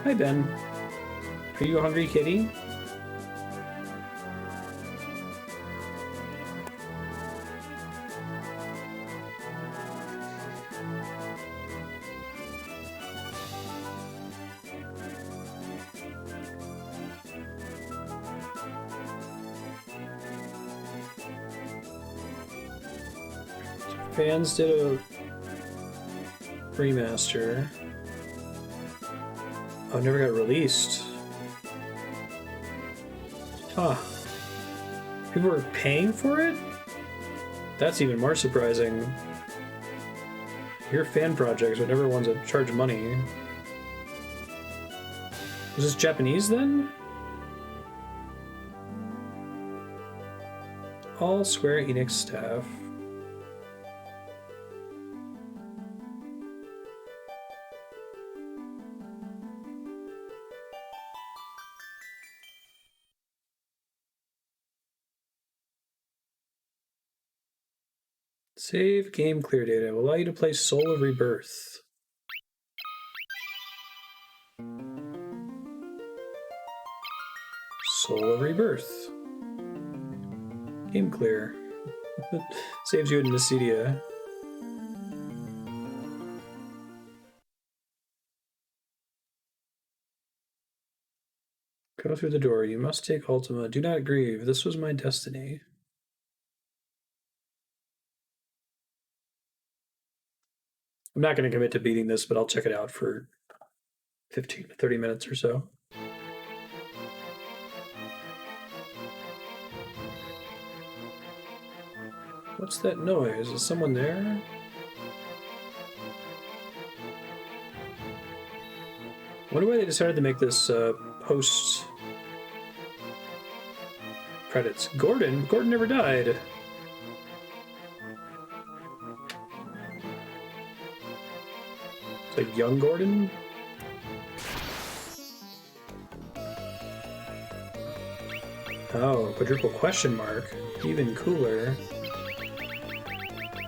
Hi, Ben. Are you a hungry kitty? Fans did a remaster. Oh, it never got released. Huh. People were paying for it? That's even more surprising. Your fan projects are never ones that charge money. Was this Japanese then? All Square Enix staff. Save game clear data will allow you to play Soul of Rebirth. Soul of Rebirth. Game clear. Saves you in Mythril. Go through the door. You must take Ultima. Do not grieve. This was my destiny. I'm not going to commit to beating this, but I'll check it out for 15 to 30 minutes or so. What's that noise? Is someone there? I wonder why they decided to make this post credits. Gordon never died. It's like young Gordon. Oh, quadruple question mark. Even cooler.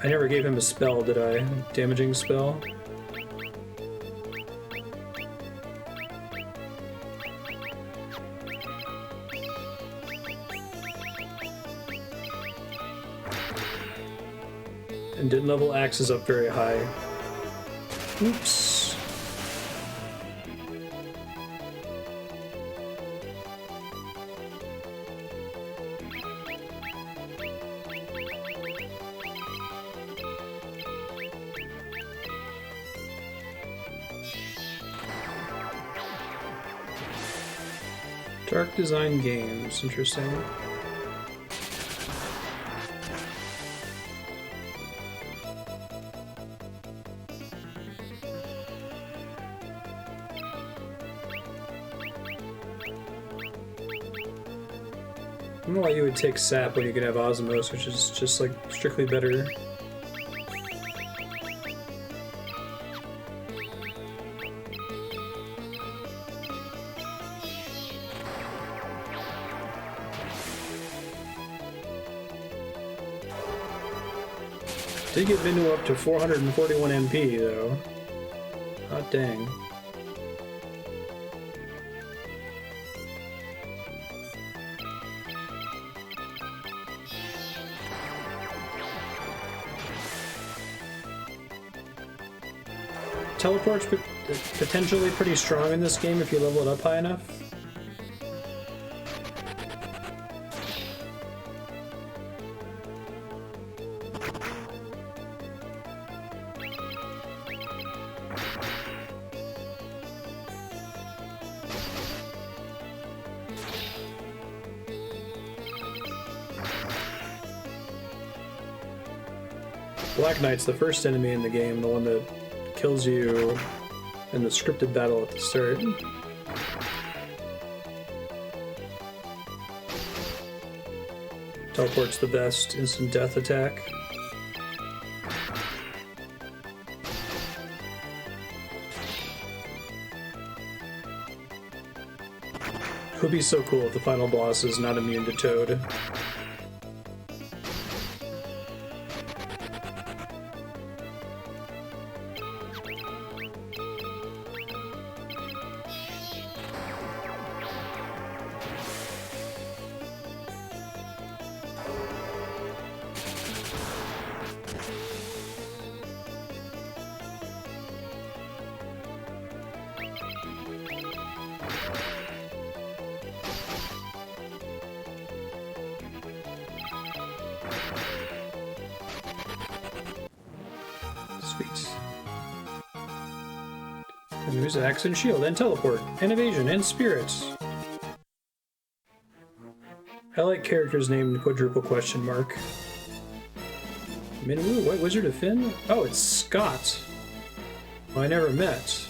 I never gave him a spell, did I? Damaging spell? And didn't level axes up very high. Oops. Dark design games, interesting. I don't know why you would take Sap when you could have Osmos, which is just like strictly better. Did get Minwu up to 441 MP though. Hot dang. Teleport's potentially pretty strong in this game if you level it up high enough. Black Knight's the first enemy in the game, the one that kills you in the scripted battle at the start. Teleport's the best instant death attack. It would be so cool if the final boss is not immune to Toad. Sweet. And use axe and shield and teleport and evasion and spirits. I like characters named quadruple question mark. Minwu, White Wizard of Finn? Oh, it's Scott. Well, I never met.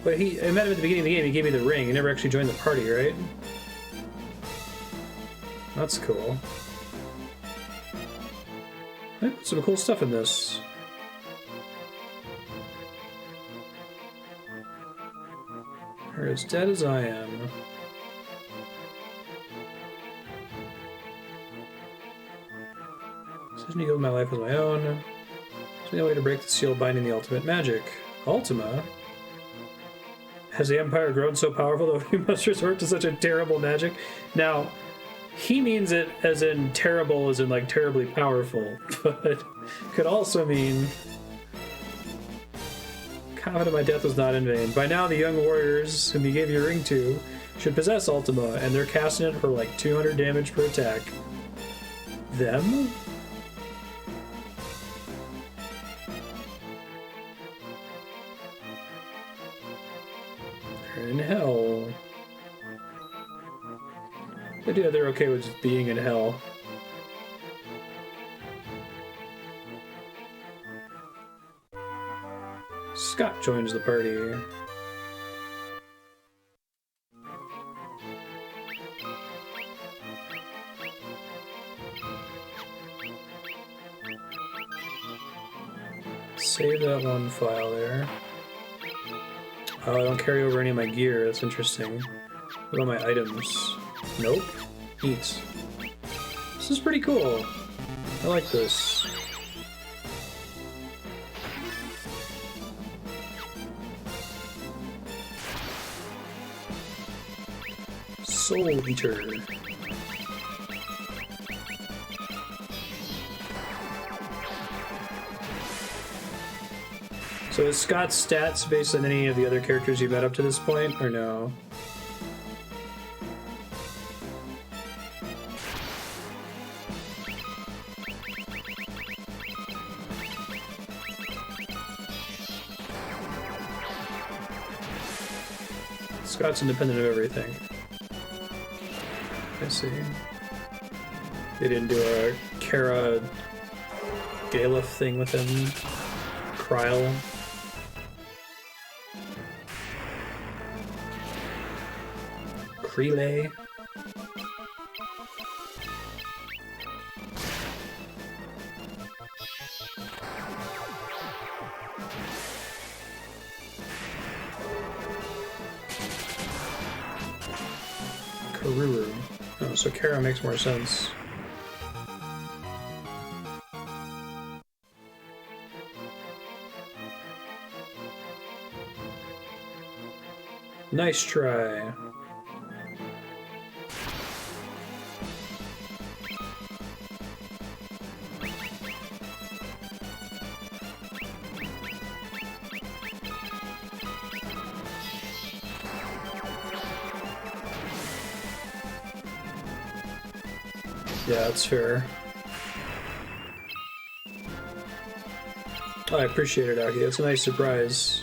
But I met him at the beginning of the game. He gave me the ring. He never actually joined the party, right? That's cool. I put some cool stuff in this. You're as dead as I am. Decision to give my life as my own. There's no way to break the seal binding the ultimate magic. Ultima? Has the Empire grown so powerful that we must resort to such a terrible magic? Now, he means it as in terrible, as in like terribly powerful, but could also mean confident my death was not in vain. By now, the young warriors whom you gave your ring to should possess Ultima, and they're casting it for like 200 damage per attack. Them? They're in hell. But yeah, they're okay with just being in hell. Scott joins the party. Save that one file there. Oh, I don't carry over any of my gear. That's interesting. What about my items? Nope. Neat. This is pretty cool. I like this. Soul Eater. So is Scott's stats based on any of the other characters you've met up to this point, or no? Scott's independent of everything. I see. They didn't do a Kara Galef thing with him. Kryl. Krele. Karuru. Oh, so Kara makes more sense. Nice try. Yeah, that's fair. Oh, I appreciate it, Aki. That's a nice surprise.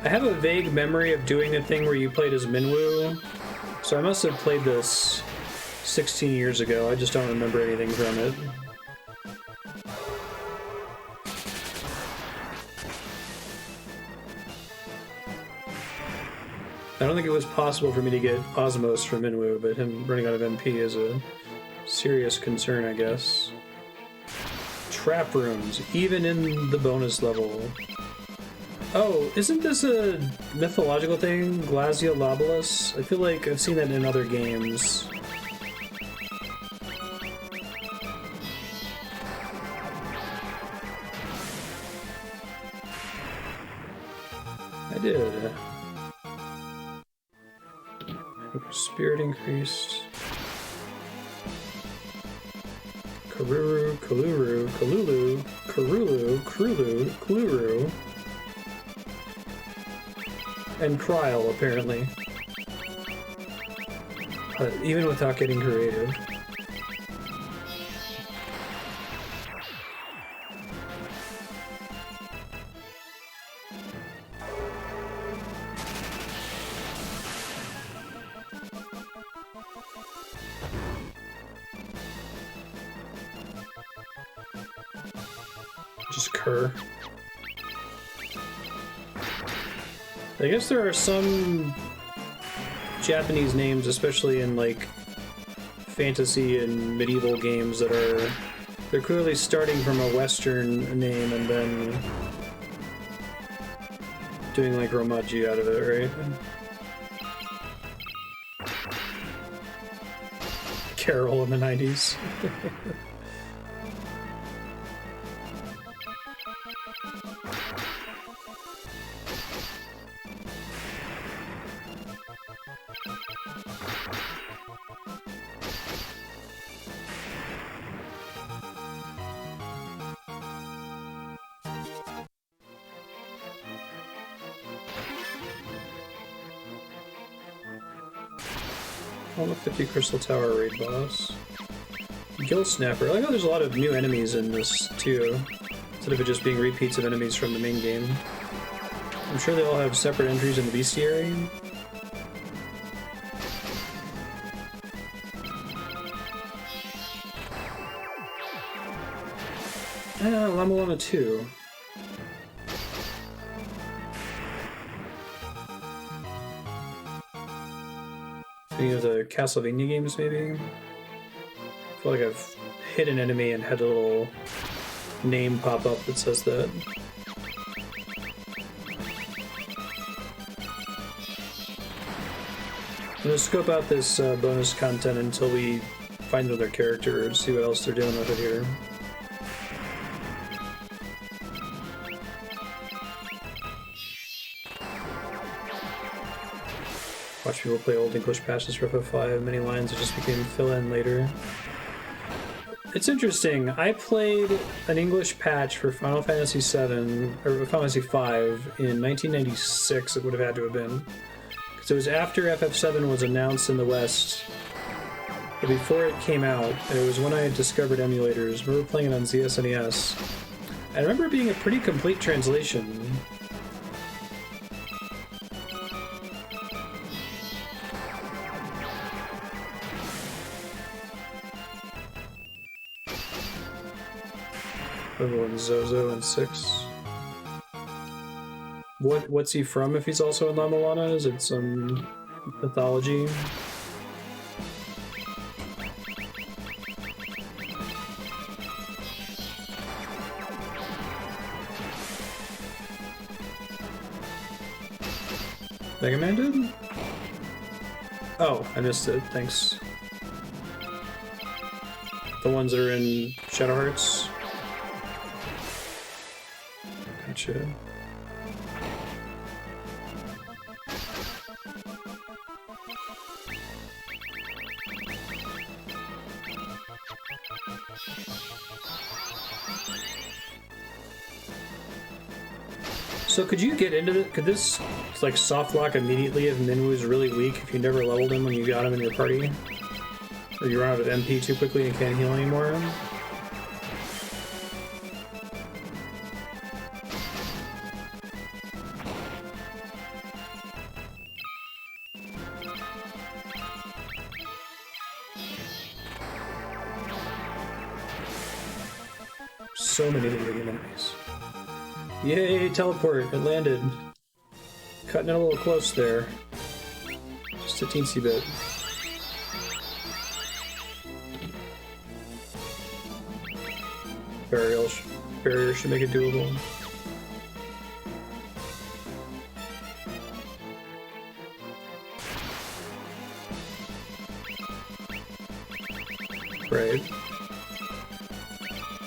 I have a vague memory of doing the thing where you played as Minwu, so I must have played this 16 years ago. I just don't remember anything from it. I don't think it was possible for me to get Osmos from Minwu, but him running out of MP is a serious concern, I guess. Trap rooms, even in the bonus level. Oh, isn't this a mythological thing? Glasya, Labolas? I feel like I've seen that in other games. I did. Spirit increased. Karuru, Kaluru, Kalulu, Karulu, Krulu, Kluru. And Kryl, apparently. Even without getting creative. Just Kerr. I guess there are some Japanese names, especially in like fantasy and medieval games, that are they're clearly starting from a Western name and then doing like Romaji out of it, right? Carol in the 90s. On the 50 Crystal Tower raid boss. Gill Snapper. I like how there's a lot of new enemies in this too, instead of it just being repeats of enemies from the main game. I'm sure they all have separate entries in the bestiary. Lamalana 2. Any of the Castlevania games, maybe? I feel like I've hit an enemy and had a little name pop up that says that. I'm gonna scope out this bonus content until we find another character and see what else they're doing with it here. Watch people play Old English patches for FF5, many lines that just became fill-in later. It's interesting, I played an English patch for Final Fantasy VII, or Final Fantasy V, in 1996, it would have had to have been. Because it was after FF7 was announced in the West, but before it came out, and it was when I had discovered emulators. We were playing it on ZSNES. I remember it being a pretty complete translation. Everyone's Zozo in 6. What's he from if he's also in Lamalana? Is it some mythology? Mega Man did? Oh, I missed it, thanks. The ones that are in Shadow Hearts? Gotcha. So could you get into it? Could this like soft lock immediately if Minwu is really weak if you never leveled him when you got him in your party? Or you run out of MP too quickly and can't heal anymore? So many video game enemies. Yay, teleport! It landed. Cutting it a little close there. Just a teensy bit. Barrier should make it doable. Right.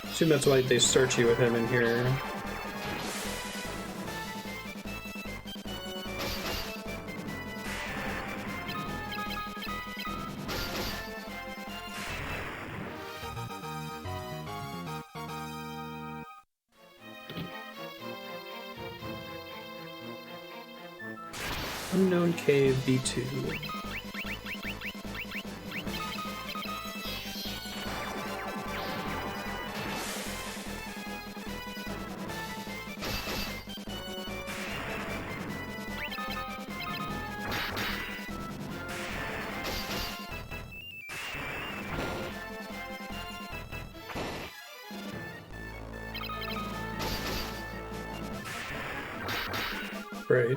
Assume that's why they start you with him in here. Unknown Cave B2. Right.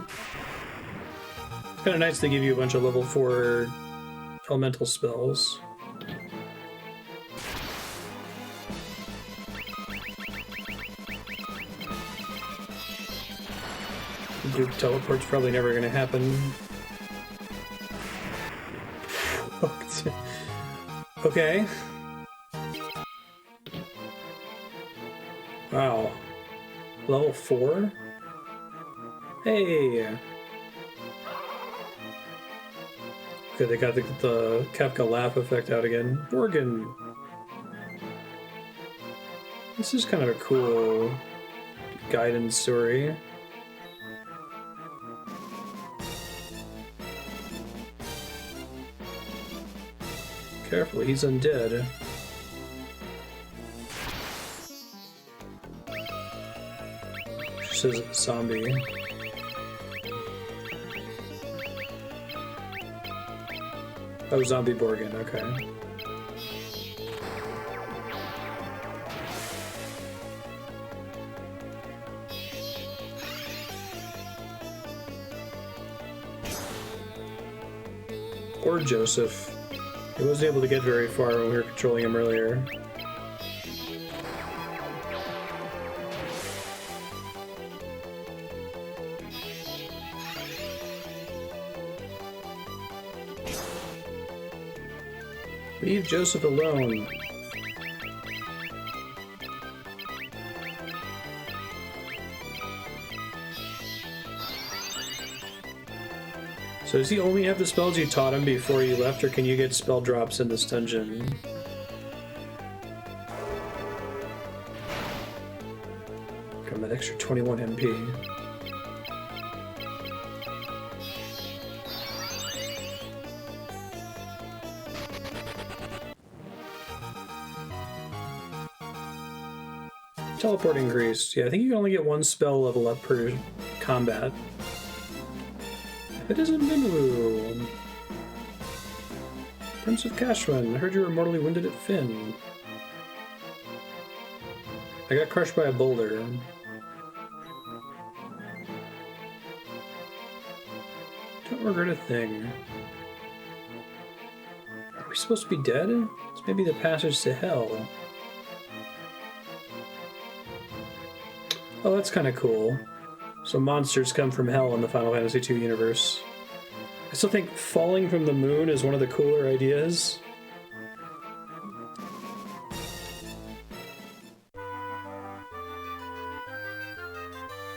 It's kind of nice they give you a bunch of level 4 elemental spells. Group teleport's probably never going to happen. Okay. Wow. Level 4? Hey! Okay, they got the Kafka laugh effect out again. Borghen! This is kind of a cool guidance story. Careful, he's undead. She says it's a zombie. Oh, zombie Borghen, okay. Or Josef. He wasn't able to get very far when we were controlling him earlier. Leave Josef alone. So does he only have the spells you taught him before you left, or can you get spell drops in this dungeon? Got that extra 21 MP. Teleport increased. Yeah, I think you can only get one spell level up per combat. It isn't Minwu. Prince of Kashwan, I heard you were mortally wounded at Finn. I got crushed by a boulder. Don't regret a thing. Are we supposed to be dead? It's maybe the passage to hell. Oh, that's kind of cool. So monsters come from hell in the Final Fantasy II universe. I still think falling from the moon is one of the cooler ideas.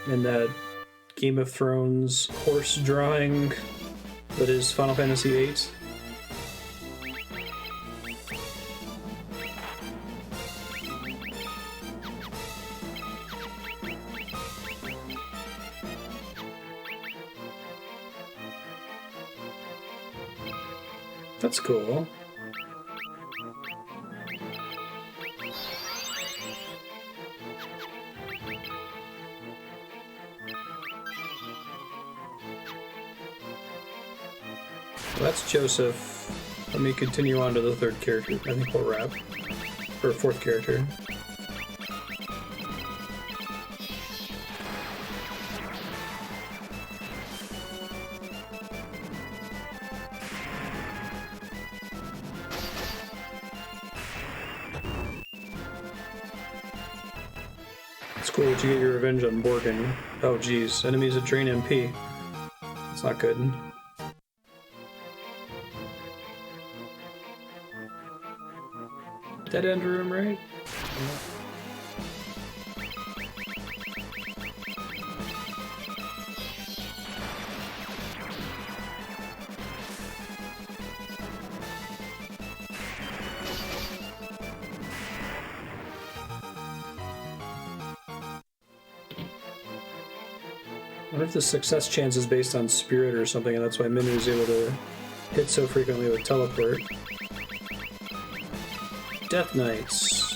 And that Game of Thrones horse drawing that is Final Fantasy VIII. That's cool. Well, that's Josef. Let me continue on to the third character. I think we'll wrap. Or fourth character. Cool, did you get your revenge on Borghen? Oh geez, enemies that drain MP. That's not good. Dead end room, right? Yeah. I wonder if the success chance is based on spirit or something, and that's why Minwu's able to hit so frequently with teleport. Death Knights.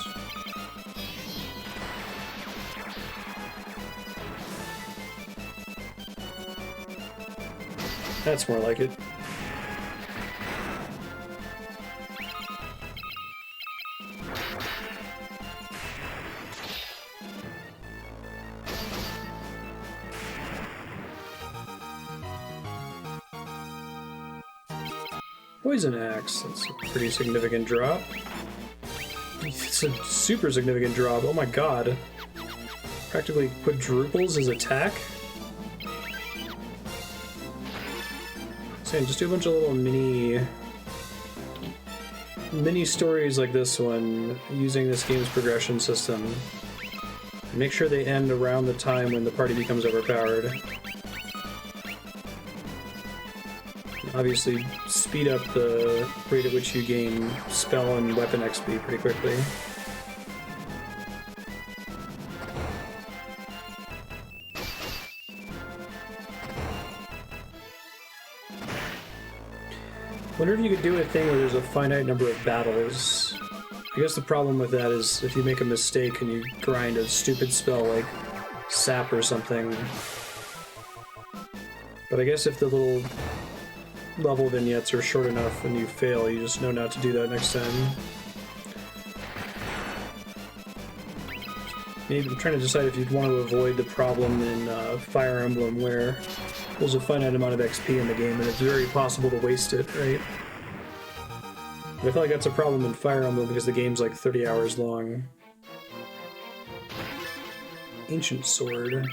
That's more like it. Poison Axe. That's a pretty significant drop. It's a super significant drop. Oh my god. Practically quadruples his attack. So just do a bunch of little mini stories like this one using this game's progression system. Make sure they end around the time when the party becomes overpowered. Obviously, speed up the rate at which you gain spell and weapon XP pretty quickly. Wonder if you could do a thing where there's a finite number of battles. I guess the problem with that is if you make a mistake and you grind a stupid spell like Sap or something. But I guess if the little level vignettes are short enough and you fail, you just know not to do that next time. Maybe I'm trying to decide if you'd want to avoid the problem in Fire Emblem where there's a finite amount of XP in the game and it's very possible to waste it, right? But I feel like that's a problem in Fire Emblem because the game's like 30 hours long. Ancient Sword.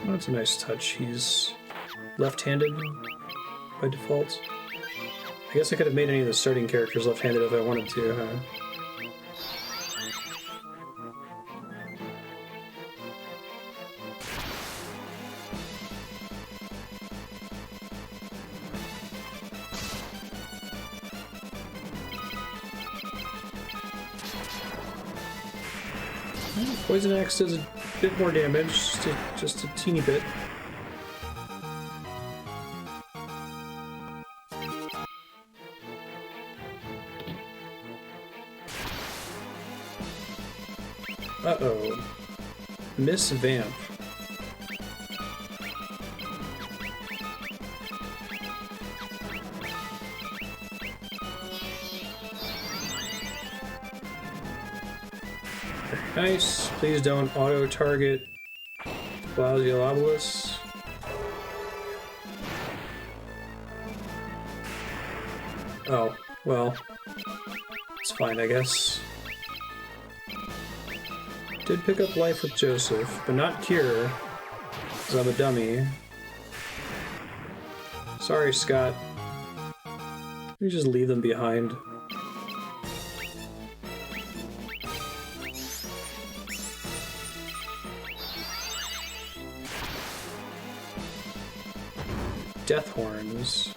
Oh, that's a nice touch. He's left-handed by default. I guess I could have made any of the starting characters left-handed if I wanted to, huh? Poison Axe does a bit more damage, just a teeny bit. Uh-oh. Miss Vamp. Nice. Please don't auto-target Glasya Labolas. Oh, well. It's fine, I guess. Did pick up life with Josef, but not cure, because I'm a dummy. Sorry, Scott. We just leave them behind. Death Horns.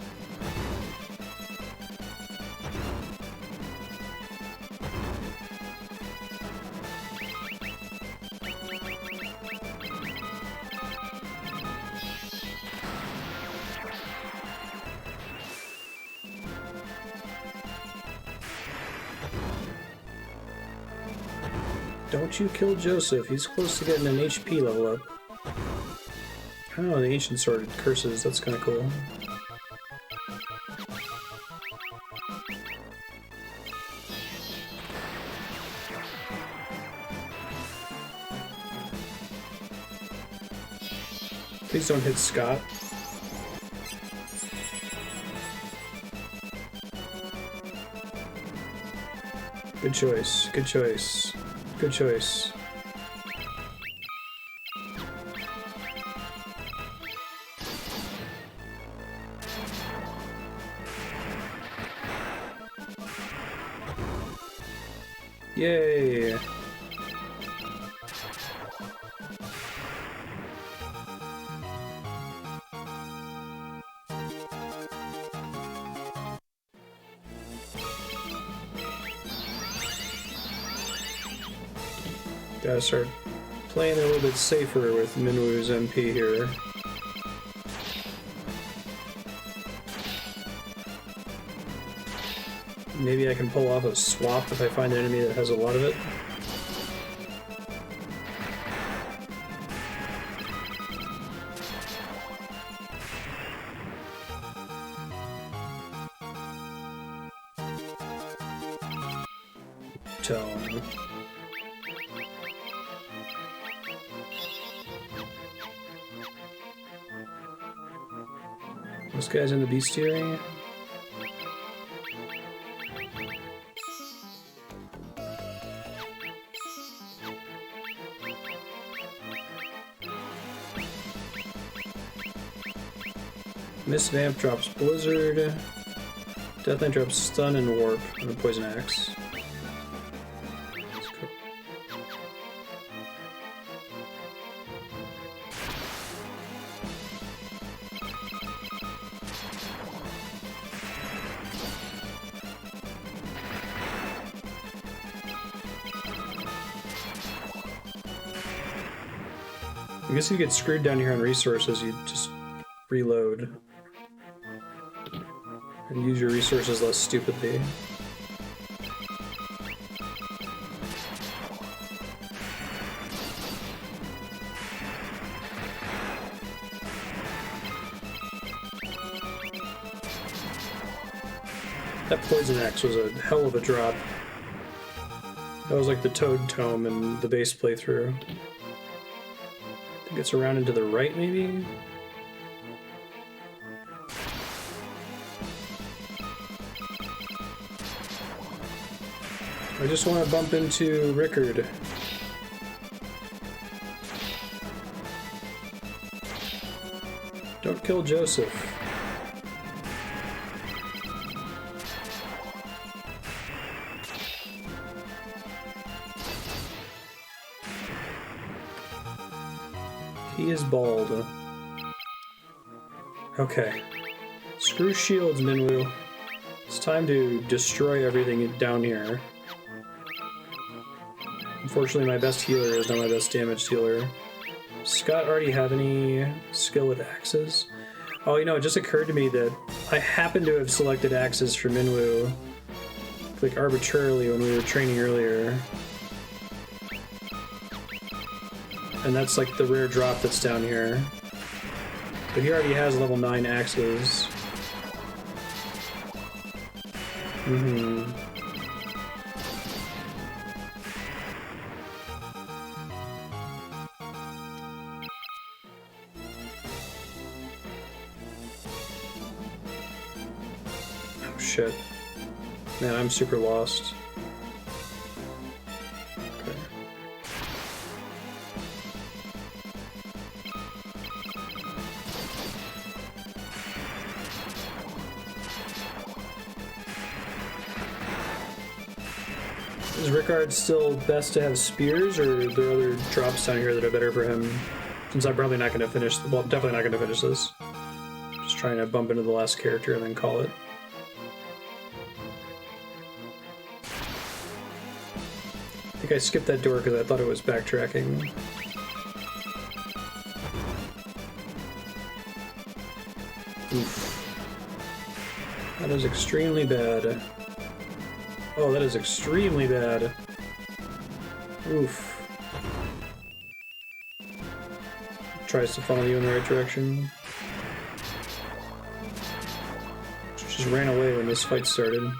Don't you kill Josef, he's close to getting an HP level up. Oh, the Ancient Sword curses, that's kinda cool. Please don't hit Scott. Good choice, good choice, good choice. Yay! Gotta start playing a little bit safer with Minwu's MP here. Maybe I can pull off a swap if I find an enemy that has a lot of it. Tone. This guy's in the bestiary. Miss Vamp drops Blizzard. Death Knight drops Stun and Warp and a Poison Axe. I guess you get screwed down here on resources, you just reload. And use your resources less stupidly. That Poison Axe was a hell of a drop. That was like the Toad Tome in the base playthrough. I think it's around and to the right, maybe? I just want to bump into Rickard. Don't kill Josef. He is bald. Okay. Screw shields, Minwu. It's time to destroy everything down here. Unfortunately, my best healer is not my best damage healer. Scott already have any skill with axes? Oh, you know, it just occurred to me that I happen to have selected axes for Minwu, like arbitrarily when we were training earlier. And that's like the rare drop that's down here. But he already has level 9 axes. Mm-hmm. Oh shit. Man, I'm super lost. Is Rickard still best to have spears, or are there other drops down here that are better for him? Since I'm probably not going to finish, well, I'm definitely not going to finish this. Just trying to bump into the last character and then call it. I think I skipped that door because I thought it was backtracking. Oof. That is extremely bad. Oh, that is extremely bad. Oof. Tries to follow you in the right direction. Just ran away when this fight started.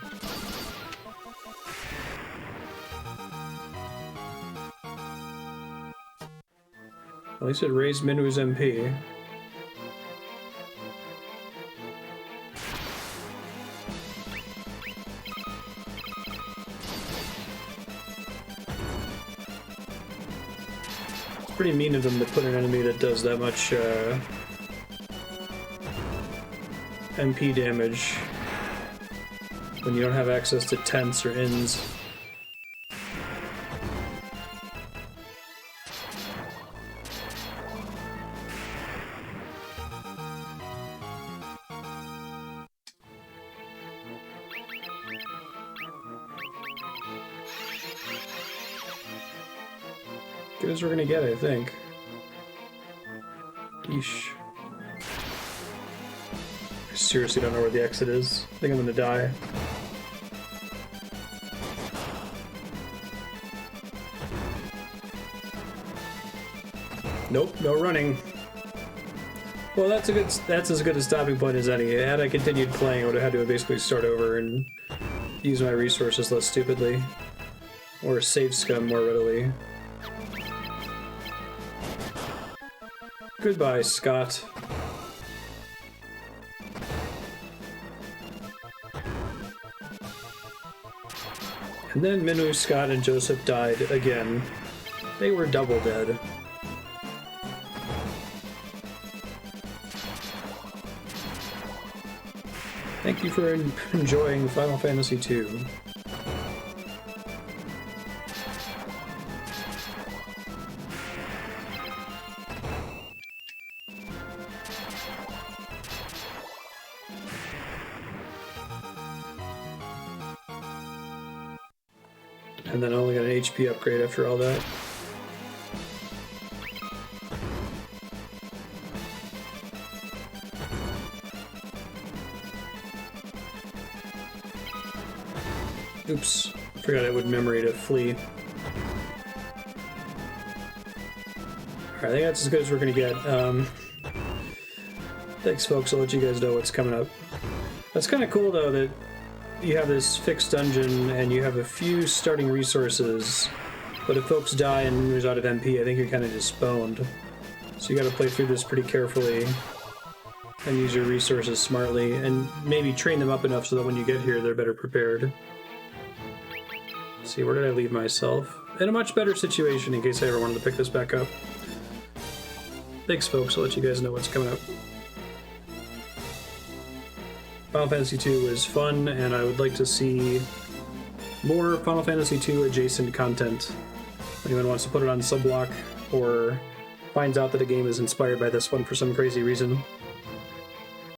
At least it raised Minwu's MP. Pretty mean of them to put an enemy that does that much MP damage when you don't have access to tents or inns. Good as we're gonna get, I think. Yeesh. I seriously don't know where the exit is. I think I'm gonna die. Nope, no running. Well, that's as good a stopping point as any. Had I continued playing, I would have had to basically start over and use my resources less stupidly. Or save scum more readily. Goodbye, Scott. And then Minwu, Scott, and Josef died again. They were double dead. Thank you for enjoying Final Fantasy II. And then I only got an HP upgrade after all that. Oops, forgot I would memory to flee. Alright, I think that's as good as we're gonna get. Thanks folks, I'll let you guys know what's coming up. That's kind of cool though that you have this fixed dungeon and you have a few starting resources, but if folks die and lose out of MP, I think you're kind of just boned. So you gotta play through this pretty carefully and use your resources smartly and maybe train them up enough so that when you get here they're better prepared. Let's see, where did I leave myself? In a much better situation in case I ever wanted to pick this back up. Thanks folks, I'll let you guys know what's coming up. Final Fantasy II was fun, and I would like to see more Final Fantasy II adjacent content. If anyone wants to put it on Subblock, or finds out that a game is inspired by this one for some crazy reason,